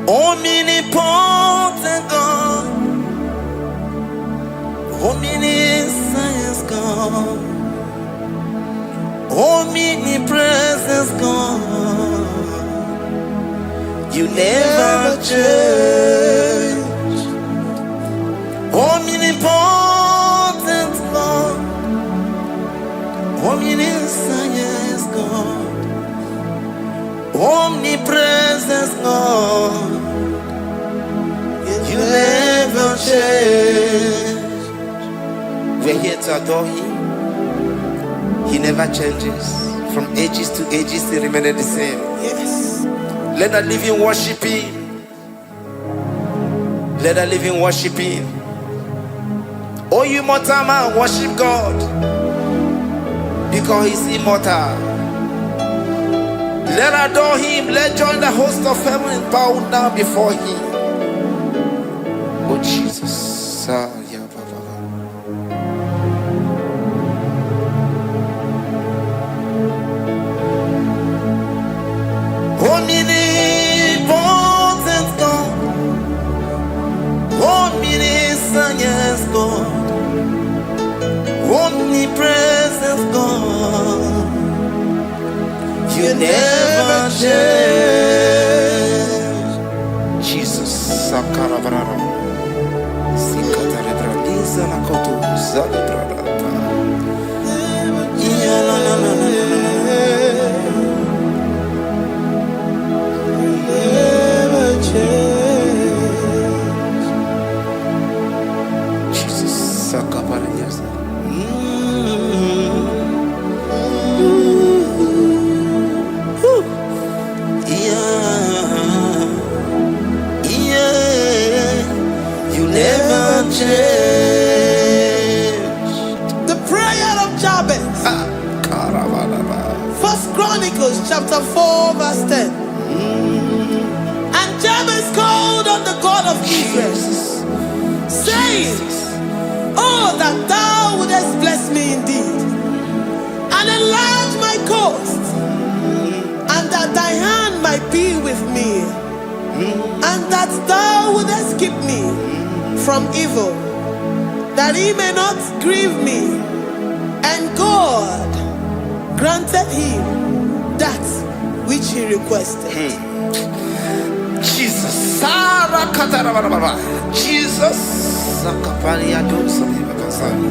Omnipotent God, omniscience God, omnipresence God, you never change. Omnipotent God, omniscience Omniscience God, omnipresence God, you never change. We're here to adore Him. He never changes. From ages to ages, He remains the same. Yes. Let the living worship Him. Let the living worship Him. Oh, you mortal man, worship God, because He's immortal. Let adore Him. Let join the host of heaven and bow down before Him. Oh Jesus. Omnipotent God, omniscience God, omnipresence God, you never change. Jesus. Sakarabarara. Sikatarebradiza nakoto zalibrada. Yeah, la, la, la, la, la. Jesus, Sakaparias. You never change. The prayer of Jabez. First Chronicles chapter 4 verse 10. And Jabez called on the God of Israel, saying, oh, that thou wouldest bless me indeed, and enlarge my coast, and that thy hand might be with me, and that thou wouldest keep me from evil, that he may not grieve me. And God granted him that which he requested. Jesus. Sarah Katarabarabara. Jesus. Sakaparia dosa de Bakasani.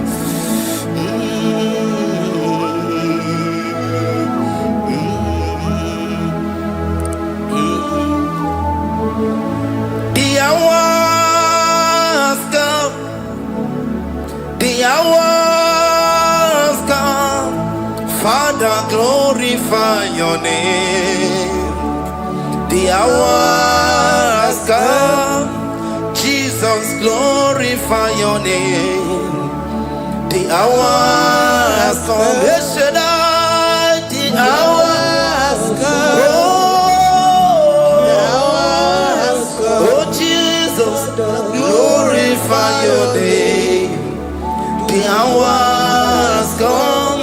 The hours come. The hours come. Father, glorify your name. The hours come. Jesus, glorify your name. The hours come. Yes, Shaddai, the hours come. Oh, Jesus, glorify your name. The hours come.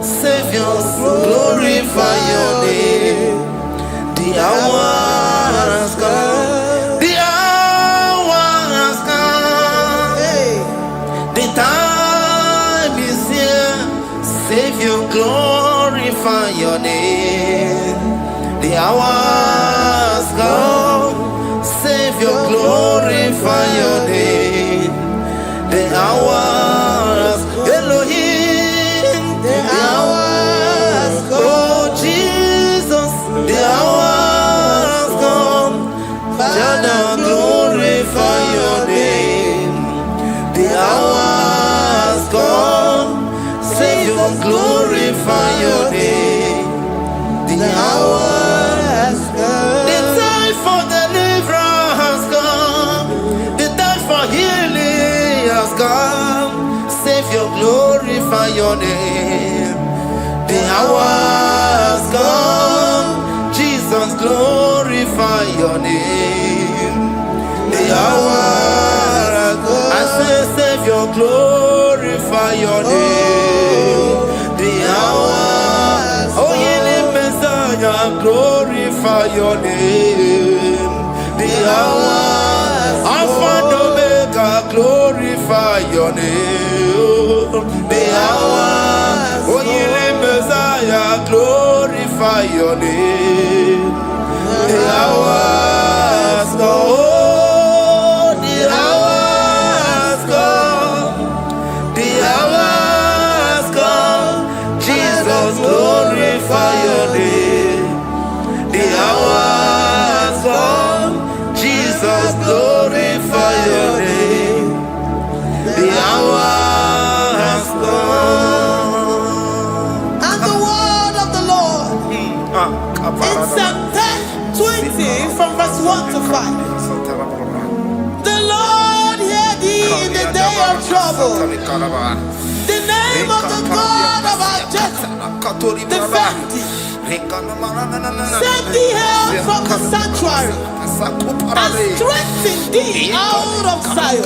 Savior, glorify your name. The hours come. The hours come. The time is here. Savior, glorify your name. The hours come. Savior, glorify your name. The hours, Elohim. The hours come. Oh Jesus, the hours come. Father, glorify your name. The hours come. Savior, glorify your name. The hours come. The time for deliverance has come. The time for healing has come. Savior, glorify your name. The hours come. Jesus, glorify your name. The hours come. I say, Savior, glorify your name. The hours. Oh, healing Messiah, glorify your name. The hours. Alpha and Omega, glorify your name. The hours. Oh, healing Messiah, glorify your name. The hours come. The hours come. The hours come. Jesus, glorify Psalm 20 from verse 1 to 5. The Lord hear thee in the day of trouble. The name of the God of our Jacob defend thee. Send thee help from the sanctuary and strengthen thee out of Zion.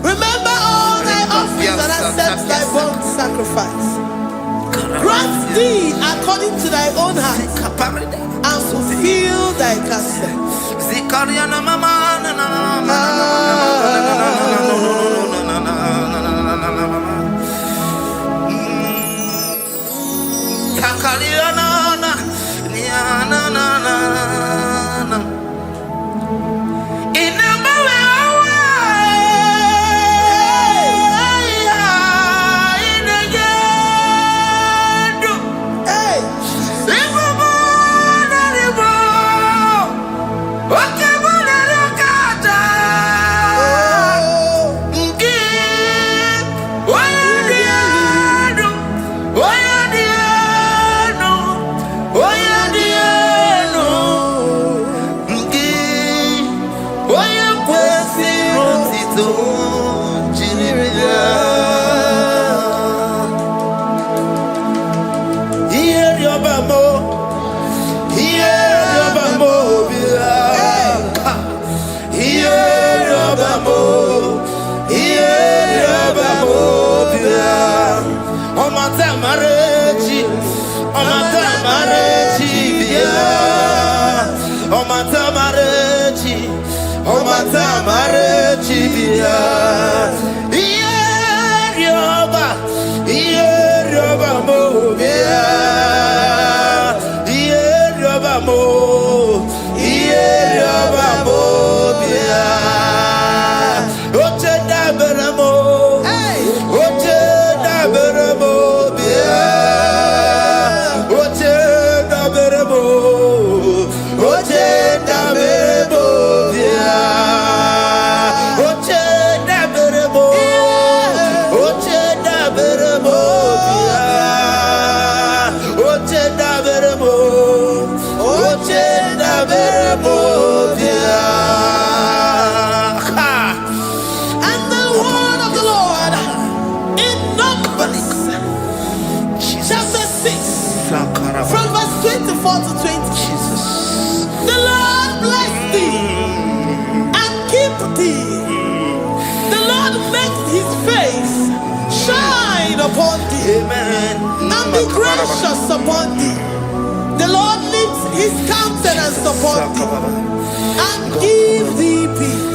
Remember all thy offerings and accept thy burnt sacrifice. Grant thee according to thy own heart and fulfill thy counsel. And be gracious upon thee. The Lord lifts his countenance upon thee and give thee peace.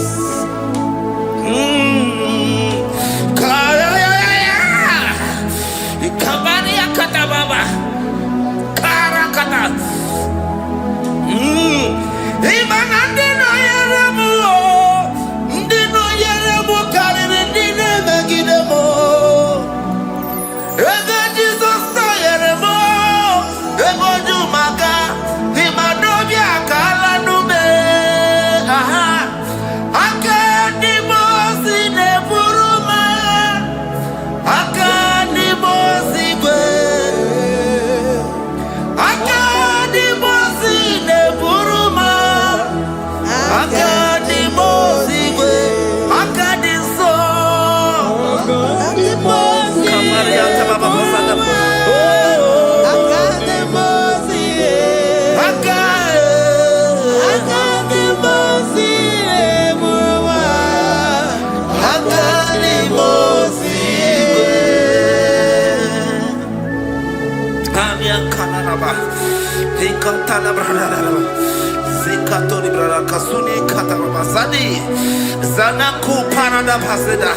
Zanaku parada paseda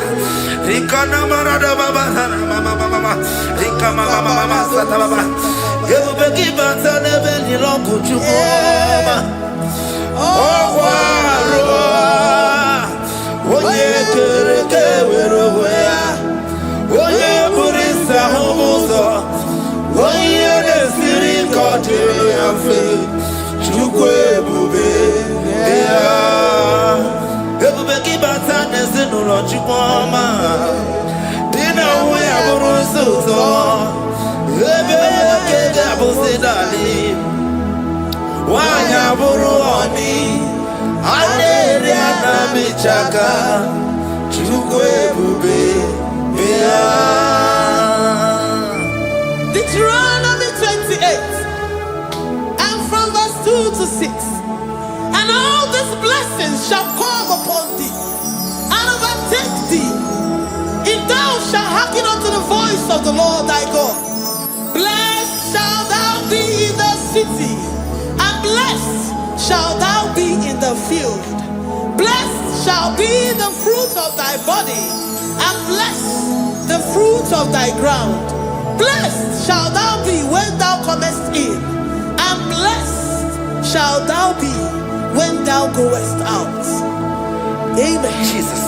Rikana marada baba mama Rika mama sata baba Yebu beki bata nebeli longu chumoma Owaro Oye kereke weroya Oye burisa humuzo Oye desiri kote yafe Chukwe bube Ebubeki bata nezinu lochumoma Dina uwe aburusuzo Ebeke Abuzidali Wanyaburu oni Aleriana Michaka Chukwe Bube Deuteronomy 28 and from verse 2 to 6. And all these blessings shall come upon thee and overtake thee, if thou shalt hearken unto the voice of the Lord thy God. Blessed shalt thou be in the city, and blessed shalt thou be in the field. Blessed shall be the fruit of thy body, and blessed the fruit of thy ground. Blessed shalt thou be when thou comest in, and blessed shalt thou be when thou goest out. Amen. Jesus.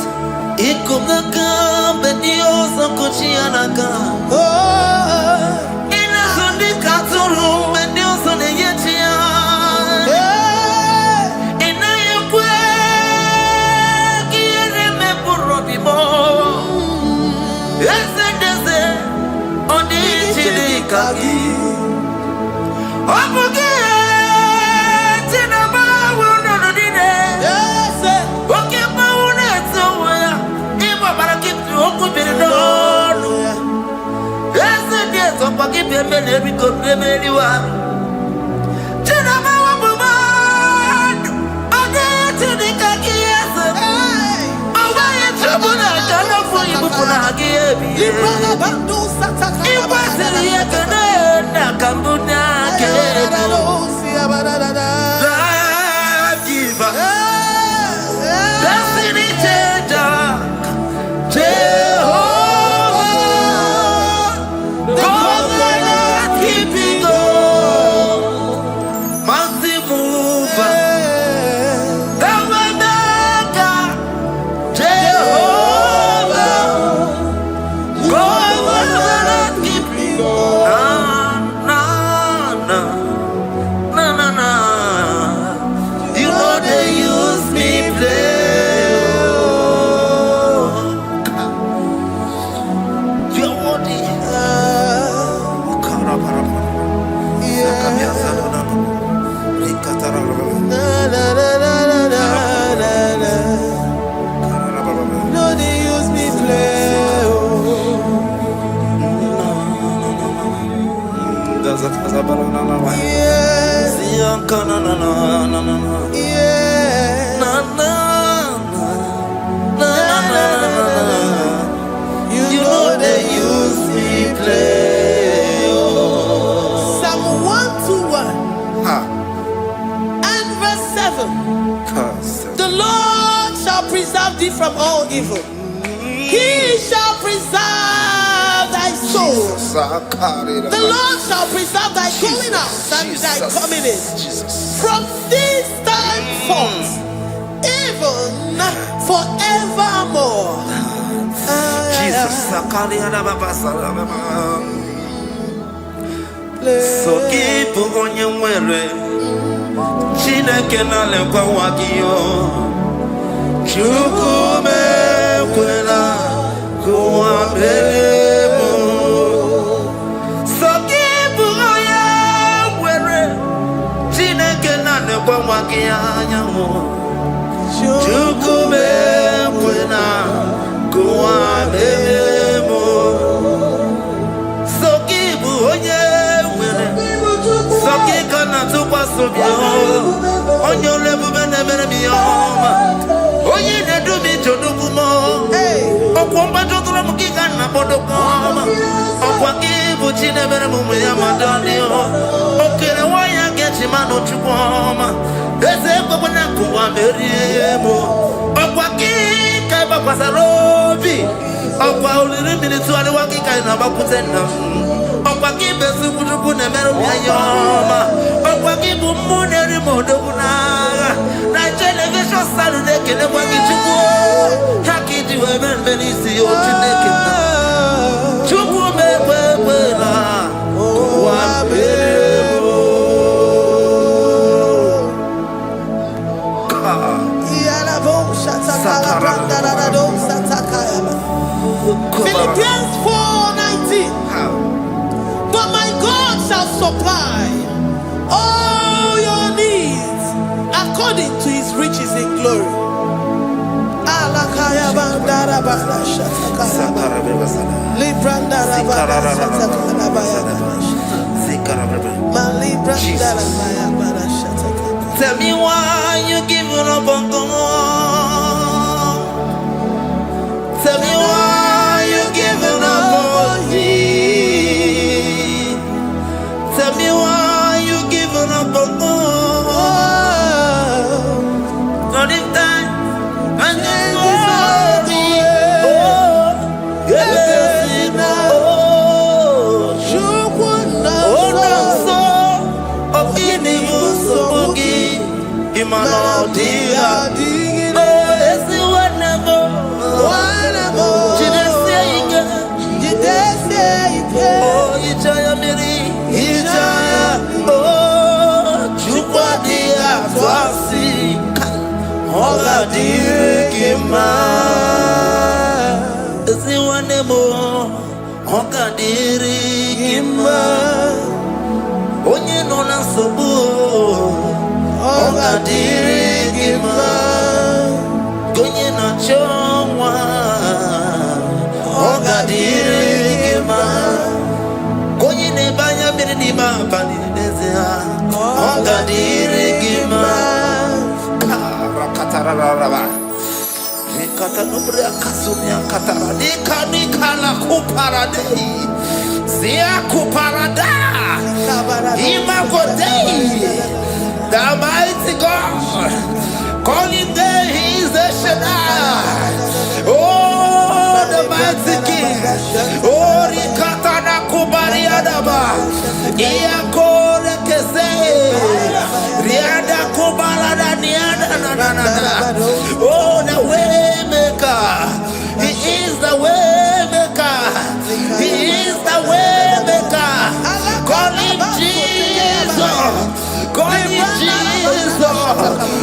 Ikumaka bedioso kuchianaka. Oh, Inazundi katuru bedioso neyetia. Inayekwe kiere meburodibo. Esedeze odi chidikagi. Obuge tinaba wono dine. yes, Oke mauna tsoya. Iba barakitu okubirido. Esedeze opaki pembele biko pembeliwa. Tinaba wabumadu. Odi chidikagi yese. Owaye trabuna kana fuyi bupuna hagiyebi. Iwasiri yekene na kambuna kedo. Jiva, destiny changer, Jehovah, covenant keeping God, mountain mover, the way maker, Jehovah, covenant keeping God. Na. You know they use me play. You're worthy. no, they use me play. Yes, yes. You know they use me play. Psalm 121 and verse 7. The Lord shall preserve thee from all evil. He shall preserve thy soul. The Lord shall preserve thy going out and thy coming in from this time forth, even forevermore. So keep on your way. Chineke na lekwa wakiyo. Chukume kwela kuwa belemo. So keep on your way. Chineke na lekwa wakiyo. Chukume kwela kuwa belemo. So keep on your way. So keep on tukwa sobio. Onyo lebu bene bene miyoma. Oye ne du mi jodugu mo. Okwomba jodura mukika na bodokoma. Okwa kibu chine bene mumu ya madani o. Okere waya gechi mano chukwoma. Eze kwa na kuwa meriemo. Okwa kika iba kwa sarobi. Okwa uliri minituwa ni wakika inabakutenda. Okwa kibe sukujuku ne meru miyoma. Okwa kibu muneri modogunaga. Na television salude kele kwa kichuku. Haki diwe benisi yo chineke na. Chuku mewe na. Kwa belemo. Philippians 4:19. But my God shall supply all your needs according to his riches in glory. Tell me why you giving up on God. Tell me why you giving up on me. Tell me why you giving up on God. Not in time and then worry. Oh, onye nọ na nsogbu ọ ga-adịrị gị mma, onye na-achọ nwa ọ ga-adịrị gị mma, onye na-ebe anya mmiri n'ime abalị n'ezie ọ ga-adịrị gị mma. The mighty God, calling there, he is the Shaddai. Oh, the mighty King. Oh, Rikatana Kubariadaba. Iakore Kese. Riada Kubarada Niada. Oh, the way maker. He is the way maker. He is the way maker. Call him Jesus. Call him Jesus.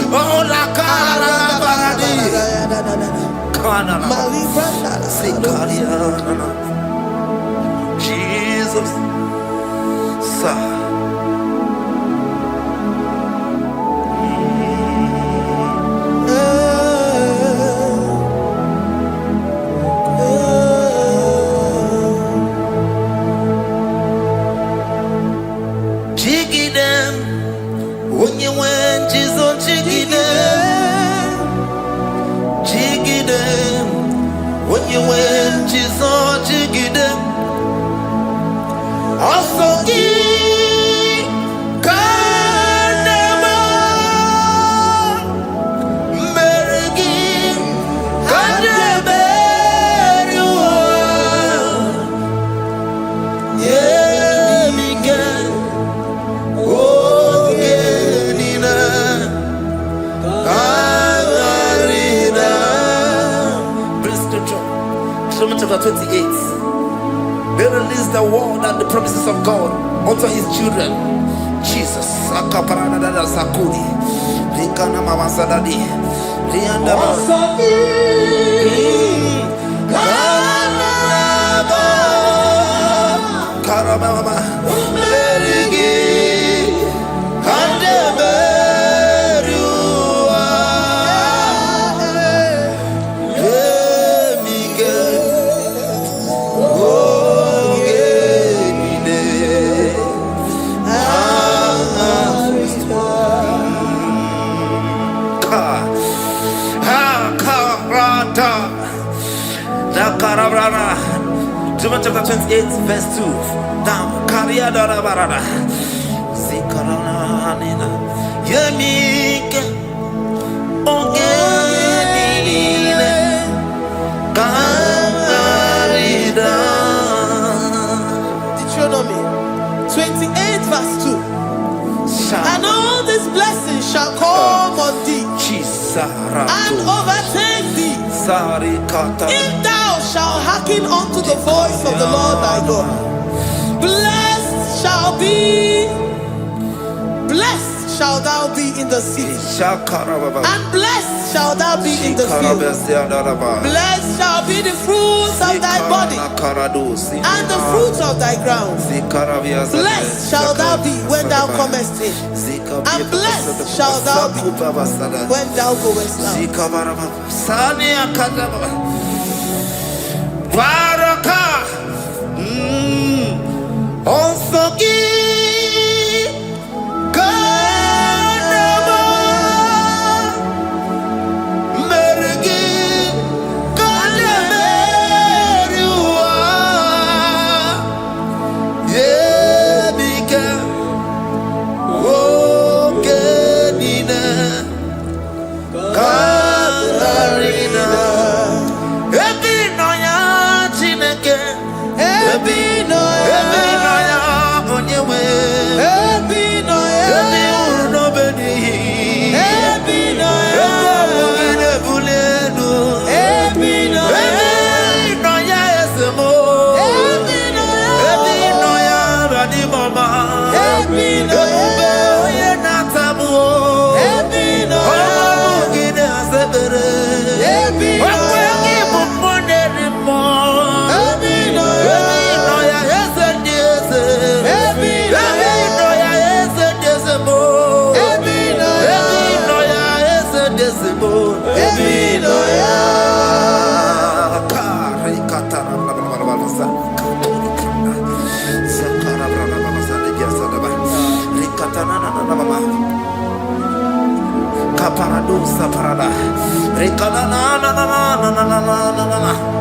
Oh, la cara baradi. Kana. Jesus. Sir. Chapter 28. They release the word and the promises of God unto his children. Jesus. John chapter 28 verse 2. Down. Kariada barada. Zikarana nina. Yemike. Ongenile. Karida. Deuteronomy 28 verse 2. And all these blessings shall come on thee and overtake thee if thou shalt hearken unto the voice of the Lord thy God. Blessed shall thou be in the city, and blessed shall thou be in the field. Blessed shall be the fruits of thy body, and the fruits of thy ground. Blessed shall thou be when thou comest in, and blessed shall thou be when thou goest out.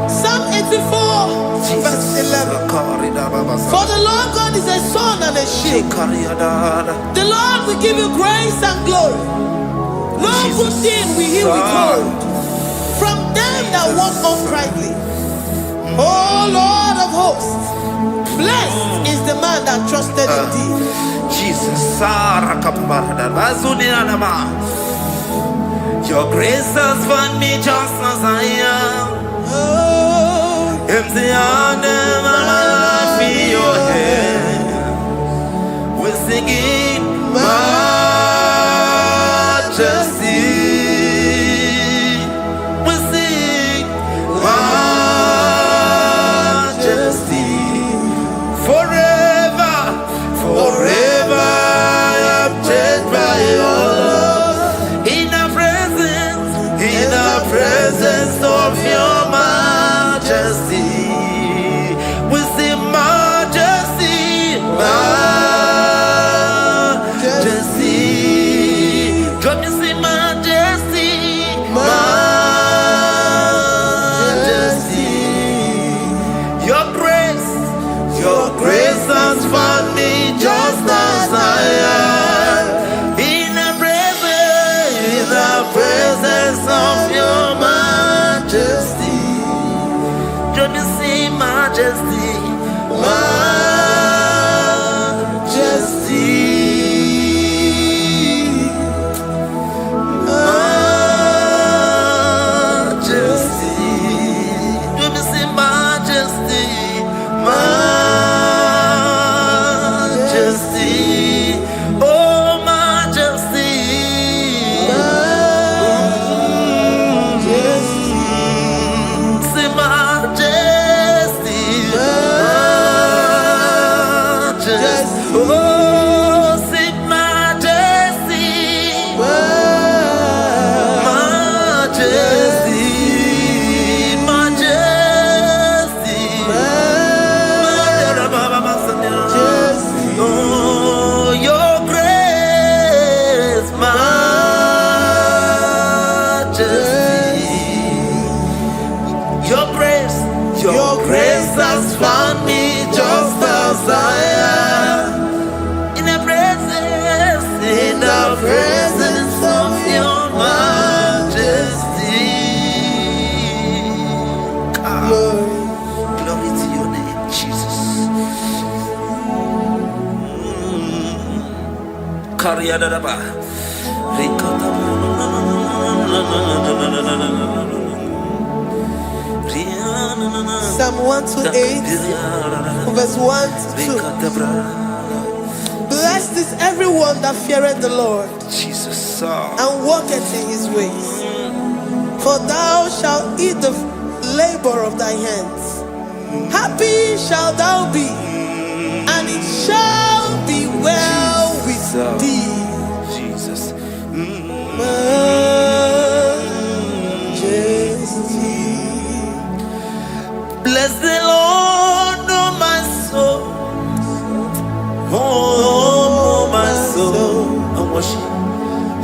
Psalm 84, verse 11. For the Lord God is a sun and a shield. The Lord will give you grace and glory. No good thing will he withhold from them that walk uprightly. O Lord of hosts, blessed is the man that trusted in thee. Jesus, your grace has found me just as I am. Empty handed, I feel your hand. We're singing majesty. We sing majesty. Forever, forever I'm changed by your love. In the presence of your majesty, we see majesty, majesty. Come you see majesty, majesty. Your grace has found me just as I am. In the presence of your majesty, don't you see majesty, majesty, majesty, don't you see majesty, majesty, oh majesty. Your grace has found me just as I am. In the presence of your majesty. Glory to your name, Jesus. Psalm 128, verse 1 to 2. Blessed is everyone everyone that feareth the Lord Jesus. and walketh in his ways. For thou shalt eat the labor of thy hands. Happy shalt thou be, and it shall be well with thee. Jesus. Majesty. Bless the Lord, oh my soul. Oh, my soul.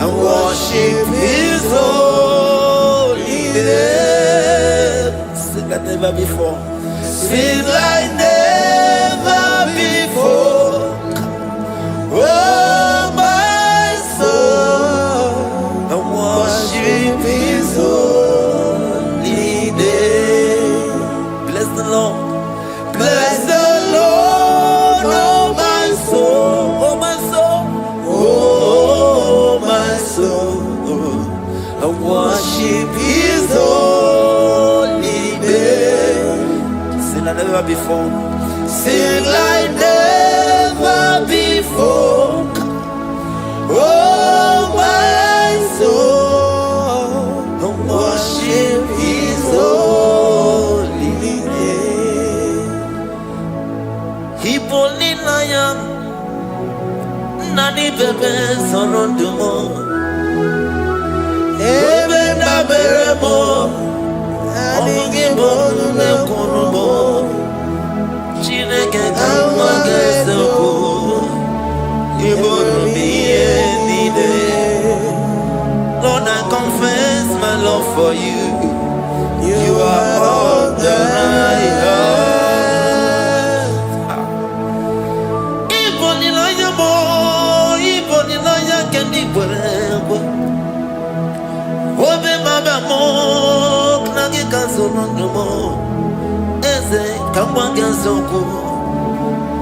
And worship his holy name. Sing like never before. Sing like never before. Oh, my soul. And worship his holy name. Bless the Lord. Bless the Lord, oh my soul, oh my soul, oh my soul, and worship his holy name. Sing like never before. Sing like never before. Oh my soul, and worship his holy name. Hipoli nayam nani bebe sorondumo ebe na beremo omugibo numekonumo Chineke kamwagesoko iboro miye nide. Lord, I confess my love for you. You are all that I have. Obe mama mo knagi kazonomo eze kamwanga zoko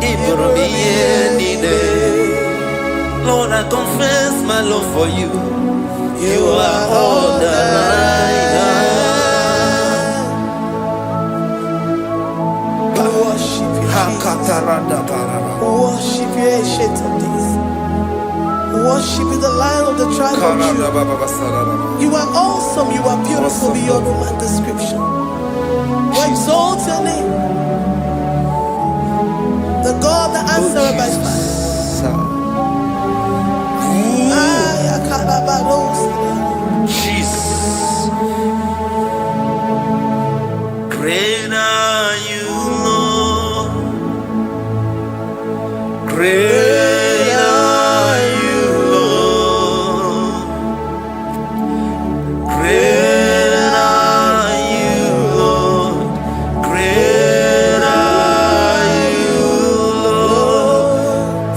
ibromi yenide. Lord, I confess my love for you. You are all that I have. Worship you, Jesus. Worship you, ancient of days. Worship you, the Lion of the tribe of Judah. You are awesome, you are beautiful beyond human description. We exalt your name, the God that answered by fire. Jesus. Great are you, Lord. Great are you, Lord. Great are you, Lord. Great are you, Lord.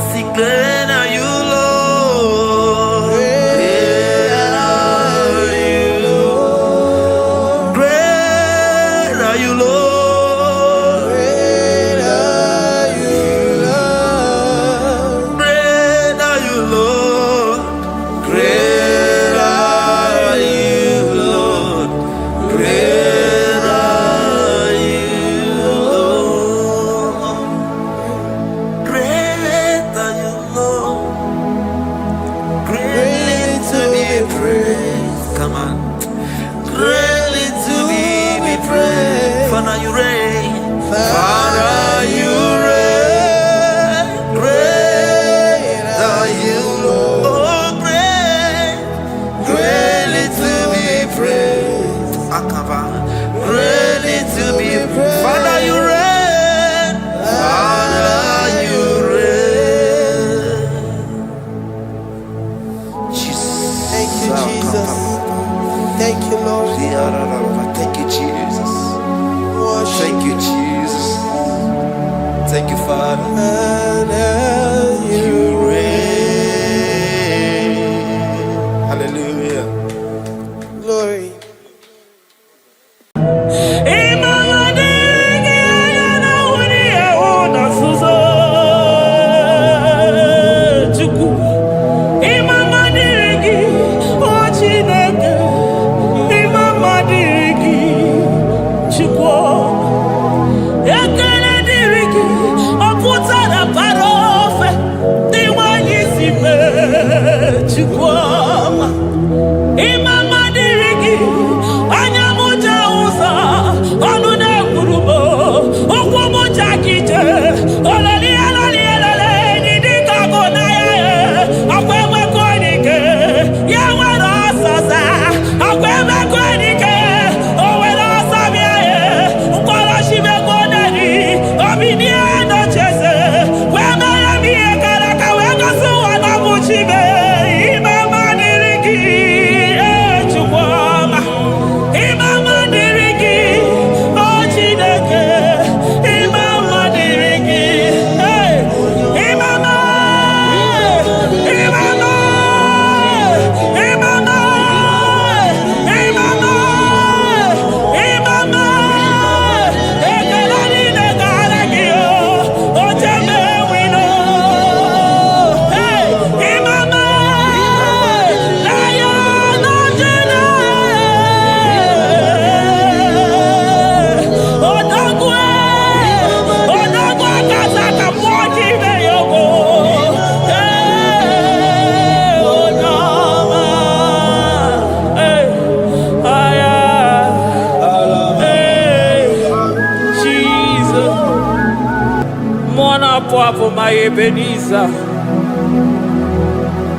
Ebenezer.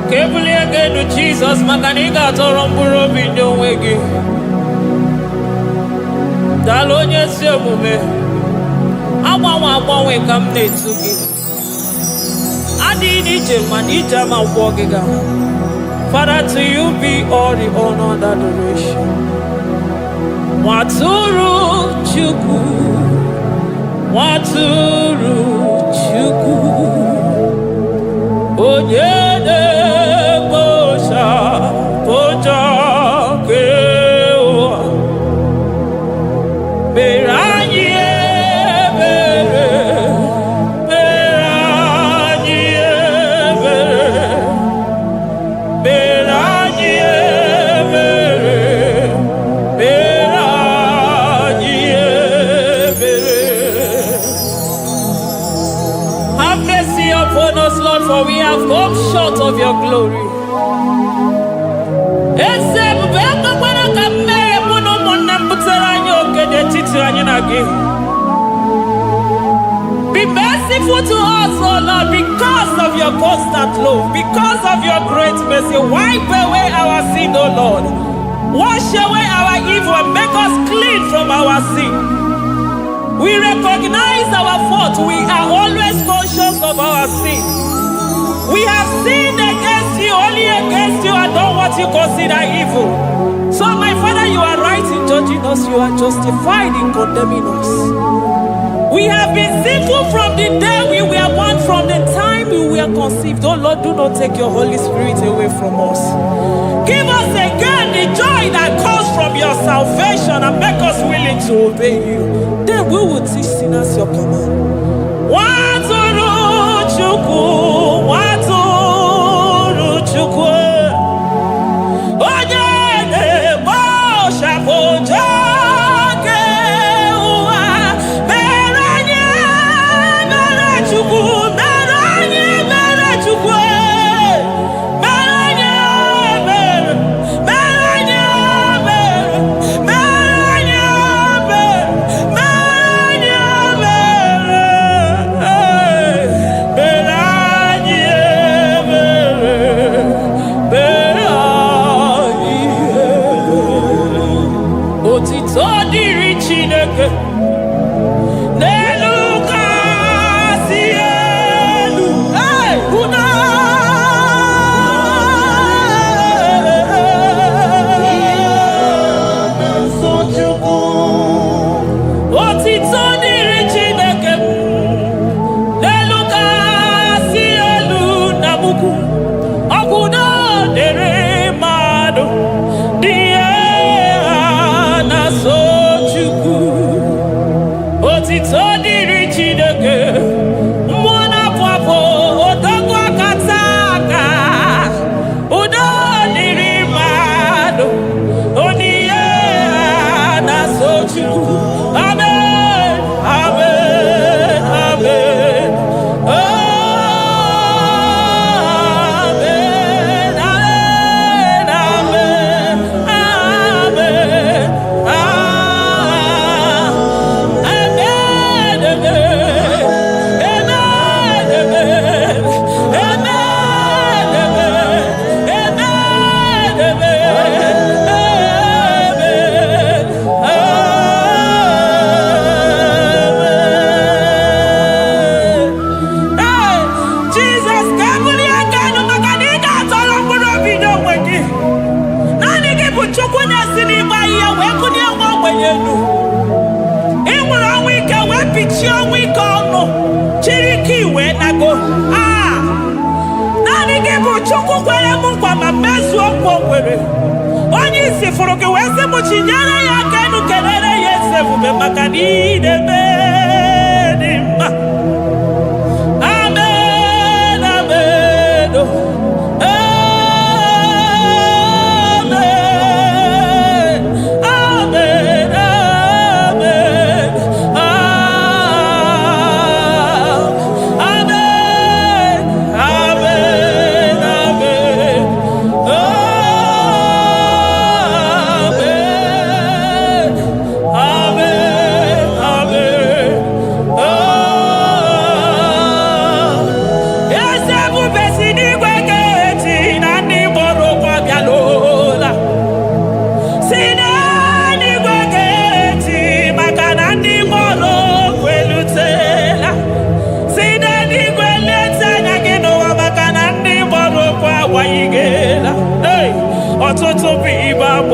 Kebuli again to Jesus, Makaniga Toromburo Bindo Wegi. Dalonya Semume. Awa come to give. Adi Nija ma Wogiga. Father, to you be all the honor and adoration. Waturu Chuku. Waturu Chuku. Onyene Bosha Boja Kewa Beranye Bere Beranye Bere Beranye Bere Beranye Bere. Have mercy upon us, Lord, for we have come short of your glory. Be merciful to us, oh Lord, because of your constant love, because of your great mercy. Wipe away our sin, oh Lord. Wash away our evil and make us clean from our sin. We recognize our fault. We are always conscious of our sin. We have sinned against you, only against you, and done what you consider evil. So, my Father, you are right in judging us. You are justified in condemning us. We have been sinful from the day we were born, from the time we were conceived. Oh Lord, do not take your Holy Spirit away from us. Give us again the joy that comes from your salvation and make us willing to obey you. Then we will teach sinners your command. Waturu Chuku, Waturu Chuku. Onyene Bosha Boja Kewa Beranye Bere Chuku Beranye Bere Chuku Beranye Bere Beranye Bere Beranye Bere Beranye Bere Otito diri Chineke n'elu kasị elu. Una otito diri Chineke n'elu kasị elu na buku ọgwụdo dere mmadụ dị na so Chukwu. Otito dịrị Chineke mmụọ na-apụ apụ odogwu akata aka udo dịrị mmadụ oniye na so Chukwu. Amen, amen, amen. Amen, amen, amen, amen. Chukwu kwere m nkwa ma mezuo nkwa o kwere. Onye isi fụrụ gị wee sị m chinyere ya aka enu kelere ya eze ebube maka na ị na-eme dị mma. Amen, amen, amen, amen, amen, amen, amen, amen.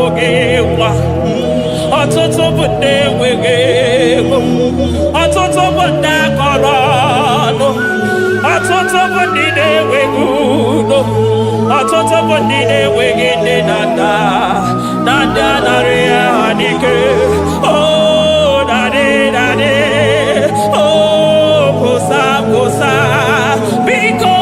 bogewa. Ọtụtụ bụ ndị enweghị ego. Ọtụtụ bụ ndị akọrọ ọnụ. Ọtụtụ bụ ndị na-enweghị udo. Ọtụtụ bụ ndị na-enweghị nne na nna. Na ndị anarị ya n'ike. Oh, daddy, daddy. Oh, gosa, gosa. Biko.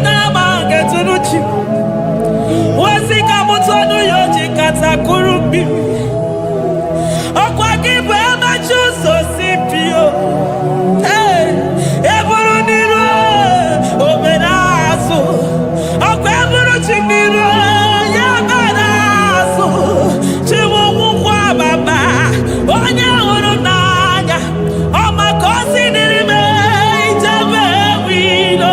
Adama getunuchi. Wasika mutonu yoji katakurubi. Okwa kibu ema chuso sipio. Eburu niro obenaso. Okwa eburu chimiro yabanaso. Chimu mukwa baba. Onye uru nanya. Oma kosi nirime ijabe wino.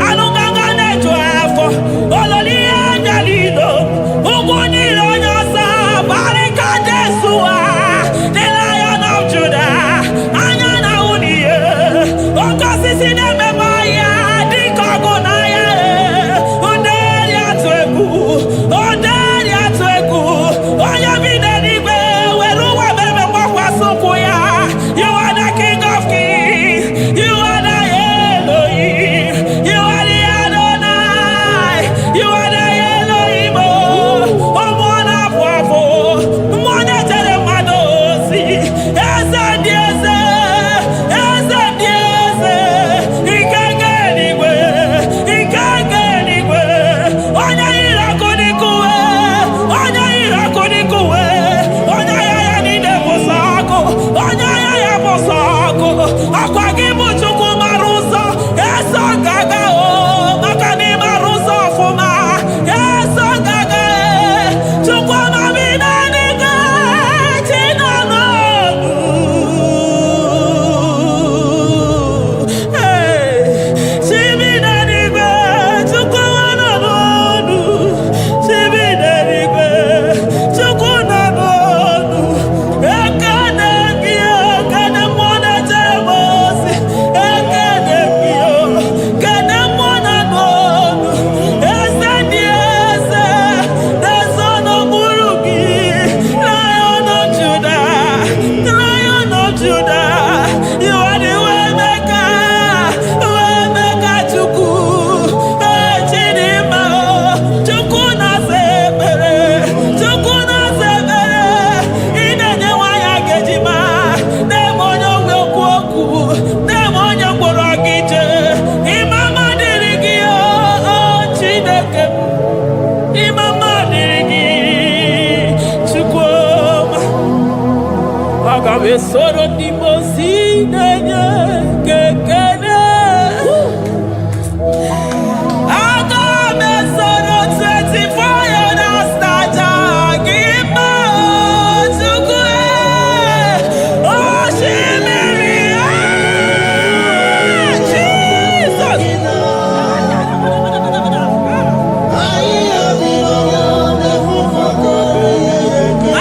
Anunganga nejo afo. Ololi anjalido. Uguniro nyosa. Barika Jesua. The Lion of Judah. Anyana uniye. Okosisi nememaya. Dikogunaya. Onderi atwegu. Onderi atwegu. Oya bineribe. Weruwa bebe mwakwa sokuya. You are the King of Kings. You are the Elohim. You are the Adonai. You are the Elohim. Omwana bwavo. Mwanya tere madosi. Eze dieze. Eze dieze. Ikenge nigwe. Ikenge nigwe. Onya irakunikuwe. Onya irakunikuwe. Onya yaya nide musako. Onya yaya musako. Akwagibu chuku maruso. Eso gaga o. Makani maruso fuma. Eso gaga e. Chuku mamina niga. China nogu. Chibina niga. Chuku wananogu. Chibina niga. Chuku nanogu. Ekademio. Kademona jemosi. Ekademio. Kademona nogu. Ese dieze. The son of Murugi. Lion of Judah. Lion of Judah. You are the way maker. Way maker chuku. Chidima. Chuku na sebere. Chuku na sebere. Inenye waya gejima. Demonyo wekuoku. Demonyo mborogije. Imama dirigio. Chineke. Imama dirigi. Chukwuma. Agabe soro dimosi nenye kekene. Agabe soro 24 years naja gima chukwe. Oshimiri. Jesus.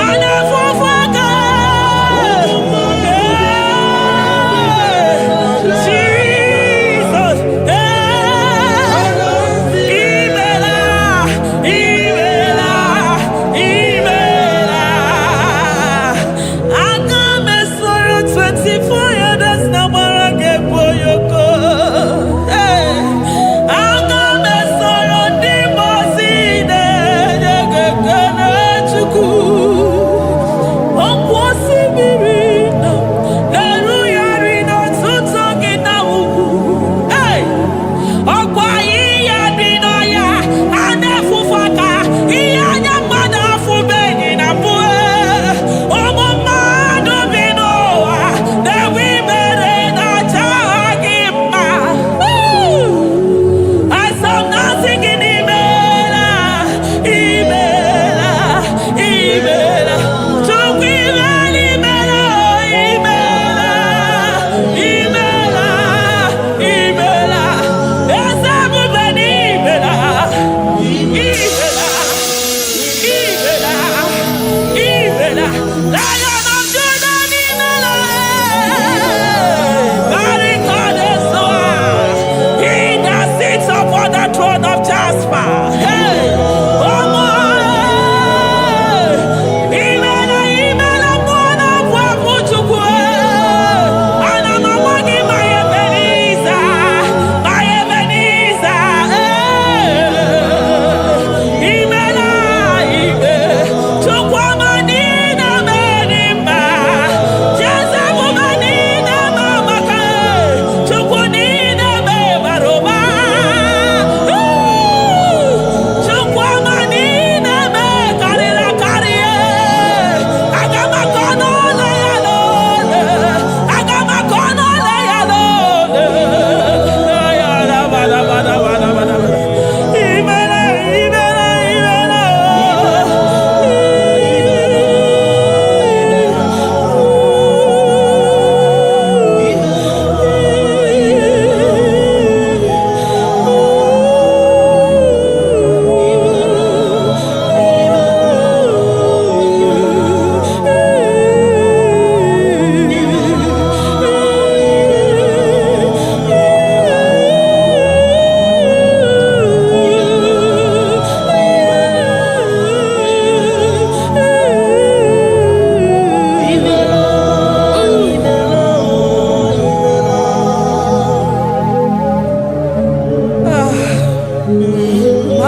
Anafufuka.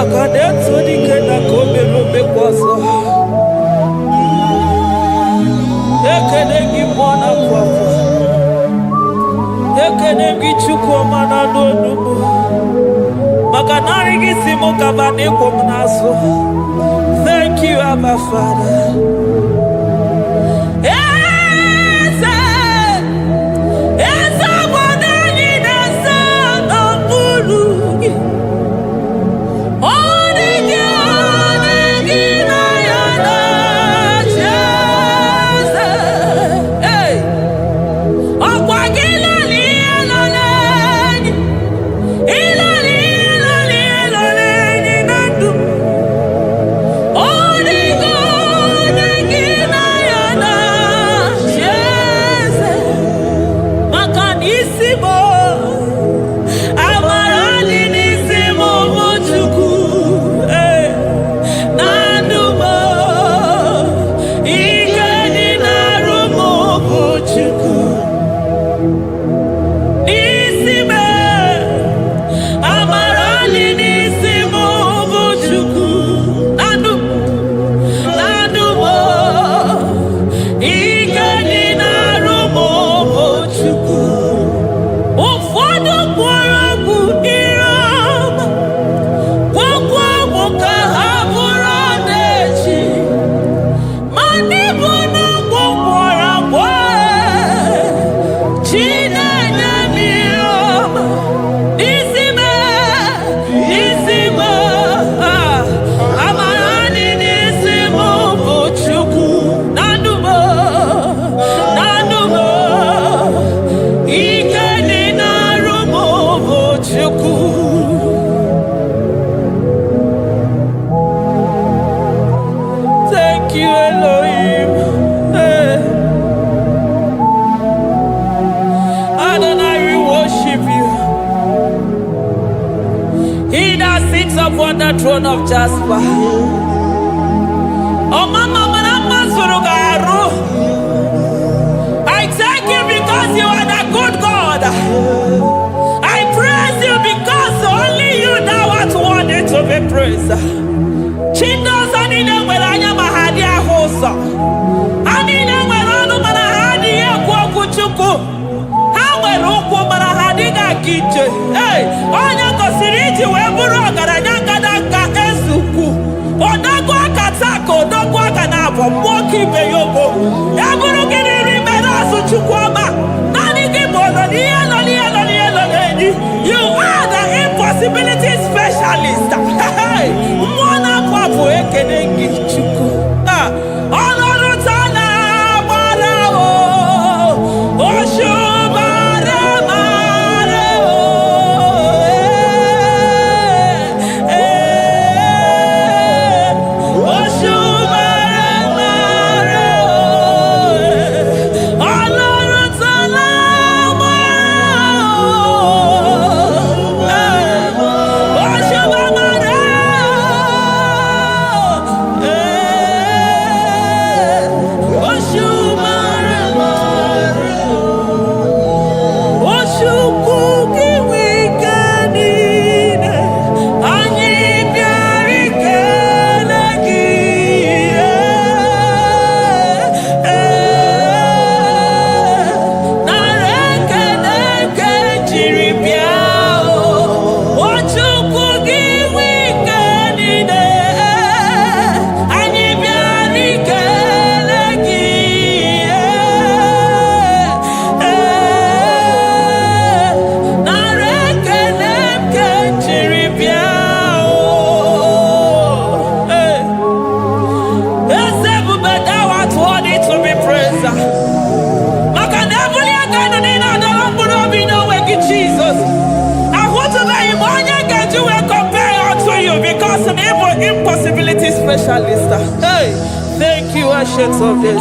Makadeto di kena kome robe kwaso. Ekene gimona kwaso. Ekene gichuko mana dodubu. Makanari gisimo kabane komnaso. Thank you, Abba Father. Upon the throne of Jasper. Oh, Mama, I thank you because you are the good God. I praise you because only you know what worthy to be praised. Chindos anine welanya mahadia hosa. Anine welanu manahadia kwa kuchuku. Hawe rukwu manahadiga kiche. Hey, onya kosiriti weburu garanya. Odagwa katako, odagwa kanabo, moki beyobo. Yaburu gini rimera suchukwama. Nani gibono, nielo. You are the impossibility specialist. Mwana papu ekenengi chuku. Olorutana marao. Oshubara marao. Impossibility specialist. Hey, thank you, Ancients of this.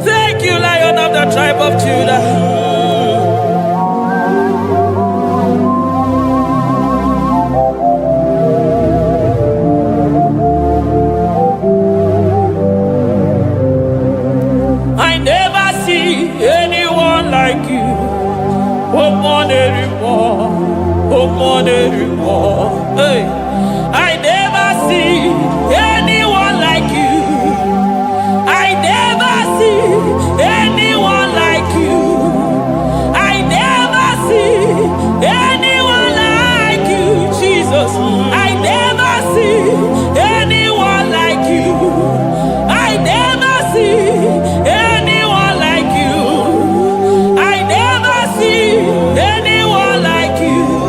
Thank you, Lion of the tribe of Judah. Hey, I never see anyone like you. I never see anyone like you. I never see anyone like you, Jesus. I never see anyone like you. I never see anyone like you. I never see anyone like you.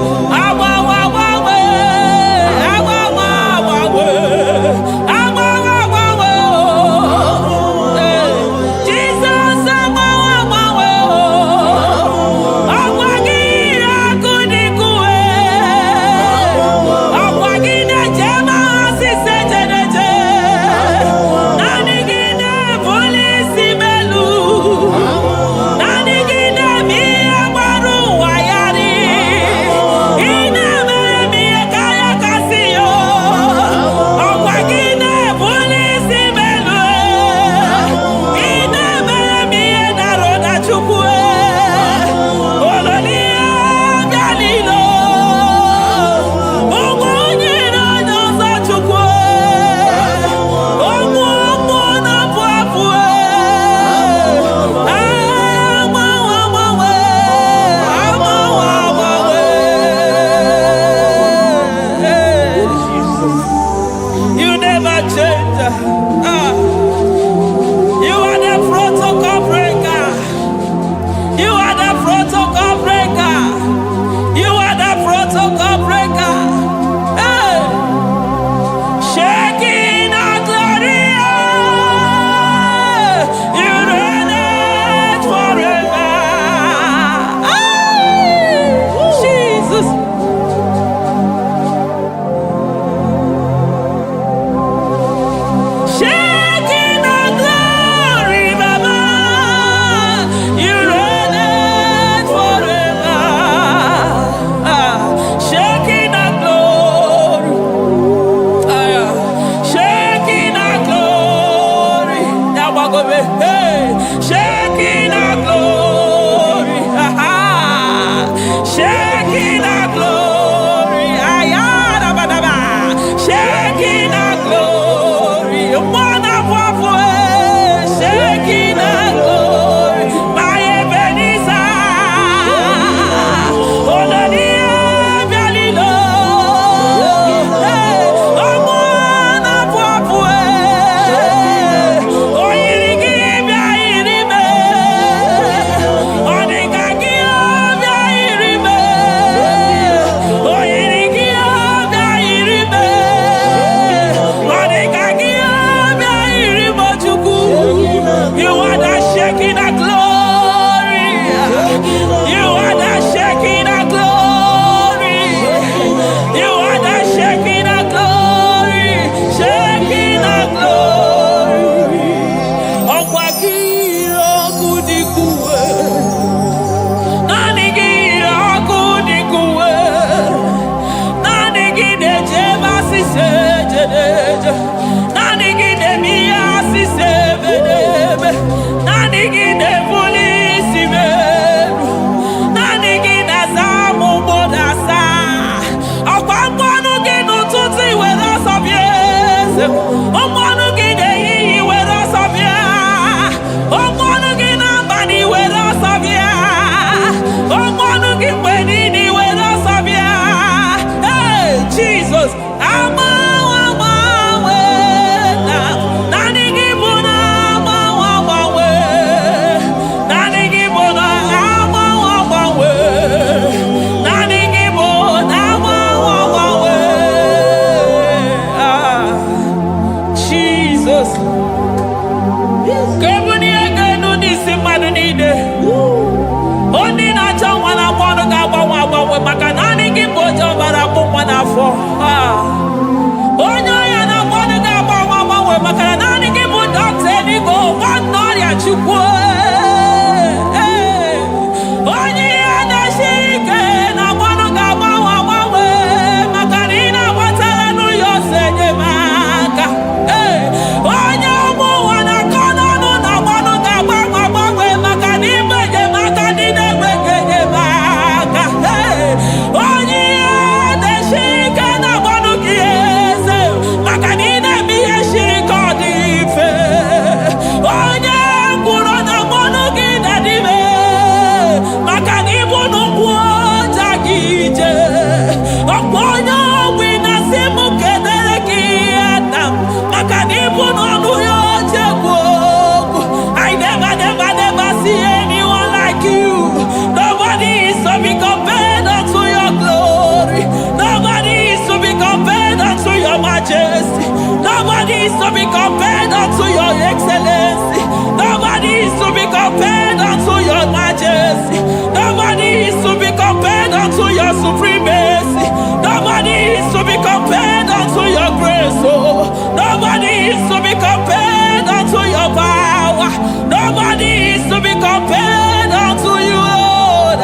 supremacy. Nobody is to be compared unto your grace. Oh, nobody is to be compared unto your power. Nobody is to be compared unto you, Lord.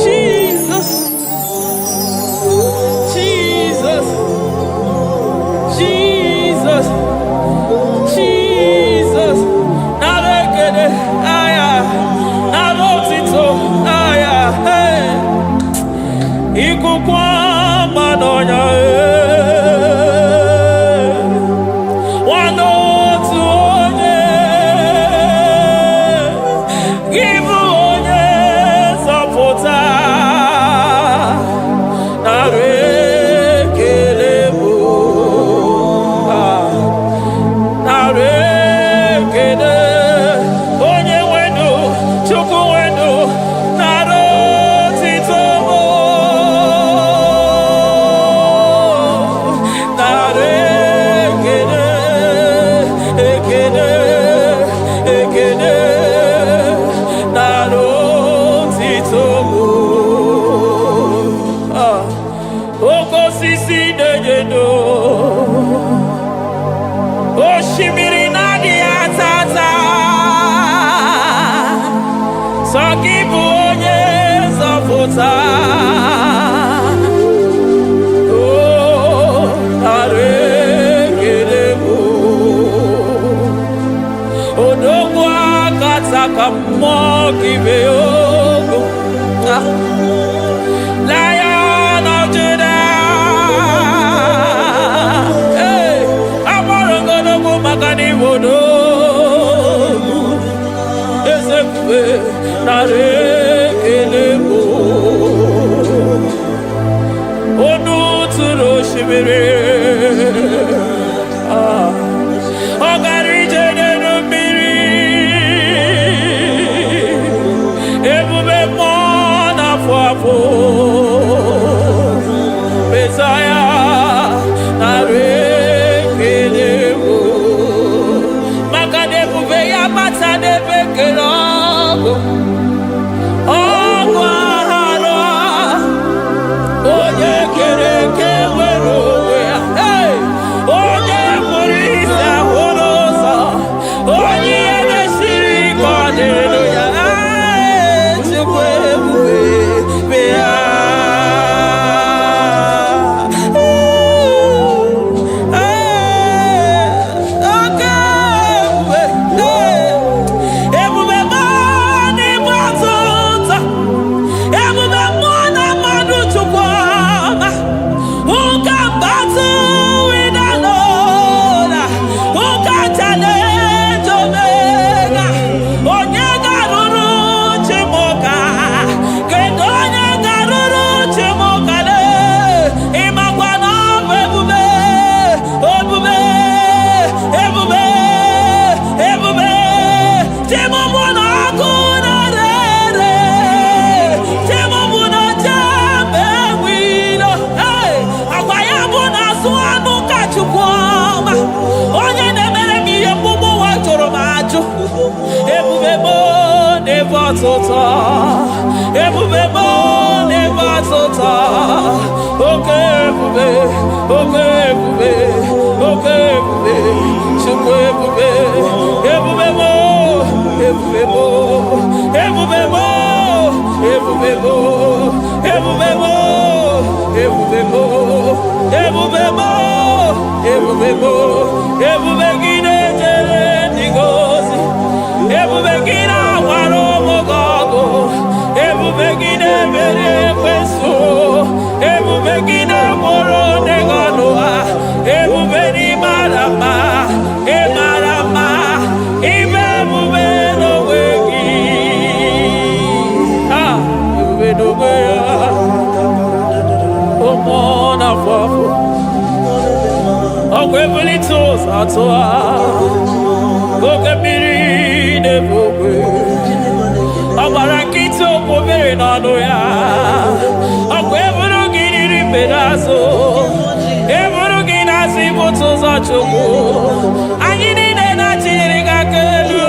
Jesus, Jesus, Jesus, Jesus. Narekede, aya, narotito, aya, hey. Ikukwa manonya, wanotu onye, gibu onye zapota, narekele bo, narekele, onye wenu, chukwu wenu, narotito mo, narekele, ekele, ekele, narotito mo. Okosisi dejedo, oshimiri nadi atata, sokibu onye zọpụta. Oh, narekele mo, odogwu akata ka mmụọ gị mee ogo. Lion of Judah, hey, amọrọ ngodogo maka n'ibodo, ezekwe narekele mo, onu tụrụ osimiri, ọ gara ije n'elu mmiri, ebube mmụọ na-afụ afụ. Messiah, narekele mo, maka na ebube ya mata n'ebe kere ọgụ, ọgụ aghara, onye kere eke nwere onwe ya, hey! Onye pụrụ isi ahụ n'ụzọ, onye ihe na-esiri ike ọ dịrị ya, Chukwu ebube bịa. Onye na-emere m ihe mgbugbu ụwa jụrụ m ajụ. Ebube m n'ebe ọtụtụ, ebube m n'ebe ọtụtụ, oke ebube, oke ebube, oke ebube, Chukwu ebube, ebube m, ebube m, ebube m, ebube m, ebube m, ebube m, ebube m, ebube m, ebube gị na-ejere ndị gozi, ebube gị na-agwara ụmụ gị ọgụ, ebube gị na-emere ekwensu, ebube gị na-agbụrụ ndị gị ọnụ ha, ebube n'ịmara mma, ịmara mma, ime ebube n'onwe gị, ebube n'onwe ya, ụmụ na-afụ afụ. Ọgwụ ebulite ụzọ atụ ha, oke mmiri na-ebu ogwe, ọ gbara nkịtị okwu mmiri n'ọnụ ya, ọgwụ eburu gị riri mbere azụ, eburu gị n'azụ ibute ụzọ Chukwu, anyị niile na-achịrị gị aka elu.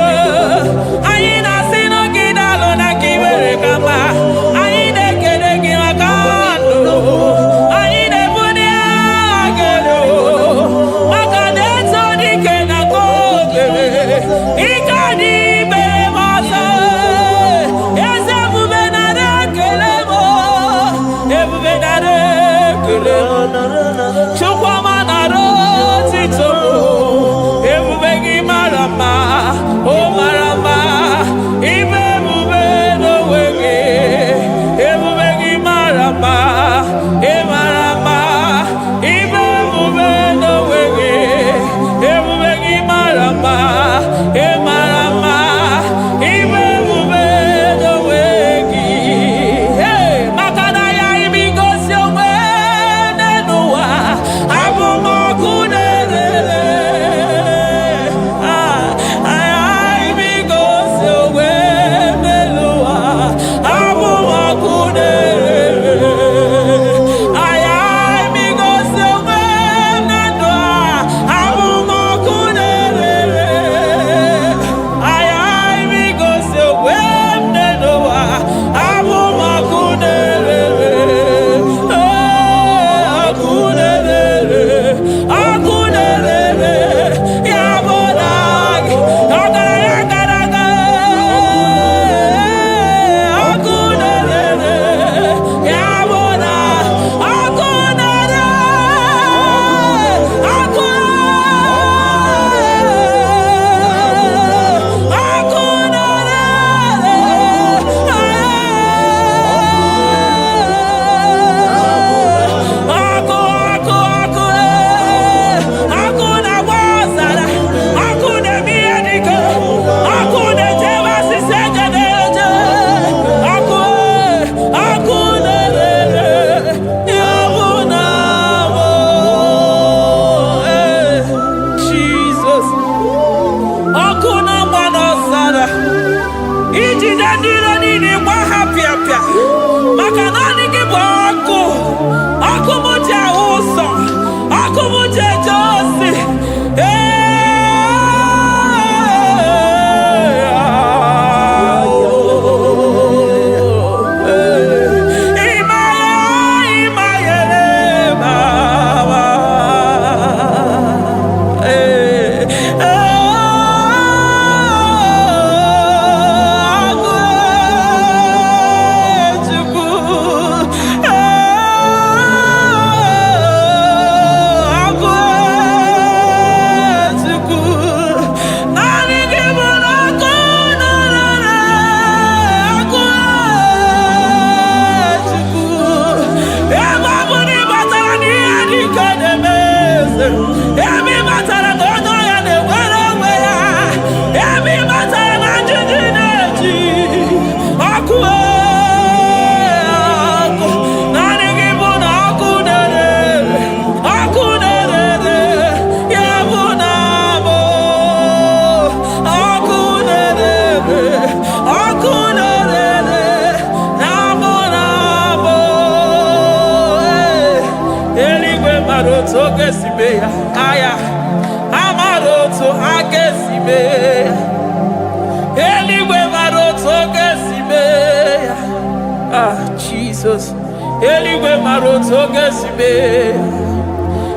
Jesus. Eligwe maroto gesibe.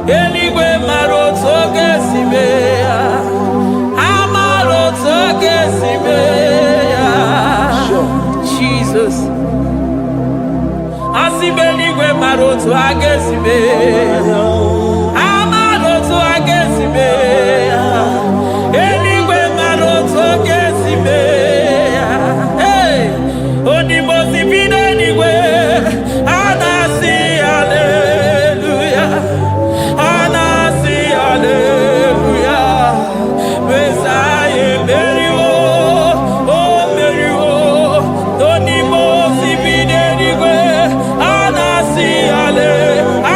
Eligwe maroto gesibe. Amaroto gesibe. Jesus. Asibe eligwe maroto agesibe. Amaroto agesibe. Eligwe maroto gesibe. Hey, onimosi bide eligwe. Anasi hallelujah. Anasi hallelujah. Messiah Meriwo. Oh Meriwo. Onimosi bide eligwe. Anasi hallelujah.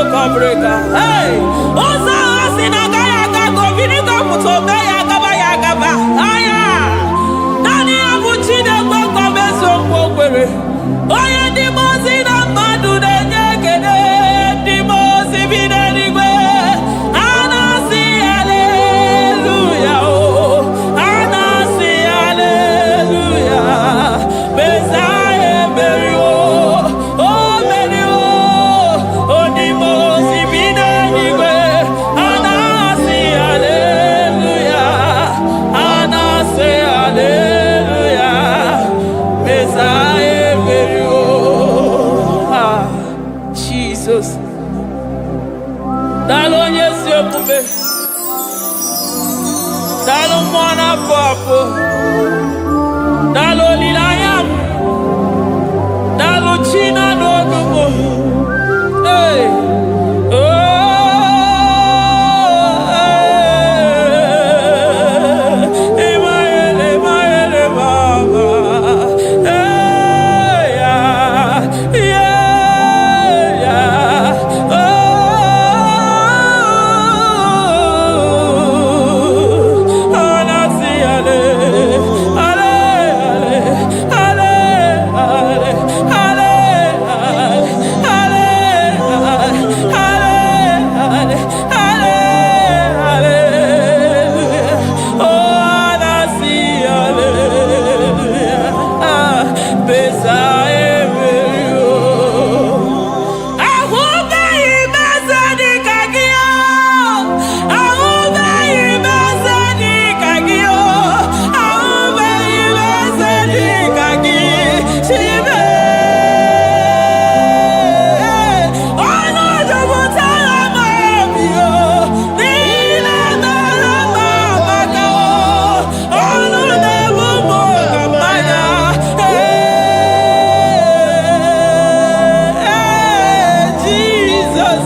yoke breaker. Hey, Osa Asinagaya Gago, Vinigo Mutobeya Gabaya Gaba. Aya, Nani Abuchina Boko Meso Pogwere. Oya Dimosi na Madu de Nyekede, Dimosi Vidanigwe. Anasi Hallelujah, oh, Anasi Hallelujah. Messiah Berio, oh Berio, oh Dimosi Vidanigwe. Anasi Hallelujah, Anasi Hallelujah. Messiah Berio, ah, Jesus. Dalo nyesi okube, dalo mwana papo, dalo lilayam, dalo china no numo. Hey, oh, Emaele, Emaele, Baba. Hey, yeah, yeah, oh. Anasi, ale, ale, ale, ale, ale, ale, ale, ale, oh, Anasi, hallelujah. Ah, Besae Berio. Jesus,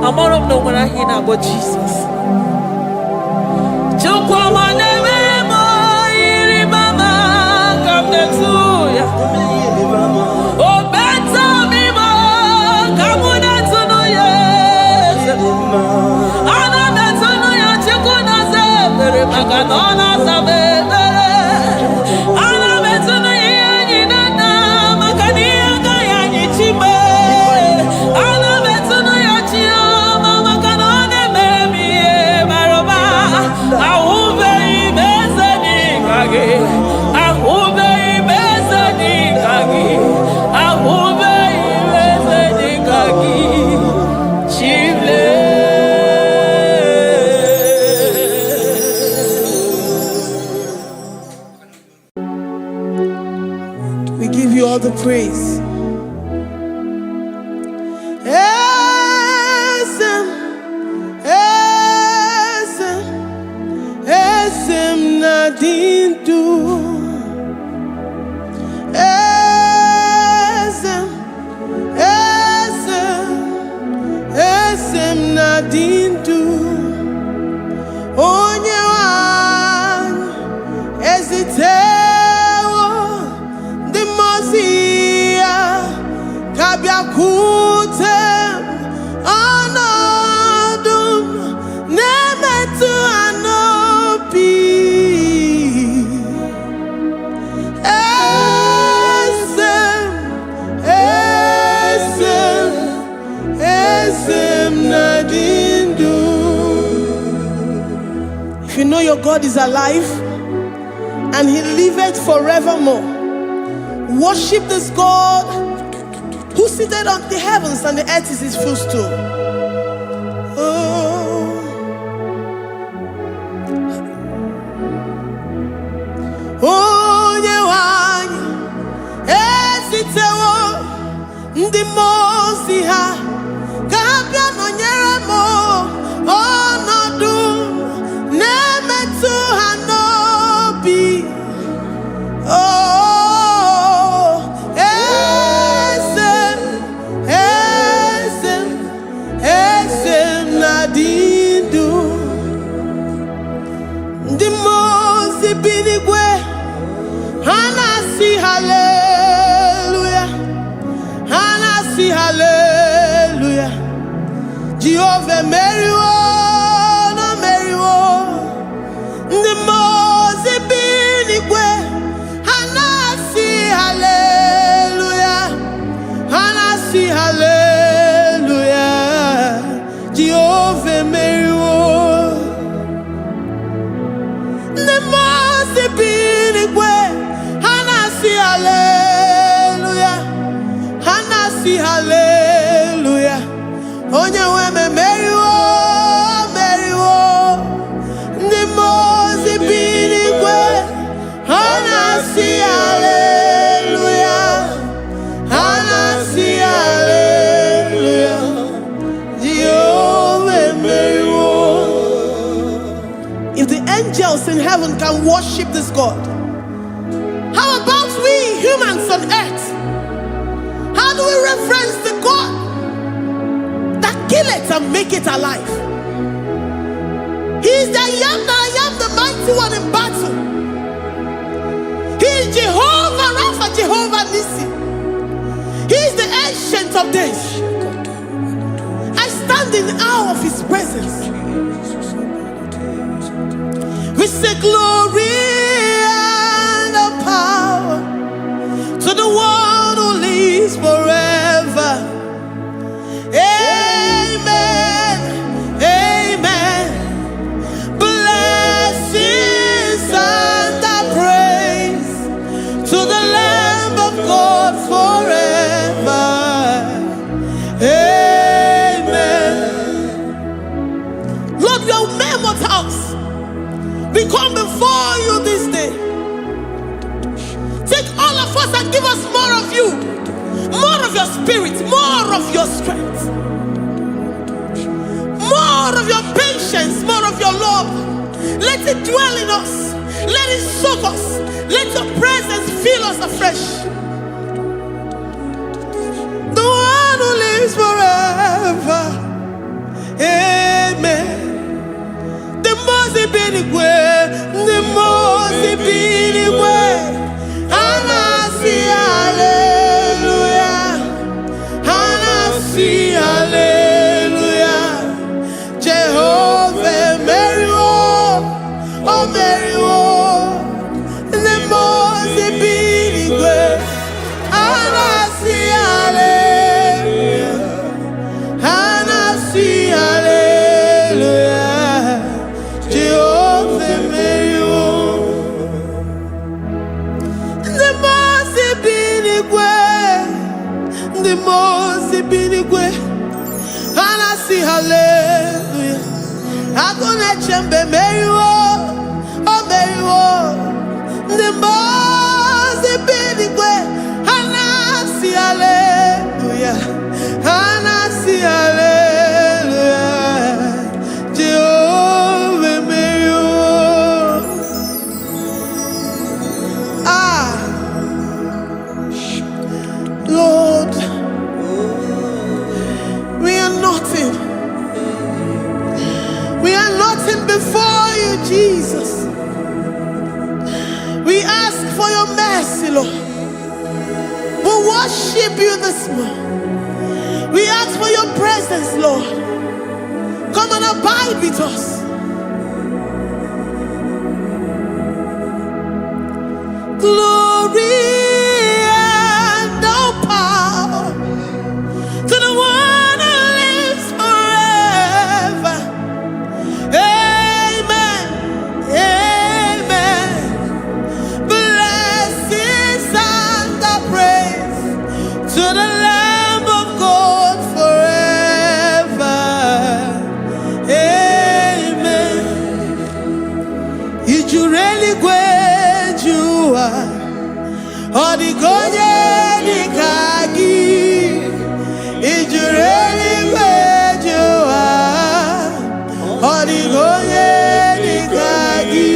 I'm all of no when I hear about Jesus. Oh, better me, come on, to know yes. I'm not to know your chicken as a very maganona. We give you all the praise. Esem nadindu. Esem nadindu. Onyewan ezitewo the mozi. God is alive and he liveth forevermore. Worship this God who seated on the heavens and the earth is his footstool. Ndi mozi ha kabia nonyere mo onodu nemetu ha nobi eze nadindu ndi mozi binigwe hanasi hallelujah. Hallelujah. Jehovah Mary, no Mary, the Mose binigwe. Hanasi hallelujah. Hanasi hallelujah. Jehovah Mary, the Mose binigwe. Hanasi hallelujah. Hanasi hallelujah. Onye weme Mary ndi mozi binigwe. Hanasi hallelujah. Hanasi hallelujah. Jehovah Mary. If the angels in heaven can worship this God, how about we humans on earth? How do we reference the God that kill it and make it alive? He is the I am the mighty one in battle. He is Jehovah Rapha, Jehovah Nissi. He is the ancient of days. I stand in awe of his presence. We say glory and power to the one who lives forever. Amen. Amen. Blessings and praise to the Lamb of God forever. Amen. Lord, we are mere mortals. We come before you this day. Take all of us and give us more of you, more of your spirit, more of your strength, more of your patience, more of your love. Let it dwell in us. Let it soak us. Let your presence fill us afresh. The one who lives forever. Amen. The Mose binigwe, the Mose binigwe. Hanasi hallelujah. Hanasi hallelujah. Jehovah Mary, oh Mary, the Mose binigwe. Hanasi hallelujah. Hanasi hallelujah. Jehovah Mary. The Mose binigwe, Hanasi hallelujah. Agone chembe Mary, oh Mary, the Mose binigwe, Hanasi hallelujah. Hanasi hallelujah. Jehovah Mary. Lord, we are nothing. We are nothing before you, Jesus. We ask for your mercy, Lord. We worship you this morning. We ask for your presence, Lord. Come and abide with us. Glory and power to the one who lives forever. Amen. Amen. Odigonye dikagi ijureli gwejuwa. Odigonye dikagi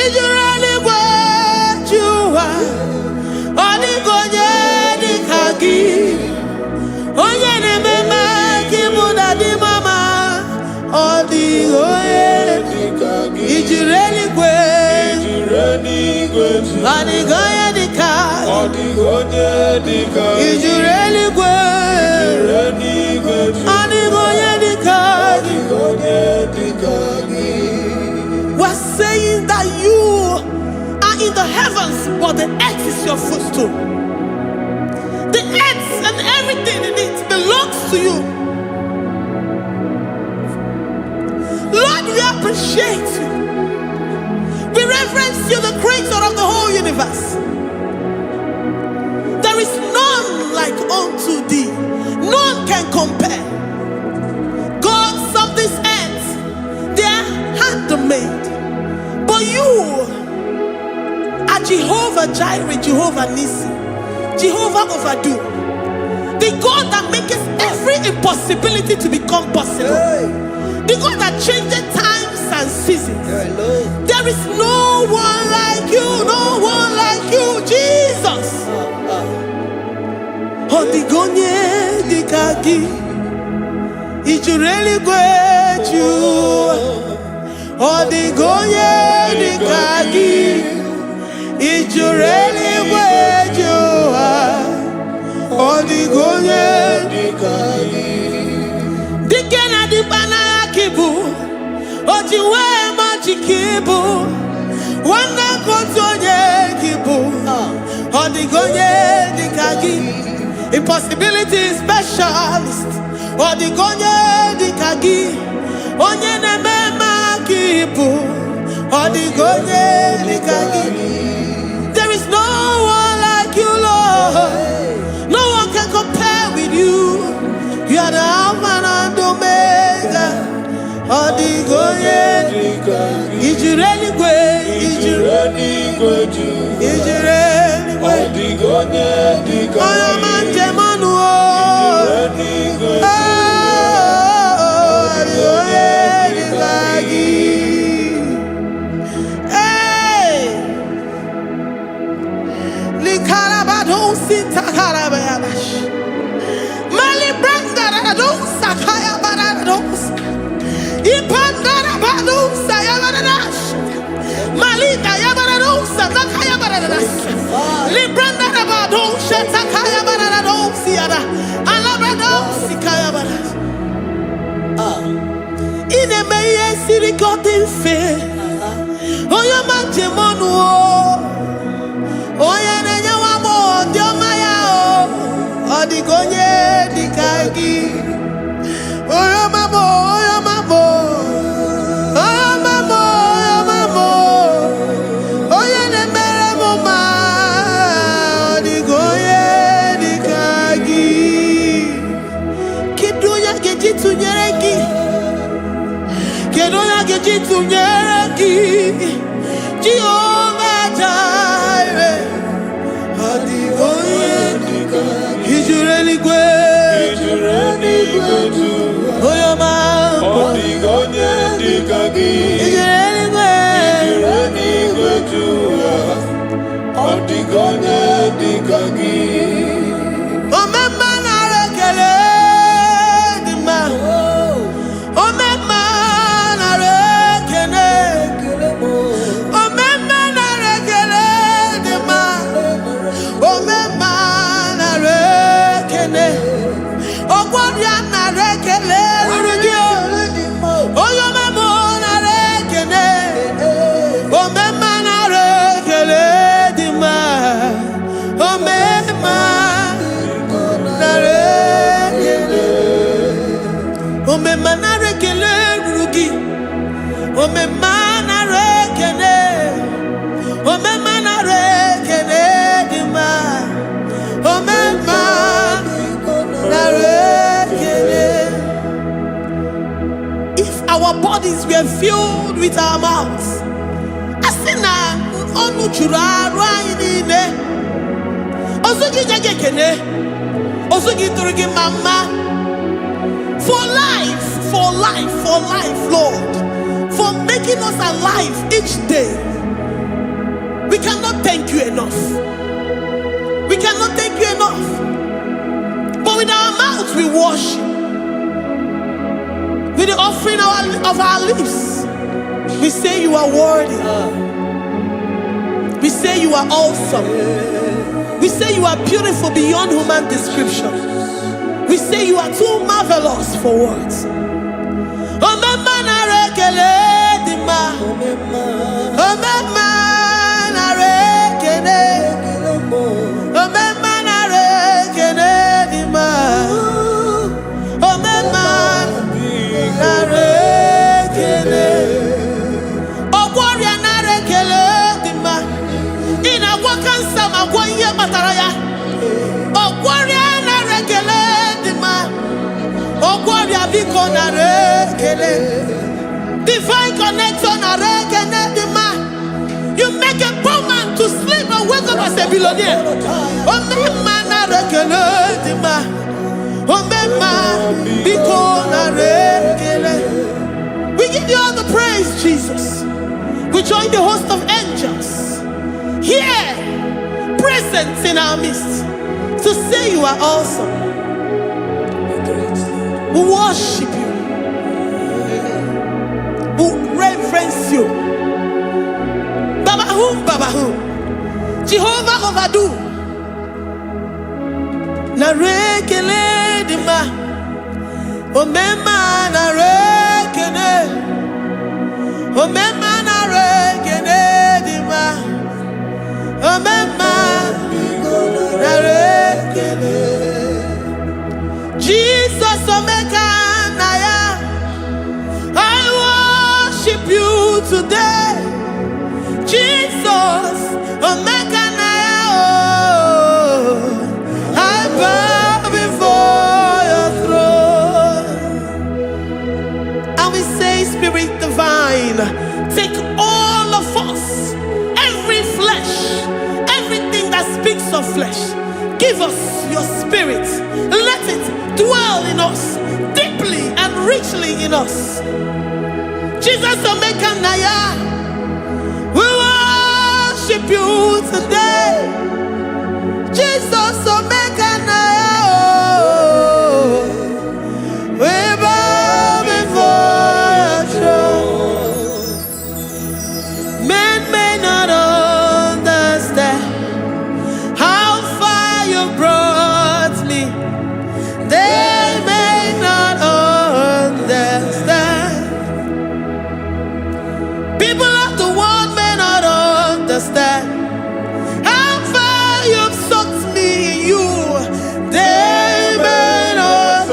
ijureli gwejuwa. Odigonye dikagi onye nemema kimuda di mama. Odigonye dikagi ijureli Odigonye dikagi Odigonye dikagi ijureli Odigonye dikagi We're saying that you are in the heavens, but the earth is your footstool. The earth and everything in it belongs to you. Lord, we appreciate you. We reverence you, the creator of the whole universe. There is none like unto thee. None can compare. Gods of this earth, they are handmade. But you are Jehovah Jireh, Jehovah Nissi, Jehovah Overdo. The God that makes every impossibility to become possible. The God that changes times and seasons. There is no one like you, no one like you, Jesus. Odigonye dikagi ijureli gweju. Odigonye dikagi ijureli gweju. Odigonye dikagi dikena dibana kibu. Ojiwe majikibu. Wana kotonye kibu. Odigonye dikagi impossibility specialist. Odigonye dikagi onye nemema kibu. Odigonye dikagi. There is no one like you, Lord. No one can compare with you. You are the Alpha and Omega. Odigonye ijureli gwe ijureli Odigonye dikagi oyo manje manu Odigonye dikagi. Hey, likarabado sitarabayabash mali branda rado sakaya barados. Ipandarabadusa yabaradas. Malita yabaradusa takaya baradas. Librandarabadusa takaya barados yada. Alabradosi kaya baradas. Ine meye sirikotin fe. Oya manjemonu o. Oya nenya wamo diomaya o. Odigonye dikagi. Oya mamo, oya mamo. Oya mamo, oya mamo. Oya nemere moma. Odigonye dikagi. Kiduya gejitu nyereki. Kiduya gejitu nyereki. Jehovah Jireh. Odigonye dikagi. Ijureli gwe. Oya mamo. Odigonye dikagi Ijureli gwe. Odigonye dikagi Omema na rekele dima. Omema na rekele. Omema na rekele dima. Omema na rekele. Ogwadia na rekele rugio. Oyo memo na rekele. Omema na rekele dima. Omema na rekele. Omema na rekele rugi. Omema na rekele. Omema na rekele dima. Omema na rekele. If our bodies were filled with our mouths, asina on onu churaru anyị niile. Ozu gị nye gị ekene. Ozu gị tụrụ gị mama. For life, Lord. For making us alive each day. We cannot thank you enough. We cannot thank you enough. But with our mouths we worship. With the offering of our lips, we say you are worthy. We say you are awesome. We say you are beautiful beyond human description. We say you are too marvelous for words. Divine connection. You make a poor man to sleep and wake up as a billionaire. We give you all the praise, Jesus. We join the host of angels here, present in our midst, to say you are awesome. We worship you. We reverence you. Baba who? Jehovah overdo. Na rekele dima. Omema na rekele. Omema na rekele dima. Omema na rekele. Jesus omeka naya. I worship you today. Jesus omeka naya. I bow before your throne. And we say, Spirit divine, take all of us, every flesh, everything that speaks of flesh. Give us your spirit. Let it dwell in us, deeply and richly in us. Jesus omeka naya. We worship you today. Jesus omeka naya. We bow before your throne. Men may not understand how far you brought me. They may not understand. People of the world may not understand how far you've sucked me in you. They may not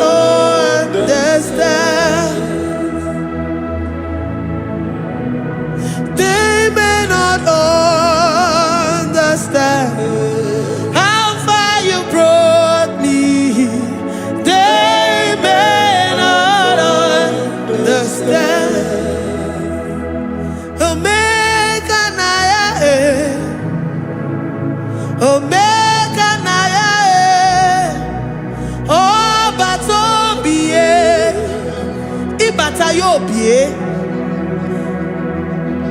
understand. They may not understand how far you brought me. They may not understand. Omeka naya, Omeka naya, Obatombiye, Ibatayobiye.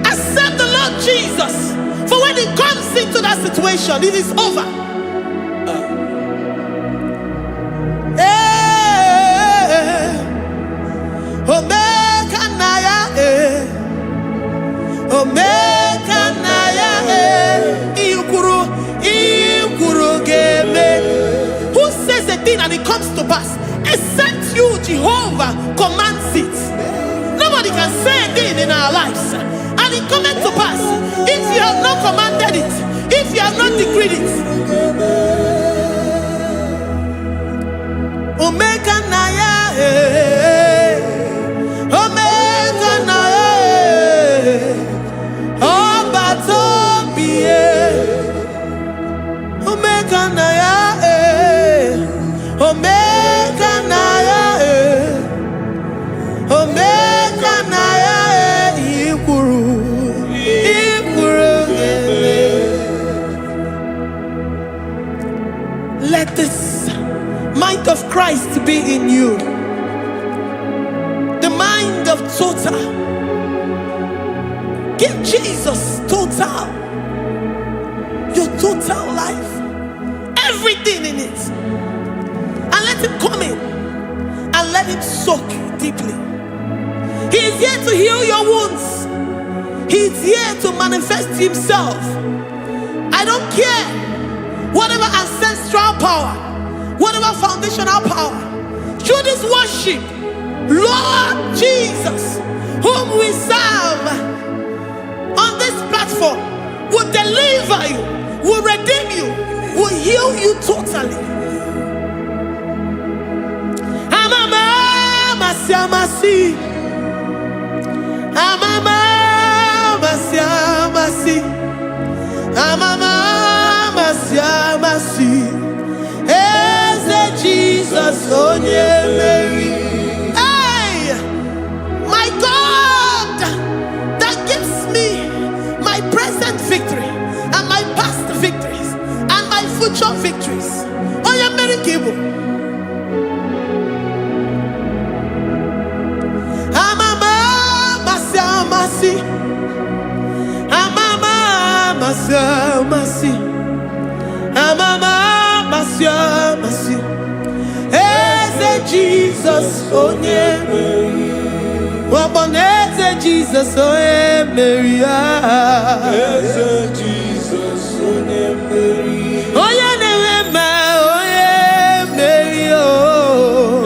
Accept the Lord Jesus, for when He comes into that situation, it is over. Omeka naya, Omeka naya, Iukuru game. Who says a thing and it comes to pass? Except you, Jehovah, commands it. Nobody can say a thing in our lives and it comes to pass if you have not commanded it, if you have not decreed it. Omeka naya, Omeka naya, Obatombiye, Omeka naya, Omeka naya, Omeka naya, Ikuru geme. to be in you. The mind of total. Give Jesus total. Your total life. Everything in it. And let him come in. And let him soak deeply. He is here to heal your wounds. He is here to manifest himself. I don't care. Whatever ancestral power, whatever foundational power, through this worship, Lord Jesus, whom we serve on this platform, will deliver you, will redeem you, will heal you totally. Jesus, hey, my God, that gives me my present victory and my past victories and my future victories. Oh, yeah, Mary Kibo. Jesus, oh yeah, Jesus, oh yeah, Mary, Jesus, oh yeah, Mary, oh yeah, Mary, oh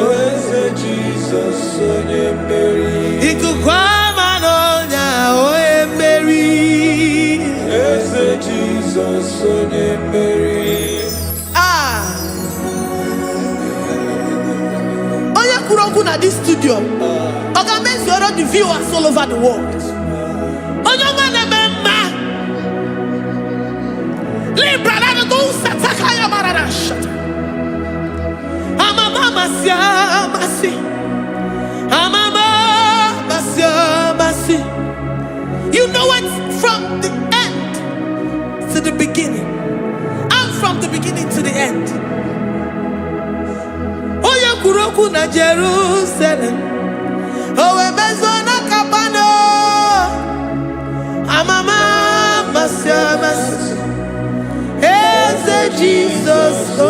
Jesus, oh yeah, Mary, Jesus, oh yeah, Mary. At this studio, organize all the viewers all over the world. You know it from the end to the beginning, and from the beginning to the end. Kuroku na Jerusalem, oh ebezona kapano, amama masiamas, eze Jesus, oh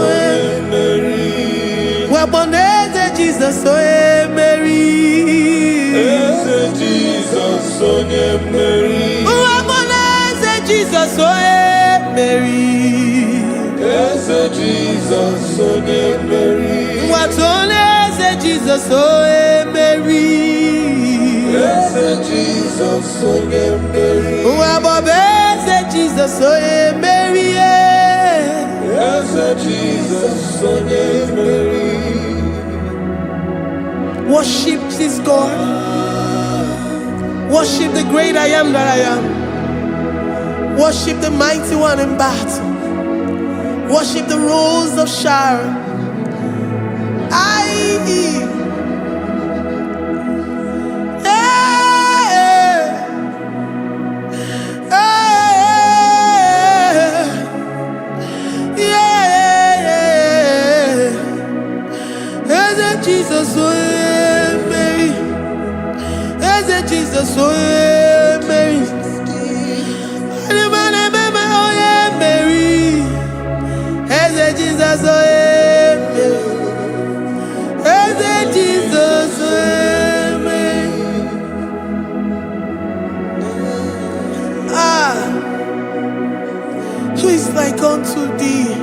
Mary, waboneze Jesus, oh Mary, eze Jesus, oh Mary, waboneze Jesus, oh Mary, eze Jesus, oh Mary. What's on Jesus, oh Mary? Yes, Jesus, oh Mary. What Jesus, oh Mary? Yes, Jesus, oh Mary. Worship this God. Worship the great I am that I am. Worship the mighty one in battle. Worship the rose of Sharon. Jesus, oh Mary, Jesus, oh Mary, Mary, Jesus, oh Jesus, Mary. Who is like unto thee?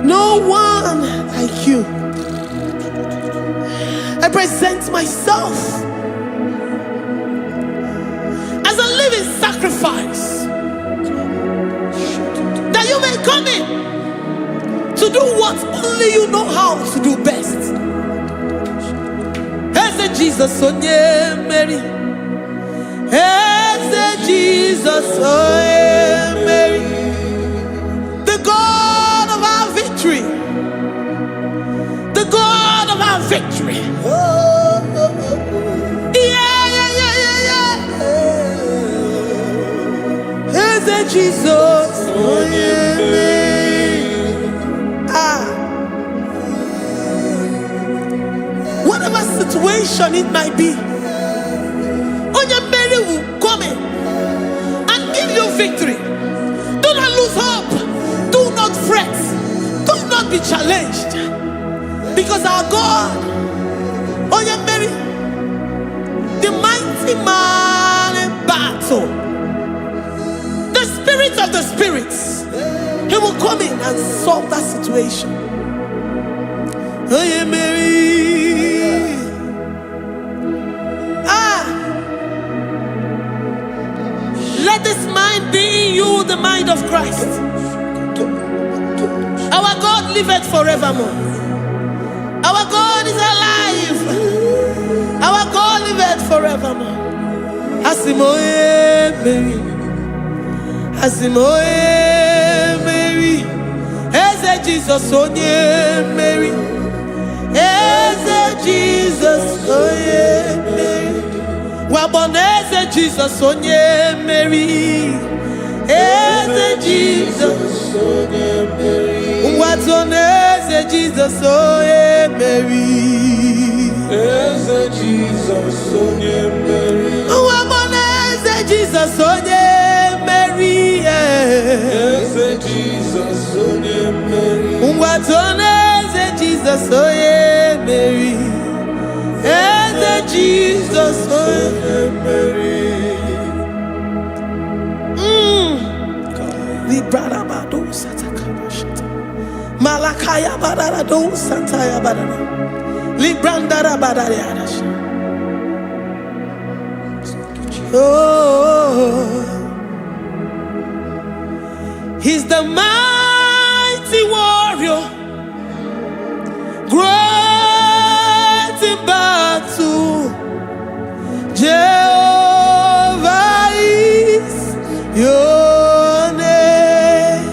No one like you. I present myself as a living sacrifice, that you may come in to do what only you know how to do best. As Jesus, oh yeah, Mary. As Jesus, oh yeah, Mary. The God of our victory. The God of our victory. As Jesus, oh yeah, Mary. situation it might be, Onyamere will come in and give you victory. Do not lose hope. Do not fret. Do not be challenged. Because our God, Onyamere, the mighty man in battle, the spirit of the spirits, he will come in and solve that situation. Onyamere. Let this mind be in you, the mind of Christ. Our God liveth forevermore. Our God is alive. Our God liveth forevermore. Asimoye Mary. Asimoye Mary. Eze Jesus onye Mary. Eze Jesus onye Mary. Waboneze Jesus onye Mary. Eze Jesus onye Mary. Watoneze Jesus onye Mary. Eze Jesus onye Mary. Waboneze Jesus onye Mary. Eze Jesus onye Mary. Watoneze Jesus onye Mary. Eze Jesus onye Mary. Librada bado satakaba shata. Malakaya badara do sataya badara. Librandara badara yadash. Oh, he's the mighty warrior, great in battle. Jehovah is your name.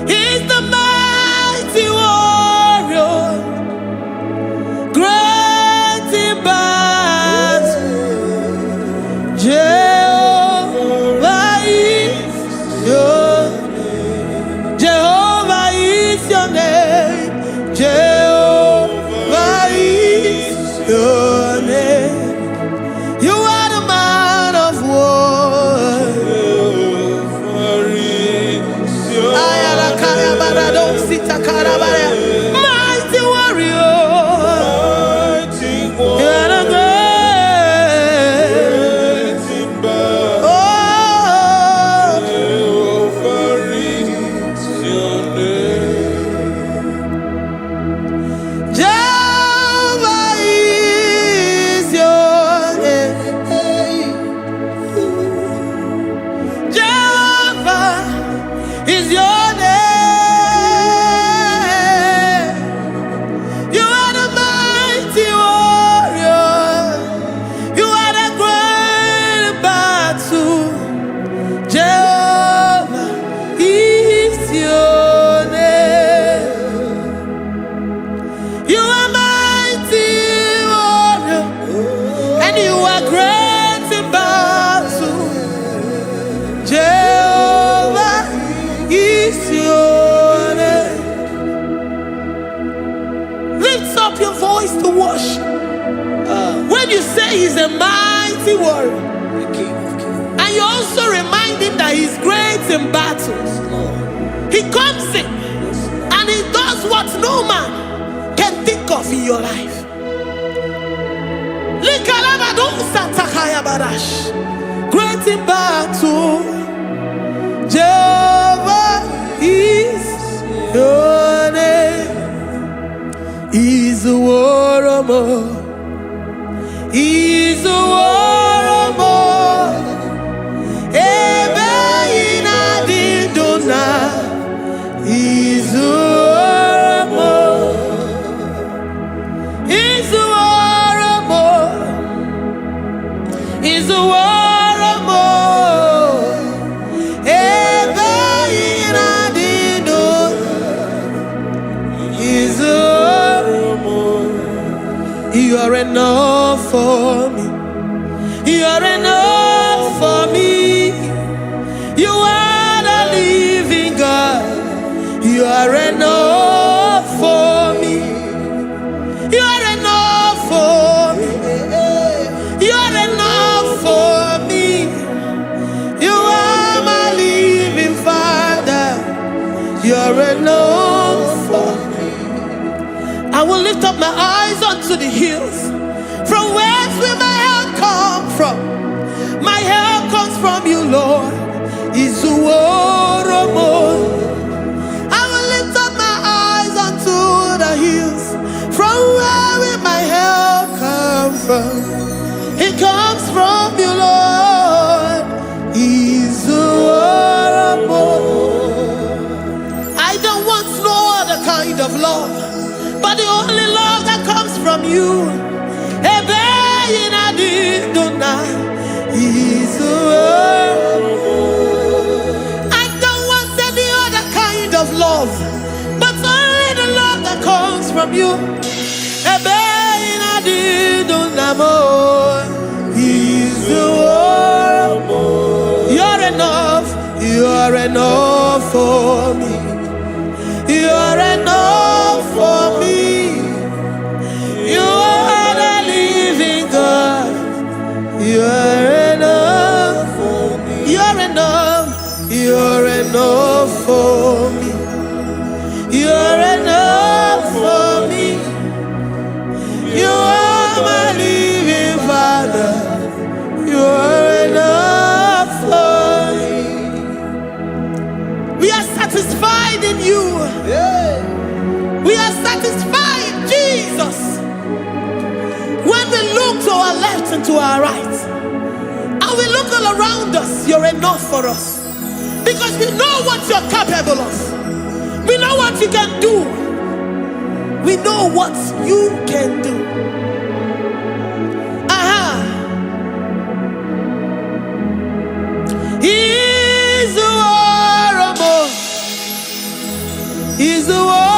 He's the mighty warrior, great in battle. Jehovah is your name. Jehovah is your name. Jehovah is your name. You are the man of war. Ayalakaya barado sitakarabaya. Mighty warrior. You are the great. Oh, Jehovah is your name. Jehovah is your name. Jehovah is your name. You are the mighty warrior. You are the great battle. Jehovah is your name. You are mighty warrior, and you are great in battle. Jehovah is your name. Lift up your voice to worship. When you say he's a mighty warrior, and you also remind him that he's great in battles, he comes in and he does what no man can think of in your life. Great in battle, Jehovah is your name. He's a warrior. He's a warrior. Ebe ina didona. He's a warrior. He's a warrior. He's a warrior. Ebe ina didona. He's a warrior. You are enough for me. You are enough for me. You are the living God. You are enough for me. You are enough for me. I will lift up my eyes unto the hills. From whence will my help come from? My help comes from you, Lord. I will lift up my eyes unto the hills. From where will my help come from? It comes from you, Lord. I don't want no other kind of love, but the only love that comes from you. I don't want any other kind of love, but only the love that comes from you. You're enough. You're enough for me. You're enough for me. You are the living God. You're enough for me. You're enough. You're enough for me. You're enough for me. You are my living Father. You're enough for me. We are satisfied in you. We are satisfied, Jesus. When we look to our left and to our right, and we look all around us, you're enough for us. Because we know what you're capable of. We know what you can do. We know what you can do. He's the warrior. He's the warrior.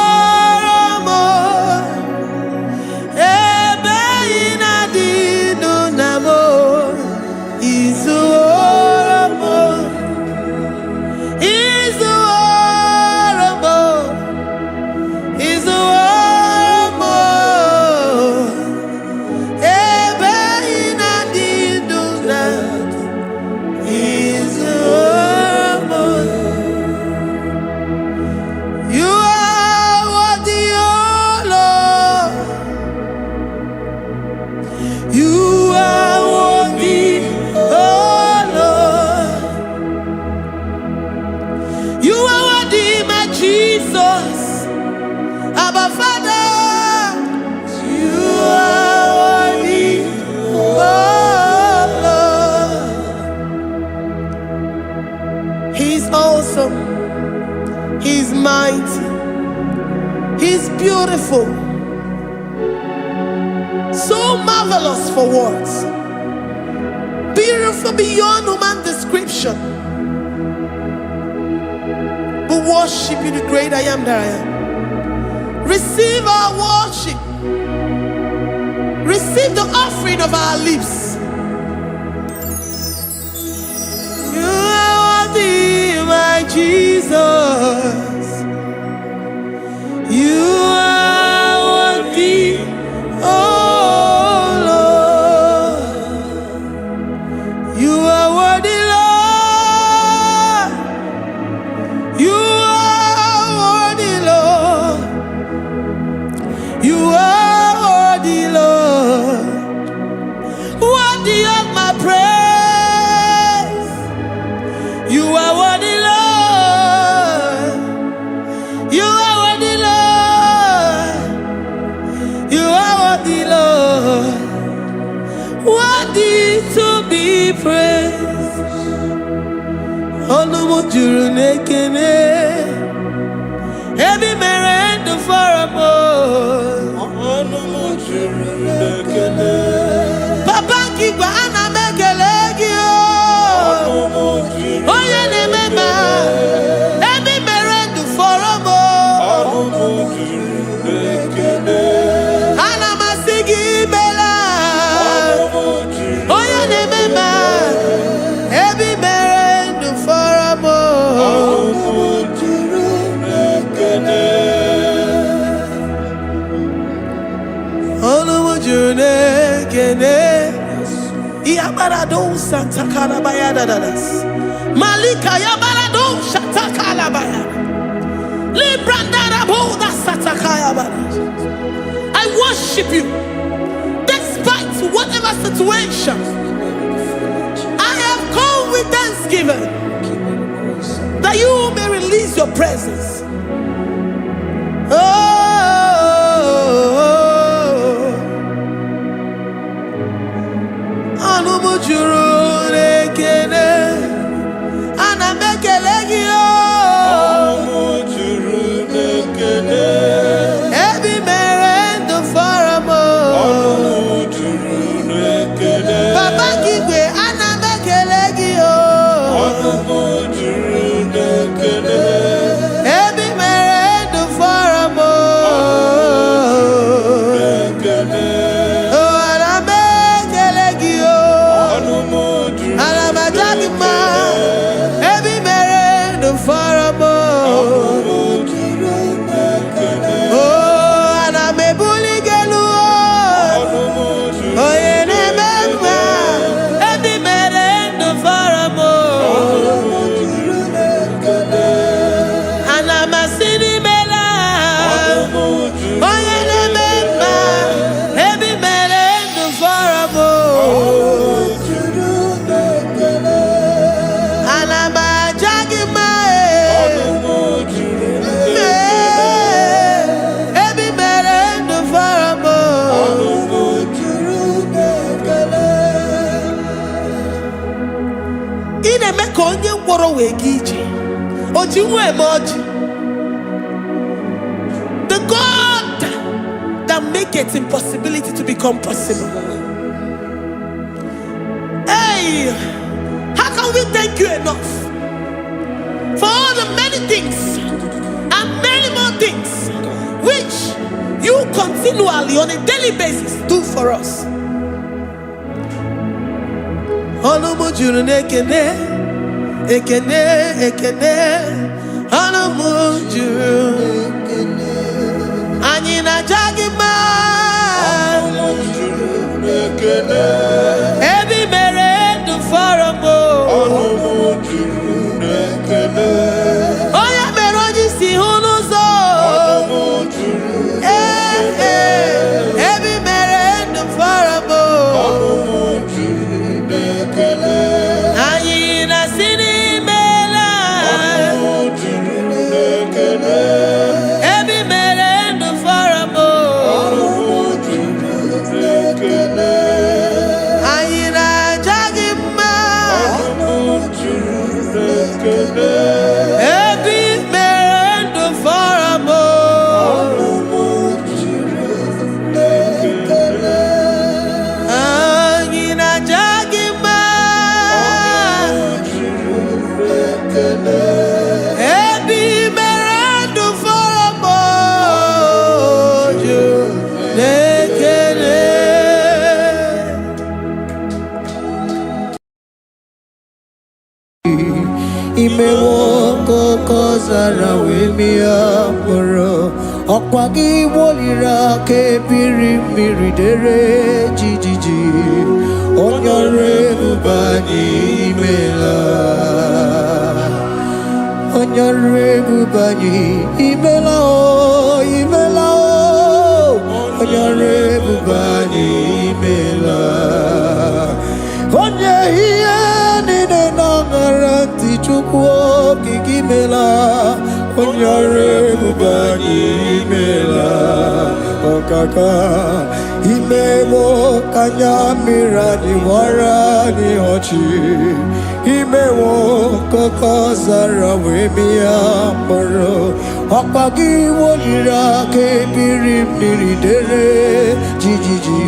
He's mighty. He's beautiful. So marvelous for words. Beautiful beyond human description. We worship you, the great I am that I am. Receive our worship. Receive the offering of our lips. You are worthy, my Jesus. You are worthy, oh Lord. You are worthy, Lord. You are worthy, Lord. You are worthy, Lord. Worthy of my praise. You are worthy, Lord. You are worthy, Lord. You are worthy, Lord. Worthy to be praised. Onumujuru nekene. Every merend for a more. Onumujuru nekene. Papa kigwa ana mekelegio. Oye ne mema. Every merend for a more. Onumujuru nekene. Ana masigi bela. Oye ne mema. Every merend for a more. Onumujuru nekene. Yabarado Santa Bayadadas Malika Yabarado Shatakala Bayada I worship you despite whatever situation. I have come with thanksgiving that you may release your presence. The God that maketh impossibility to become possible. Hey, how can we thank you enough for all the many things and many more things which you continually on a daily basis do for us? Ekene Anamujuru Anina Jagima Ebi mere du faramo Oya meroji si hunuzo Ebi mere du faramo Anina sini Imewoko kozara wemia moro Okwagi wolira ke miri dere jijiji Onyore bubani imela Onyore bubani imela o imela o Onyore bubani imela Onye hiye nine nangaranti chukwo kikimela Onyore bubani imela Okaka Imewo kanyamira ni wara ni hochi Imewo kokozara wemia moro Okpagi wolira ke miri dere jijiji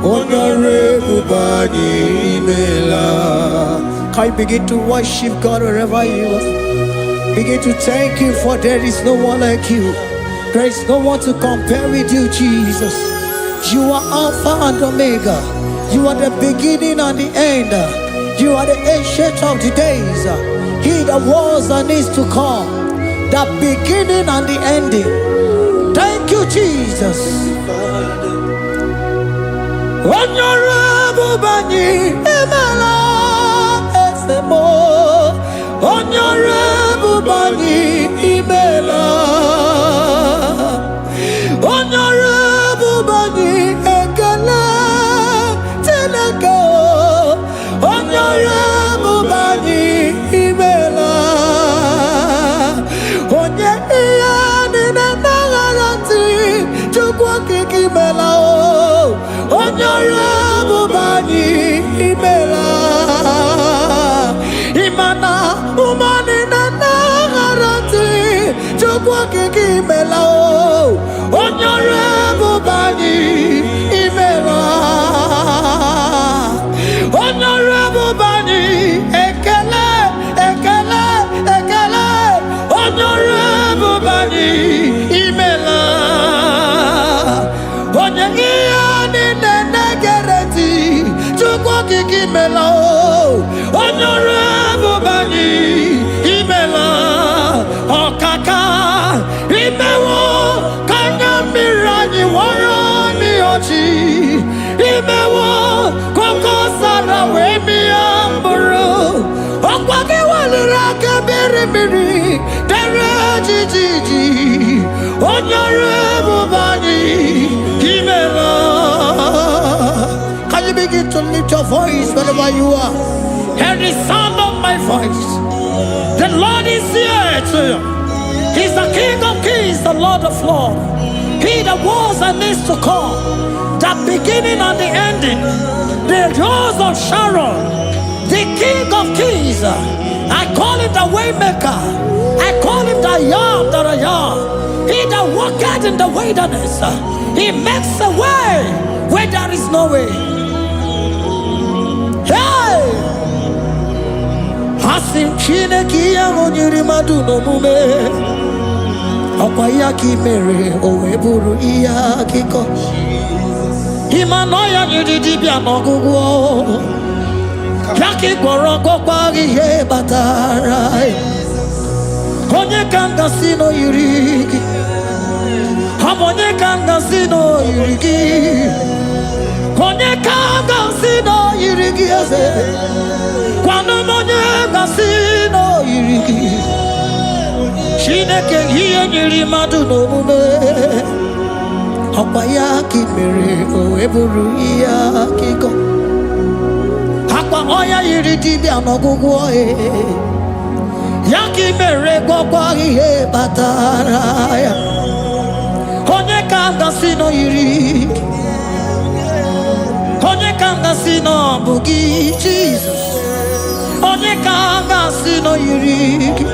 Onyore bubani imela. Can you begin to worship God wherever you are? Begin to thank Him, for there is no one like you. There is no one to compare with you, Jesus. You are Alpha and Omega. You are the beginning and the end. You are the ancient of the days. He that was and is to come. The beginning and the ending. Thank you, Jesus. Honorable Bani Emala Esemo. Honorable Bani Emala. Imana umani nana garanti chukwa kiki melao onyore bubani imela onyore bubani ekele ekele ekele onyore bubani imela onye ani nana garanti chukwa kiki melao onyore bubani imela okaka imewo kanya mirani waro mi ochi imewo koko sara we mi amburu okwage walira kebiri miri dere jijiji onyore bubani imela. Can you begin to lift your voice wherever you are? Hear the sound of my voice. The Lord is here too. He's the King of Kings, the Lord of Lords. He that was and is to come, the beginning and the ending, the Rose of Sharon, the King of Kings. I call him the Waymaker. I call him the Yam that I am. He that walketh in the wilderness, he makes a way where there is no way. Hey! Asim Chineke ya onyiri madu no mume Okwa ya ki mere owe buru iya kiko Imano ya nyiri dibia n'ọgwụgwọ Ya ki gwọrọ gwọkwa ihe batara Onye ka nga si no yiri gị Onye ka nga si no yiri gị Onye ka nga si no yiri gị eze Kwanu monye gasino yirigi Chineke hiye nyiri madu no mume Akwa ya ki mere o eburu ya kiko Akwa oya yiri dibia n'ọgwụgwọ Ya ki mere gwọkwa ihe batara ya Onye ka gasino yirigi Onye ka gasino bugi Jesus Onye ka gasị no yiri gị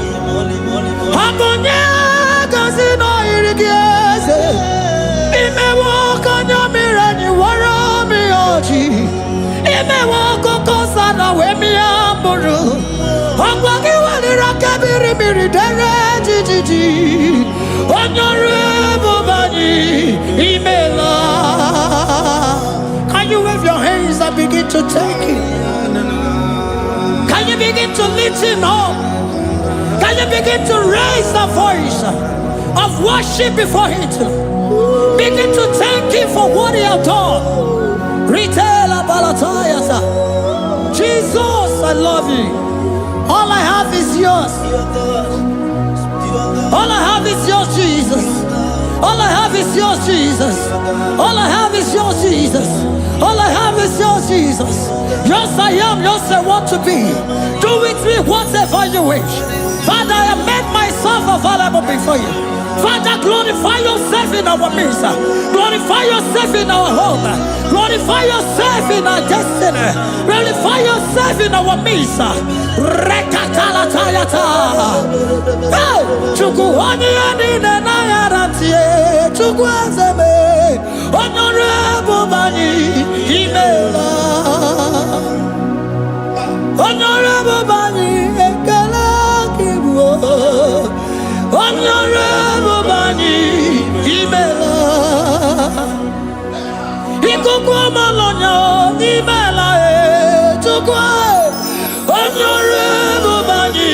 Onye gasị no yiri gị eze Imewo kanya mire ni wara mi oji Imewo koko sana we mi amburu Ogwa gị walira kebiri miri dere jijiji Onyore bubani imela. Can you wave your hands and begin to take it? Can you begin to lift him up? Can you begin to raise the voice of worship before him? Begin to thank him for what he has done. Retailer Balatayasa. Jesus, I love you. All I have is yours. All I have is yours, Jesus. All I have is yours, Jesus. All I have is yours, Jesus. All I have is yours, Jesus. Yours I am, yours I want to be. Do with me whatever you wish. Father, I have made myself available before you. Father, glorify yourself in our midst. Glorify yourself in our home. Glorify yourself in our destiny. Glorify yourself in our midst. Rekatalatayata. Hey! Chukwani anine na yaratie. Chukwazeme. Honorable Bani. Imela. Honorable Bani. Ekala kibuo. Honorable Bani Imela Ikukwa malonyo Imela Chukwa Honorable Bani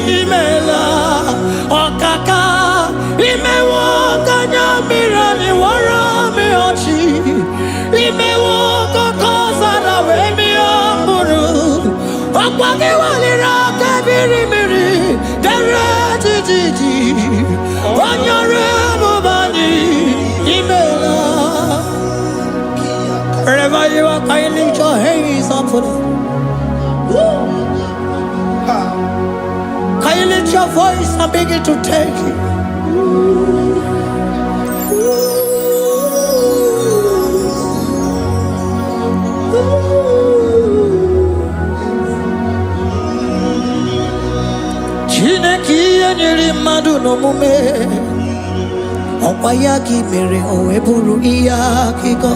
Imela Okaka Imewo Kanya Mirani Warami Ochi Imewo Koko Zara Wemi Amburu Okwage Walira Kabiri Miri Dere Jiji Honorable Bani Imela. Wherever you are, can you lift your hands up for them? Can you lift your voice and begin to take it? Chineke enyere mmadụ n'omume ọkwa ya gị mere o wee bụrụ ihe akụkọ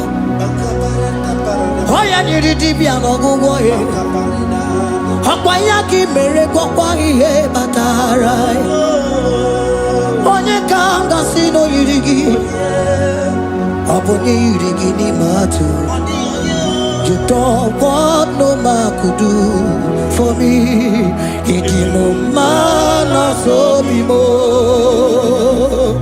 ọ ya nyere dibịa n'ọgwụgwọ ya ọkwa ya gị mere gwọkwa ihe batara onye ka m gasị n'oyiri gị ọ bụ onye yiri gị n'ime atụ. You don't want no man could do for me. It is no man so be more.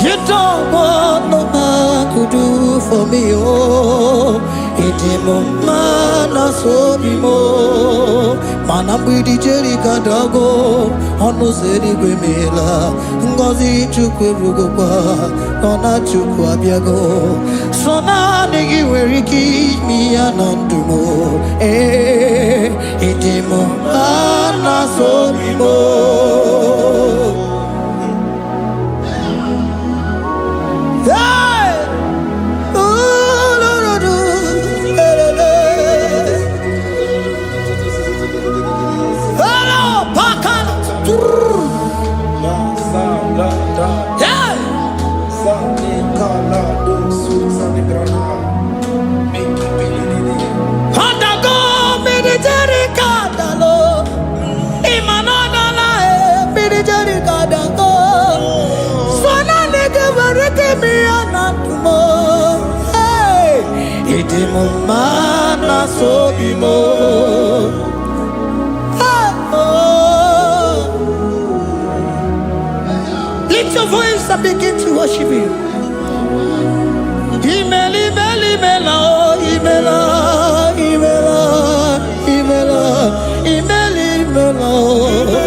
You don't want no man could do for me. Oh, it is no man so be more. Man, I'm with the Jerry Gadago. On no city Grimela. Ngozi Chukwerugopa. Nona Chukwabiago. So now nigga where he keep me anandumo. Eh, it is no man so be more. Mana so be more. Lift your voice and begin to worship Him. Email, email, email, email, email, email, email, email.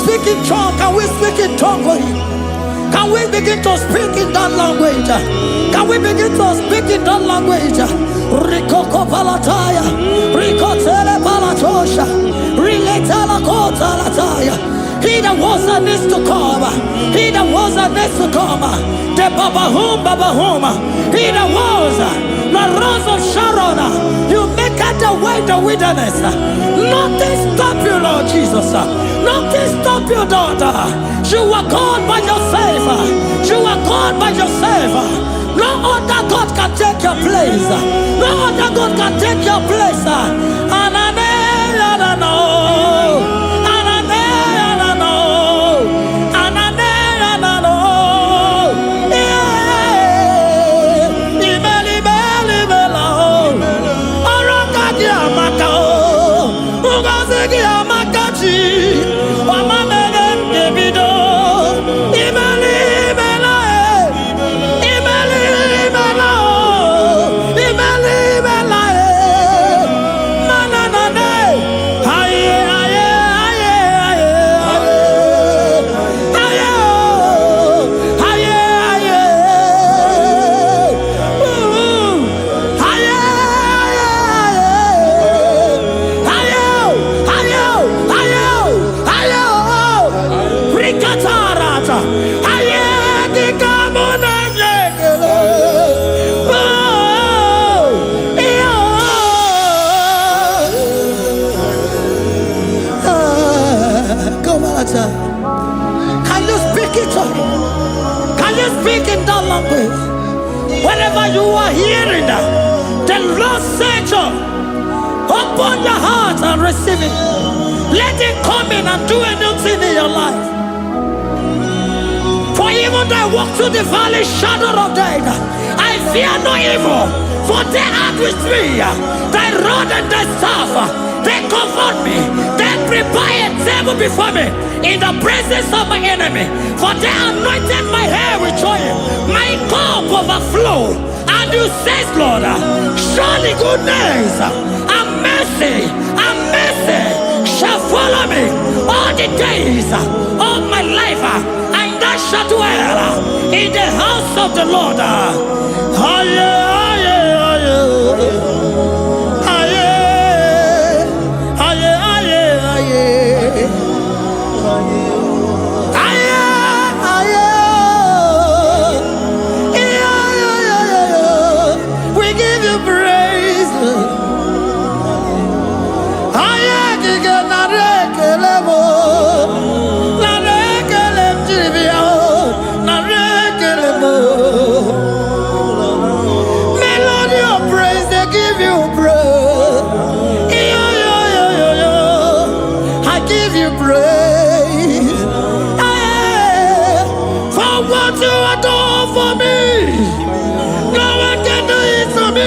Speak in tongue. Can we speak in tongue for Him? Can we begin to speak in that language? Can we begin to speak in that language? Rikoko palataya, rikotele palatosha, riletala kota lataya. He that was and is to come. He that was and is to come. The Babahum. He that was the rose of Sharon. You make out the way the wilderness. Nothing stop you, Lord Jesus. Nothing stop you, daughter. You are God by yourself. You are God by yourself. No other God can take your place. No other God can take your place. And I know. are hearing that, the Lord said, open your heart and receive it. Let it come in and do a new thing in your life. For even though I walk through the valley shadow of death, I fear no evil, for they are with me. Thy rod and thy staff, they comfort me. They prepare a table before me in the presence of my enemy. For they anointed my hair with oil, my cup overflow. And you say, Lord, surely goodness and mercy shall follow me all the days of my life, and I shall dwell in the house of the Lord. We give you praise. Melody of praise, they give you praise. I give you praise. For what you have done for me, no one can do it for me.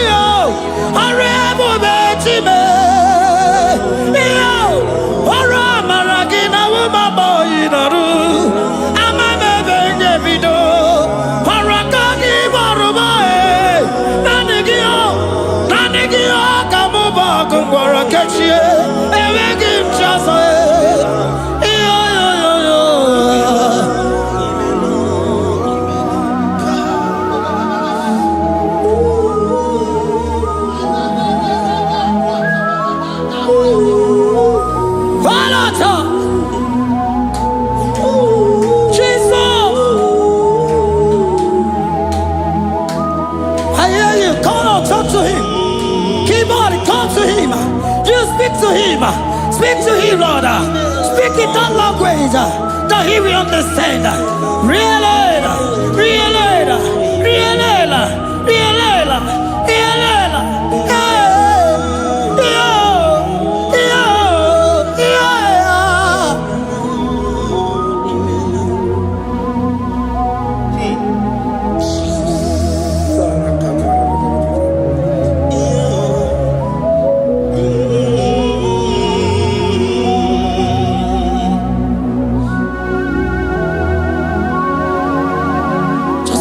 Speak to him, Lord. Speak in that language that he will understand.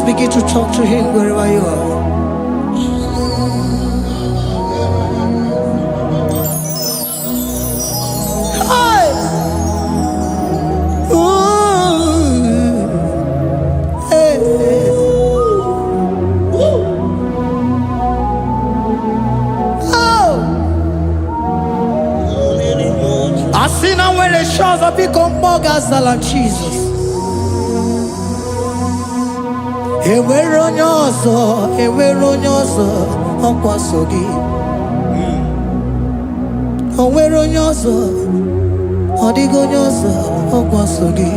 Begin to talk to him wherever you are. Hey. Ooh. Hey. Oh. I see now where the shores have become more than Jesus. Enwere onye ọzọ ọkwaso gị. O nwere onye ọzọ, ọ dịghị onye ọzọ ọkwaso gị.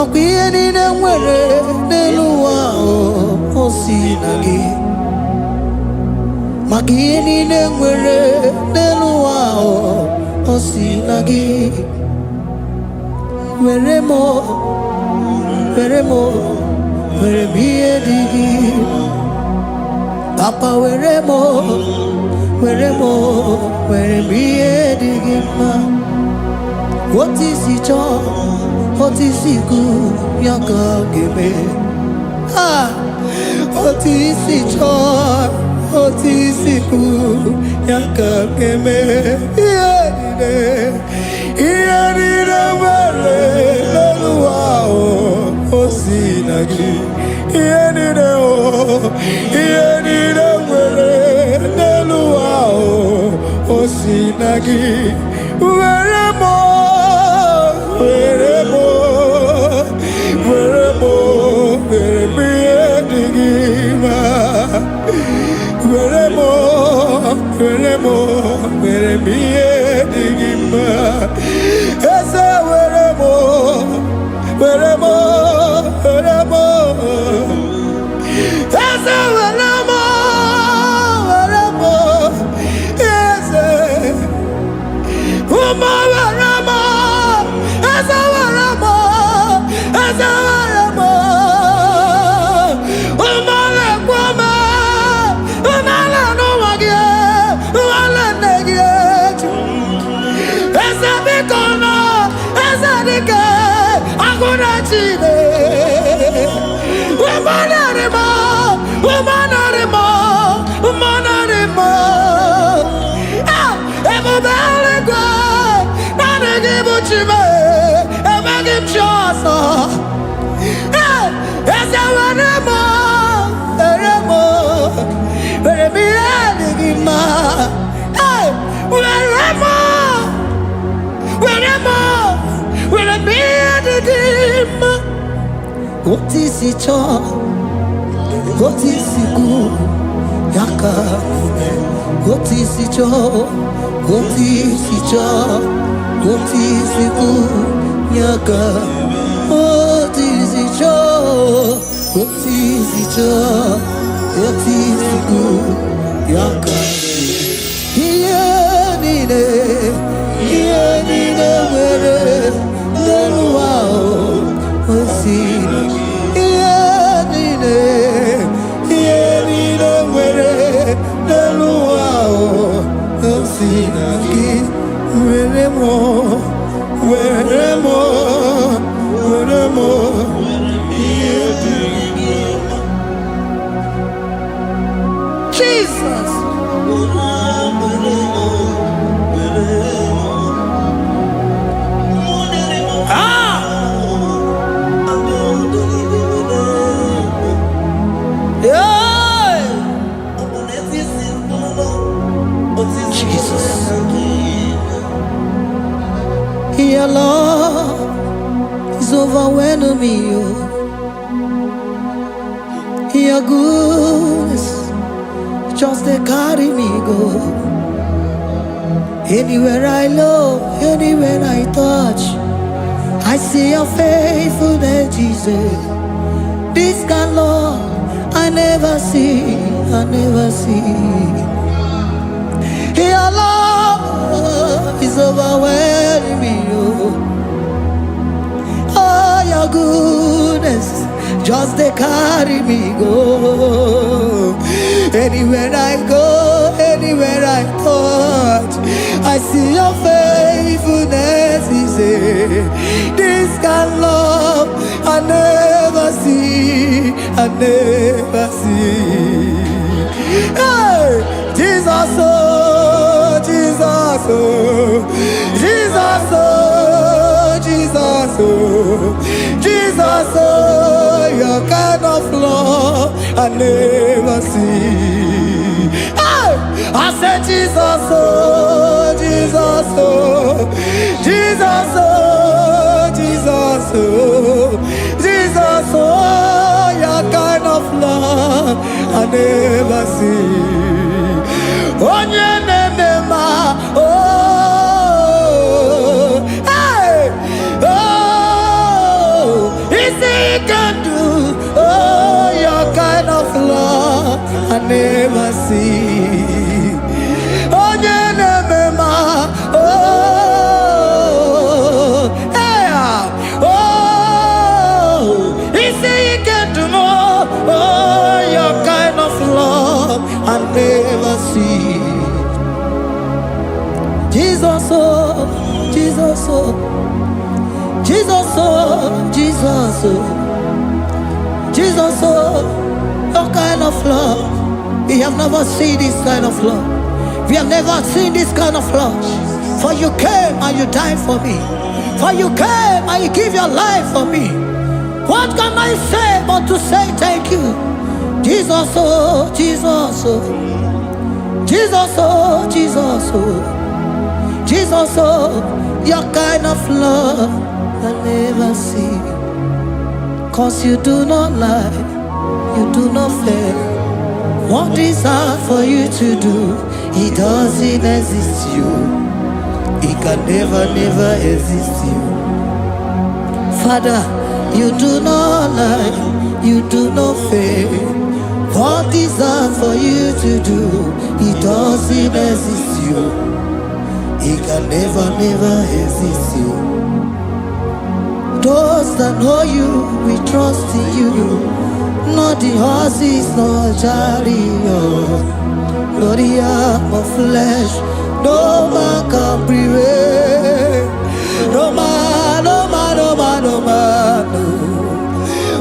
Ọkwa ihe niile nwere n'elu ụwa o si na gị. Maka ihe niile nwere n'elu ụwa o si na gị. Were m ihe dị gị. Papa were m ihe dị gị mma. Otu isi chọọ, otu isi kwu ya ka ọ ga-eme. Otu isi chọọ, otu isi kwu ya ka ọ ga-eme. Ihe niile nwere n'elu ụwa o si na gị. Ihe niile nwere n'elu ụwa o si na gị. Were m ihe dị gị mma. Were m ihe dị gị mma. Eze were m Eze What is it all? What is it good? Yaka. What is it all? What is it all? What is it good? Yaka. What is it all? What is it all? What is it good? Yaka. Here nide, where no wow. What's it? Jesus. Your love is overwhelming me. Your goodness just they carry me go. Anywhere I look, anywhere I touch, I see your faithfulness, Jesus. This kind of love I never see, I never see. Your love is overwhelming me. Oh, your goodness just they carry me go. Anywhere I go, anywhere I touch, I see your faithfulness. He said, this kind of love I never see, I never see. Hey, Jesus, oh, Jesus, oh, Jesus, oh, Jesus, oh, Jesus, oh, your kind of love I never see. Hey, I said Jesus, oh, Jesus, oh, Jesus, oh, Jesus, oh, Jesus, oh, your kind of love I never see. Onye nemema, oh, hey, oh, he can do, oh, your kind of love I never see. Onye nemema, oh, hey, oh, he can do more, oh, your kind of love I never see. Jesus, oh, Jesus, oh, Jesus, oh, Jesus, oh, Jesus, oh, your kind of love. We have never seen this kind of love. We have never seen this kind of love. For you came and you died for me. For you came and you give your life for me. What can I say but to say thank you? Jesus, oh, Jesus, oh, Jesus, oh, Jesus, oh. Jesus, oh, your kind of love I never see. 'Cause you do not lie, you do not fail. What is hard for you to do, it doesn't exist you. It can never, never exist you. Father, you do not lie, you do not fail. What is hard for you to do? It doesn't exist you. It can never, never exist you. Those that know you, we trust in you. Not the horses, not chariot, not the arm of flesh. No man can prevail. No man, no man, no man, no man, no.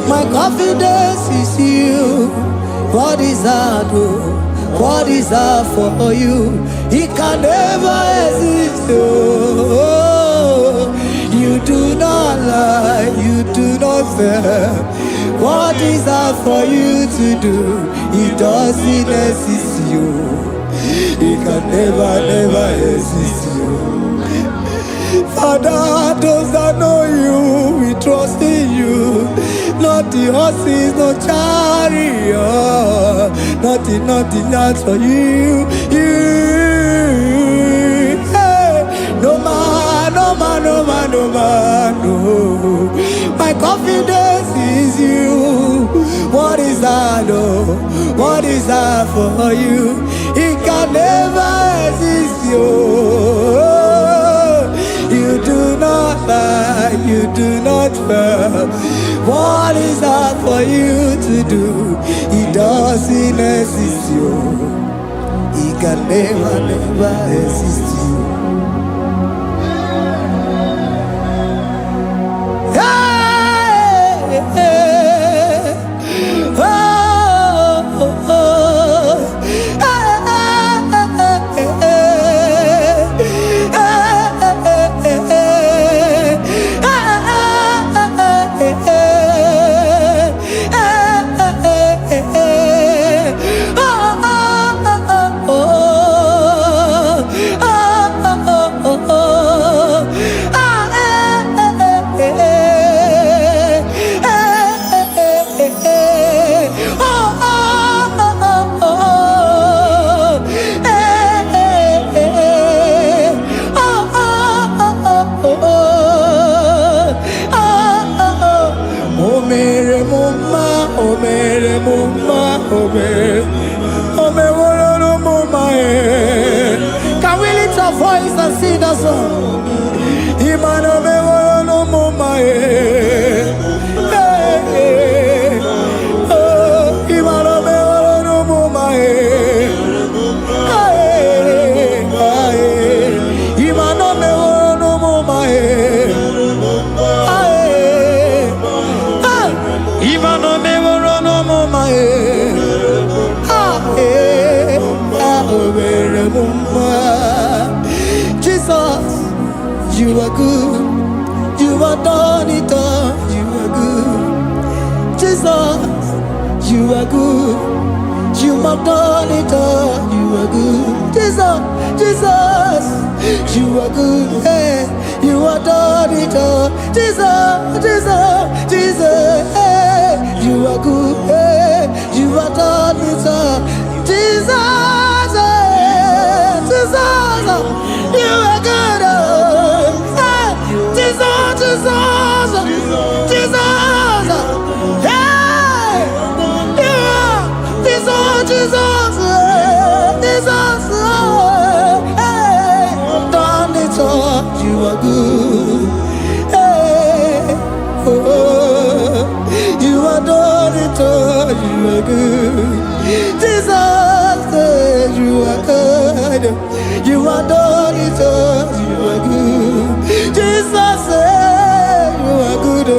My confidence is you. What is hard, oh? What is hard for you? It can never exist, oh. You do not lie, you do not fail. What is hard for you to do? It doesn't exist you. It can never, never exist you. Father, those that know you, we trust in you. Not the horses, no chariot, nothing else for you. Hey, no man, no man, no man, no man, no. My confidence is you. What is that, oh? What is that for you? It can never exist you. You do not lie, you do not fail. What is hard for you to do? It doesn't exist you. It can never, never exist you. Hey, hey, oh, oh, oh. Can we lift our voice and sing that song? Imano me woro no mama oh, imano me woro no mama imano me woro no mama imano me woro no mama Jesus, you are good. You are done it all. You are good. Jesus, you are good. You have done it all. You are good. Jesus, Jesus, you are good. Hey, you have done it all. Jesus, Jesus, Jesus, hey, you are good. Hey, you have done it all. Jesus, Jesus, you are good. Hey, Jesus, Jesus, Jesus, hey, you are Jesus, Jesus, Jesus, hey, done it all. You are good. Hey, oh, you are done it all. You are good. Jesus, you are good. You are done it all. You are good. Jesus, you are good. Oh,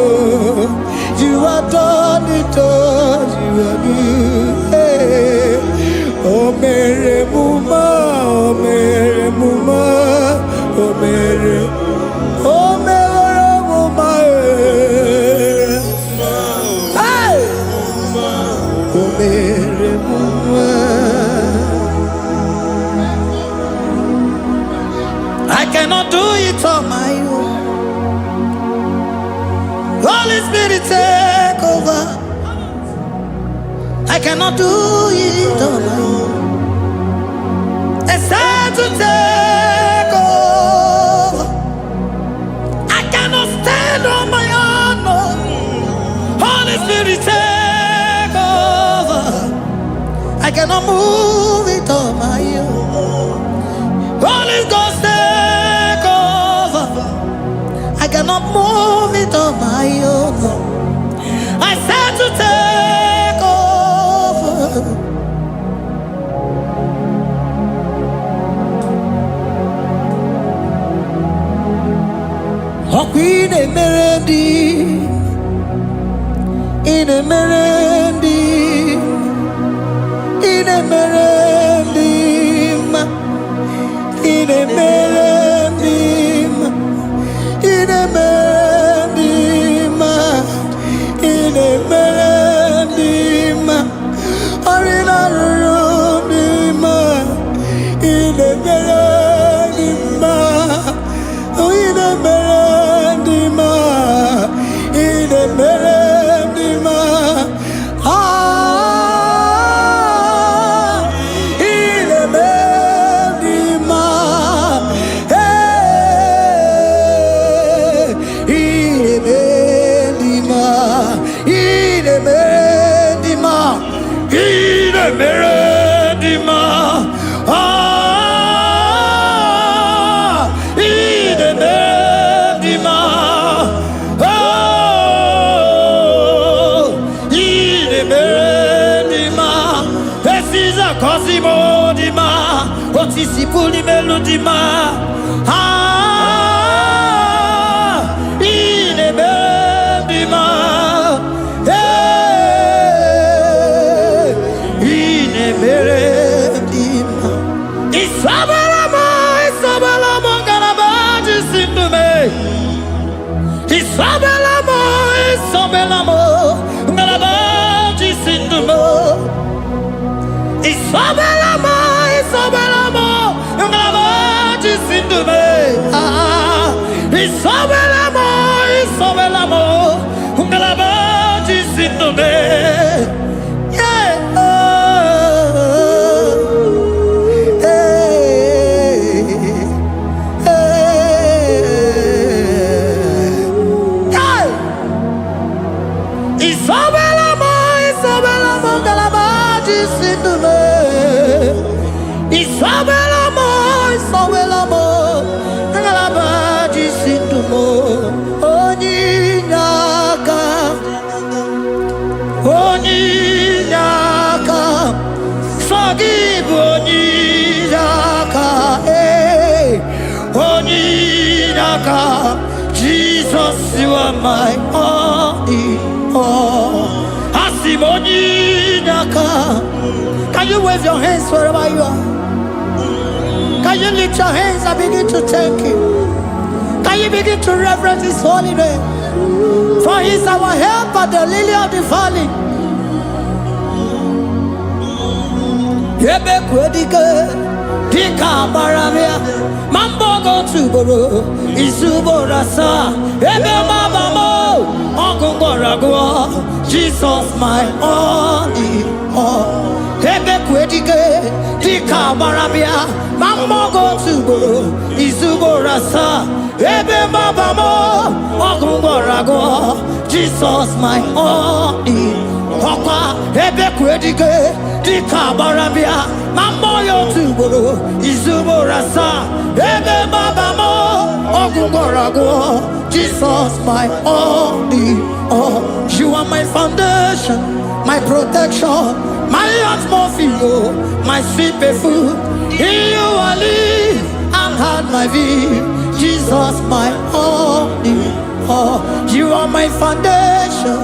you are done it all. You are good. Hey. Oh, Mary Muma, oh, Mary Muma, oh, Mary, oh, Mary Muma, hey, oh, Mary Muma. I cannot do it on my own. Holy Spirit, take over. I cannot do it on my own. It's time to take over. I cannot stand on my own. No. Holy Spirit, take over. cannot move it on my own. Holy Ghost take over. I cannot move it on my own. I said to take over. Oh, Queen Emerendi, in Emerendi, in Emerendi, in Emerendi, in Emerendi, in Emerendi, Arina Rundima, in Emerendi, in Emerendi, in Emerendi, Otisipuli melodima, inebendima, inebendima. Isabelamo, Isabelamo, garabaji sindume. Isabelamo, Isabelamo, garabaji sindume. Isabelamo, Isabelamo, ngalabaji sindume. Isabelamo, Isabelamo, ngalabaji sindume. Yeah. Isabelamo, Isabelamo, ngalabaji sindume. Isabelamo, Isabelamo, ngalabaji sindumo. Onyinaka, onyinaka, forgive onyinaka, onyinaka. Jesus, you are my only all. Asim onyinaka. Can you wave your hands wherever you are? Can you lift your hands and begin to thank Him? Can you begin to reverence His holy name? For He is our help at the lily of the valley. Ebe kwedike, dika maramia, mambogo tuboro, isuborasa, ebe mabamo, ogungorago, Jesus my only all. Ebe kwedike, dika maramia, mambogo tuboro, isuborasa, ebe mabamo, ogungorago, Jesus my only Papa, ebe kwedike, dika maramia, mamoyo tuboro, isuborasa, ebe mabamo, ogungorago, Jesus my only all. You are my foundation, my protection, my atmosphere, my sweet perfume. In you I live and had my being. Jesus my only all. You are my foundation,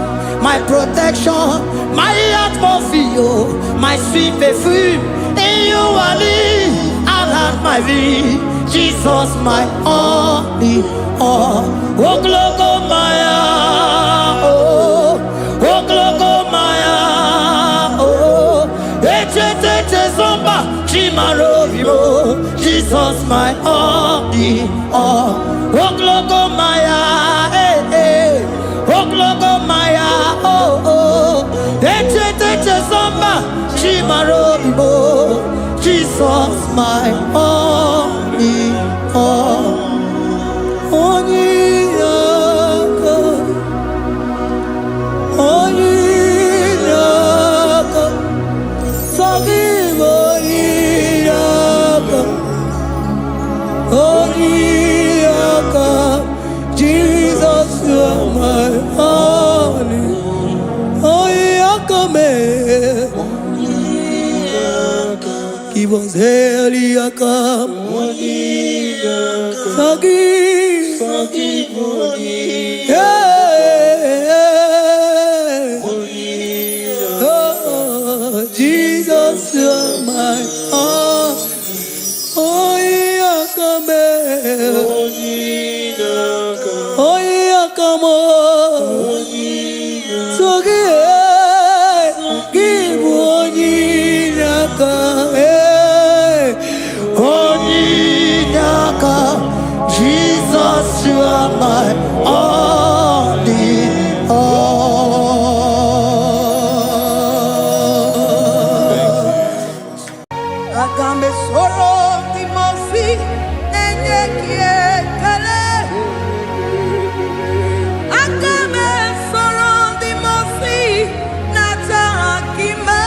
my protection, my atmosphere, my sweet perfume. In you I live and had my being. Jesus my only all. Oh glogo maya, oh glogo maya, oh ete zomba chimaro vivo. Jesus my only all. Oh glogo maya, oh glogo maya, oh ete zomba chimaro vivo. Jesus my only all. Only Give us Eliakam. Forgive. Yeah. Oh, Jesus, you're my heart. Oh, Eliakam. Oh, Eliakam. Forgive. Give Onyinaka, Jesus, you are my only all. Agambe soro timosi enyekie kale. Agambe soro timosi nata akima.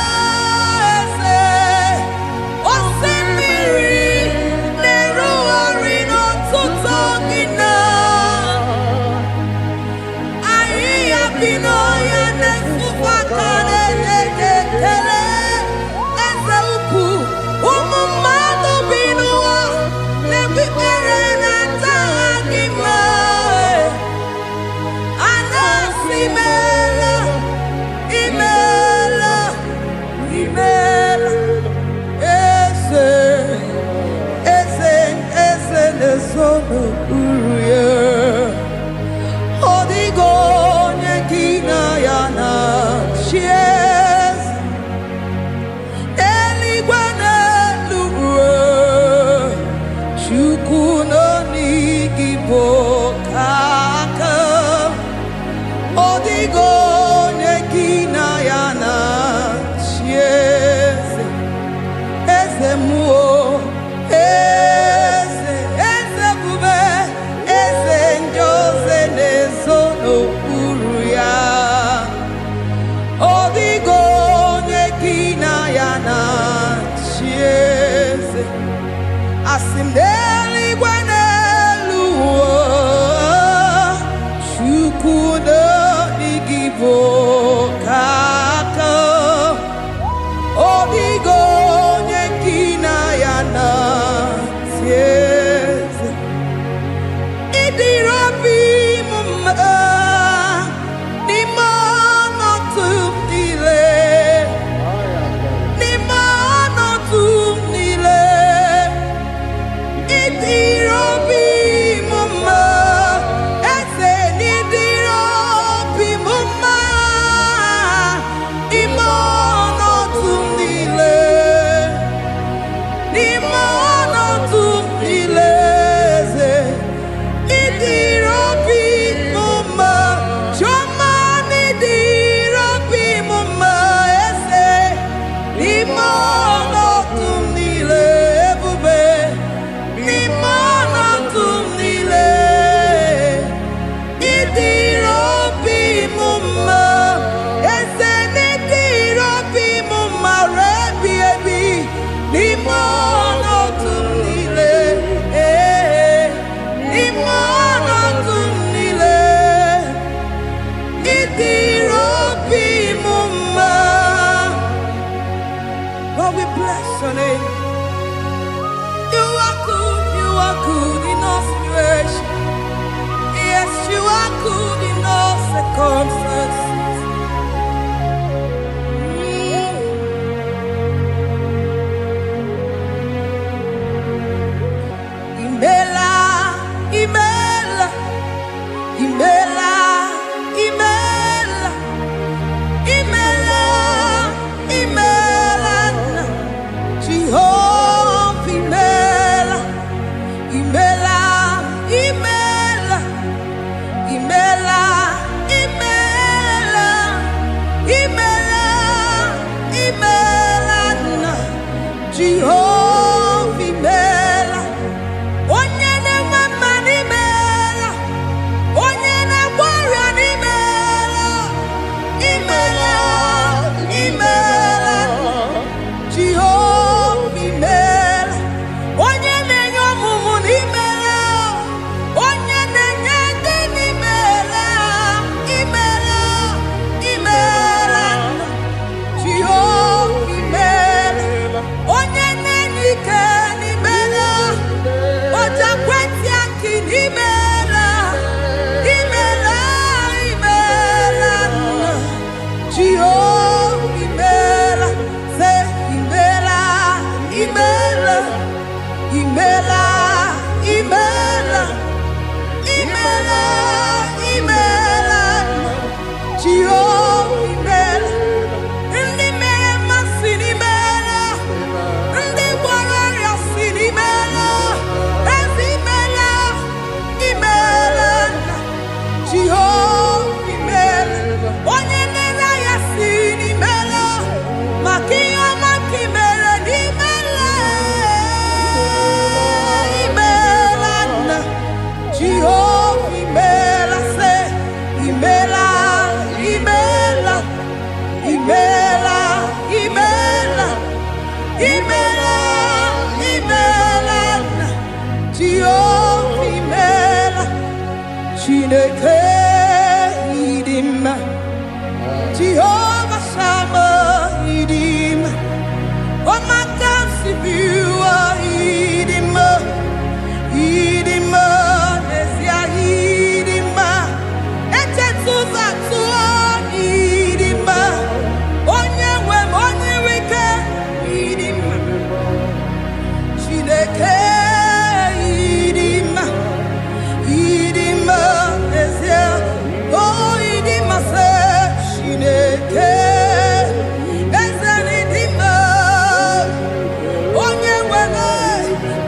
Imela, imela, imela, imela, imela, imela, Jehovah, imela, ndi mema sinimela, ndi warrior sinimela, ezimela, imela, Jehovah, imela, onye nera ya sinimela, makia makimela, imela, imela, Jehovah, imela, say, imela, imela, imela, imela, imela, imela, Jehovah, imela, Chineke idima, Jehovah Sama idima, Omakamsi biwa idima, idima, nesia idima, echetuza tuwa idima, onyewe onirike idima, Chineke idima, idima, nesia, oh idima se, Chineke, ezeri idima, onyewe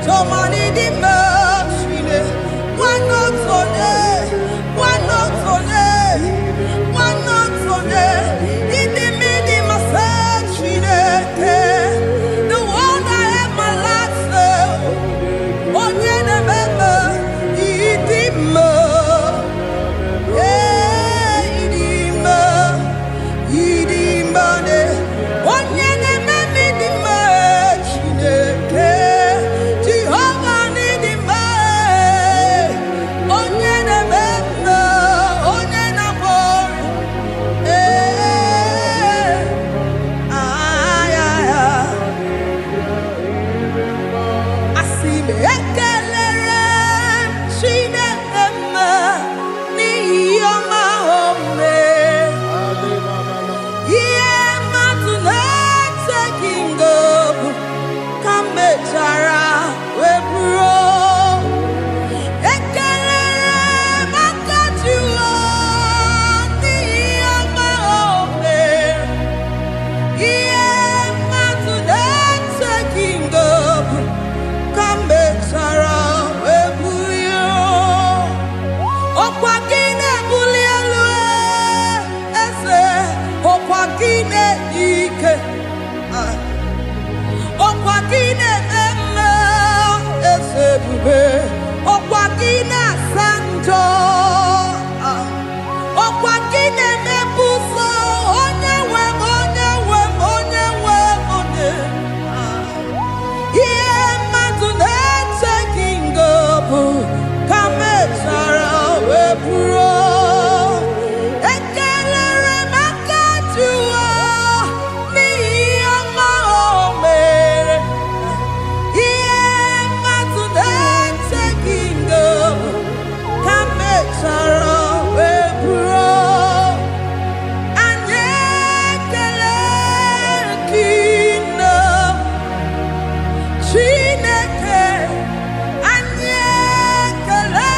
tomani idima, Chine, wanotone, wanotone, wanotone, idimi idima se, Chineke, the one I have my life serve, onye nebebe, idima, idima, idima ne, onye nebebe idima, Chineke, Jehovah idima, onye nebebe, onye nabori, asime ekelere Chineke mma n'ihi ọma o mere. Ihe mmadụ na-eteghị ngọpụ ka m mechara wee bụrụ. Ekelere m aka Jehova n'ihi ọma o mere. Ihe mmadụ na-eteghị ngọpụ ka m mechara wee bụrụ ya. Ọkwa gị na-ebuli elu eze, ọkwa gị na-enye ike, ọkwa gị na-eme mma eze ebube, ọkwa gị na-asa njọ, ọkwa gị na-emepe ụzọ, onye nwe m, onye nwe m, onye nwe m, onye ihe mmadụ na-echeghị ngọpụ ka mechara wee bụrụ. Ekelere m aka Jehova n'ihi ọma o mere. Ihe mmadụ na-echeghị ngọpụ ka mechara wee bụrụ. Anyị ekele gị nna Chineke, anyị ekele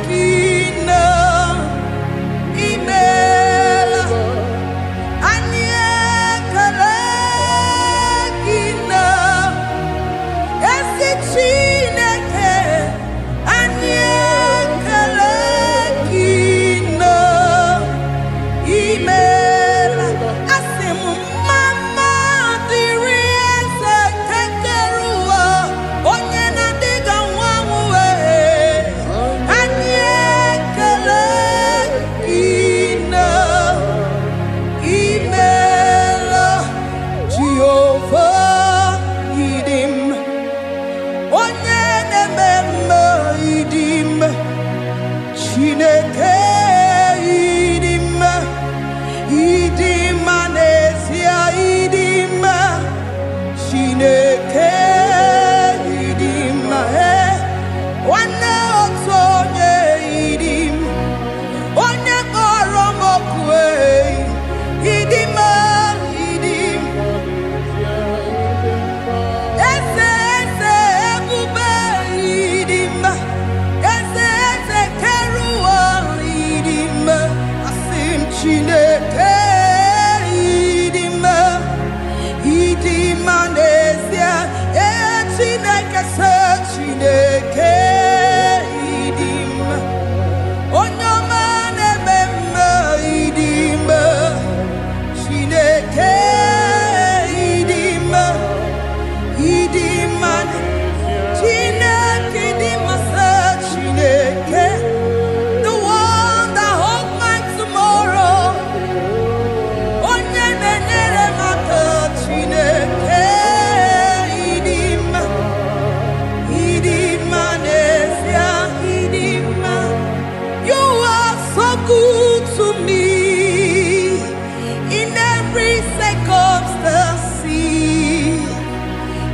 gị nna, imeela. Anyị ekele gị nna, ezi Chineke, anyị ekele gị nna, imeela. Asị m mama dịrị eze nke kere ụwa, onye na-adịghị anwụ anwụ wee. Anyị ekele gị nna, imeela. Jehova ịdị mma, onye na-eme mma ịdị mma, Chineke ịdị mma, ịdị mma n'ezie, ịdị mma, Chineke ịdị mma, nwanne otu onye ịdị mma, onye kpọrọ m oku ịdị mma, ịdị mma.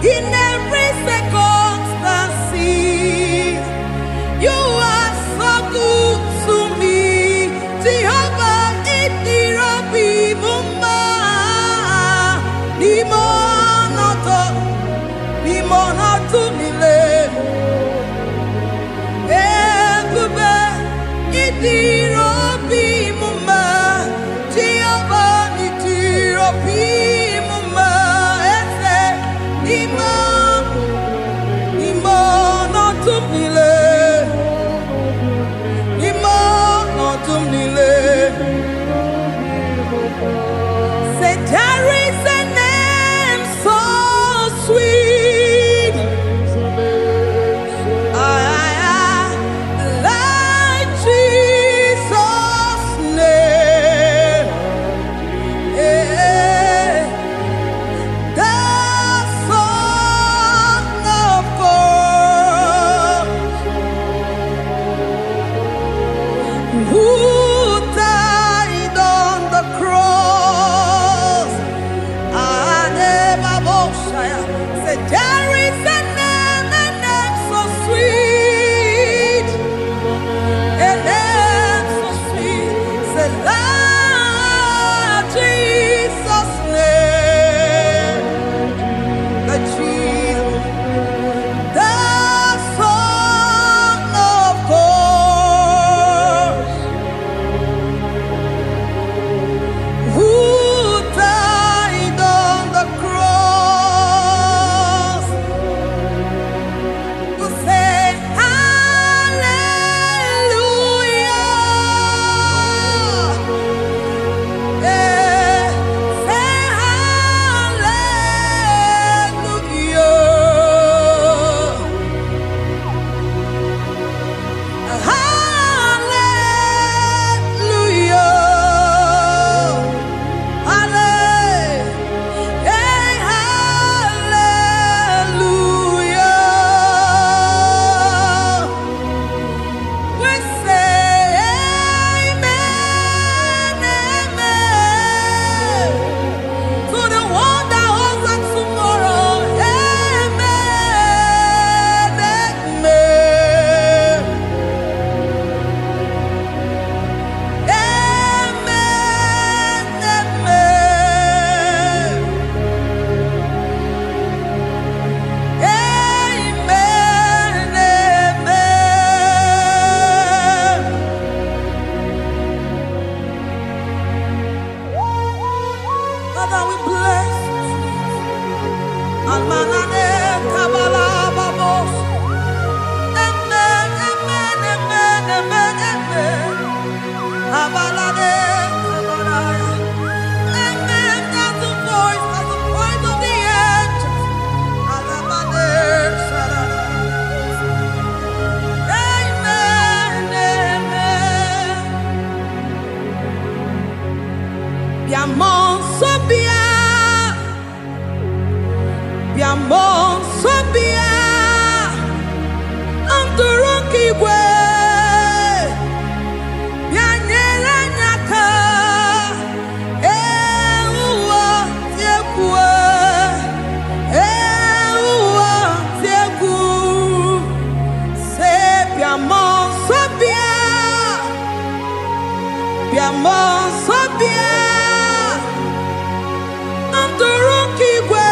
in every circumstance. You are so good to me. Jehovah, it be mumma. Limonato mile. Egube, itirobi mumma. Jehovah, itirobi mumma. Ese, limonato mile. Limonato mile. Say there is a name so sweet, like Jesus' name, the Son of God, who died on the cross. Say there is a name so sweet, a name so sweet. Say Lord Jesus' name, the Jesus, the Son of God, who died on the cross. To say hallelujah, say hallelujah, hallelujah. We say amen, amen. To the one that holds us tomorrow, amen, amen. Amen, amen. Amen, amen. Father, we bless you. Almanane kabala babos. Amen, amen, amen, amen, amen. Abalane kabalaya. Amen. That's the voice of the angels. Alamane sarara. Amen, amen. Biamon sobia, biamon sobia, anturuki we, bianyela nyaka, uwa tiekwe, uwa tieku, se biamon sobia, biamon sobia. Anturuki we,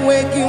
enweghị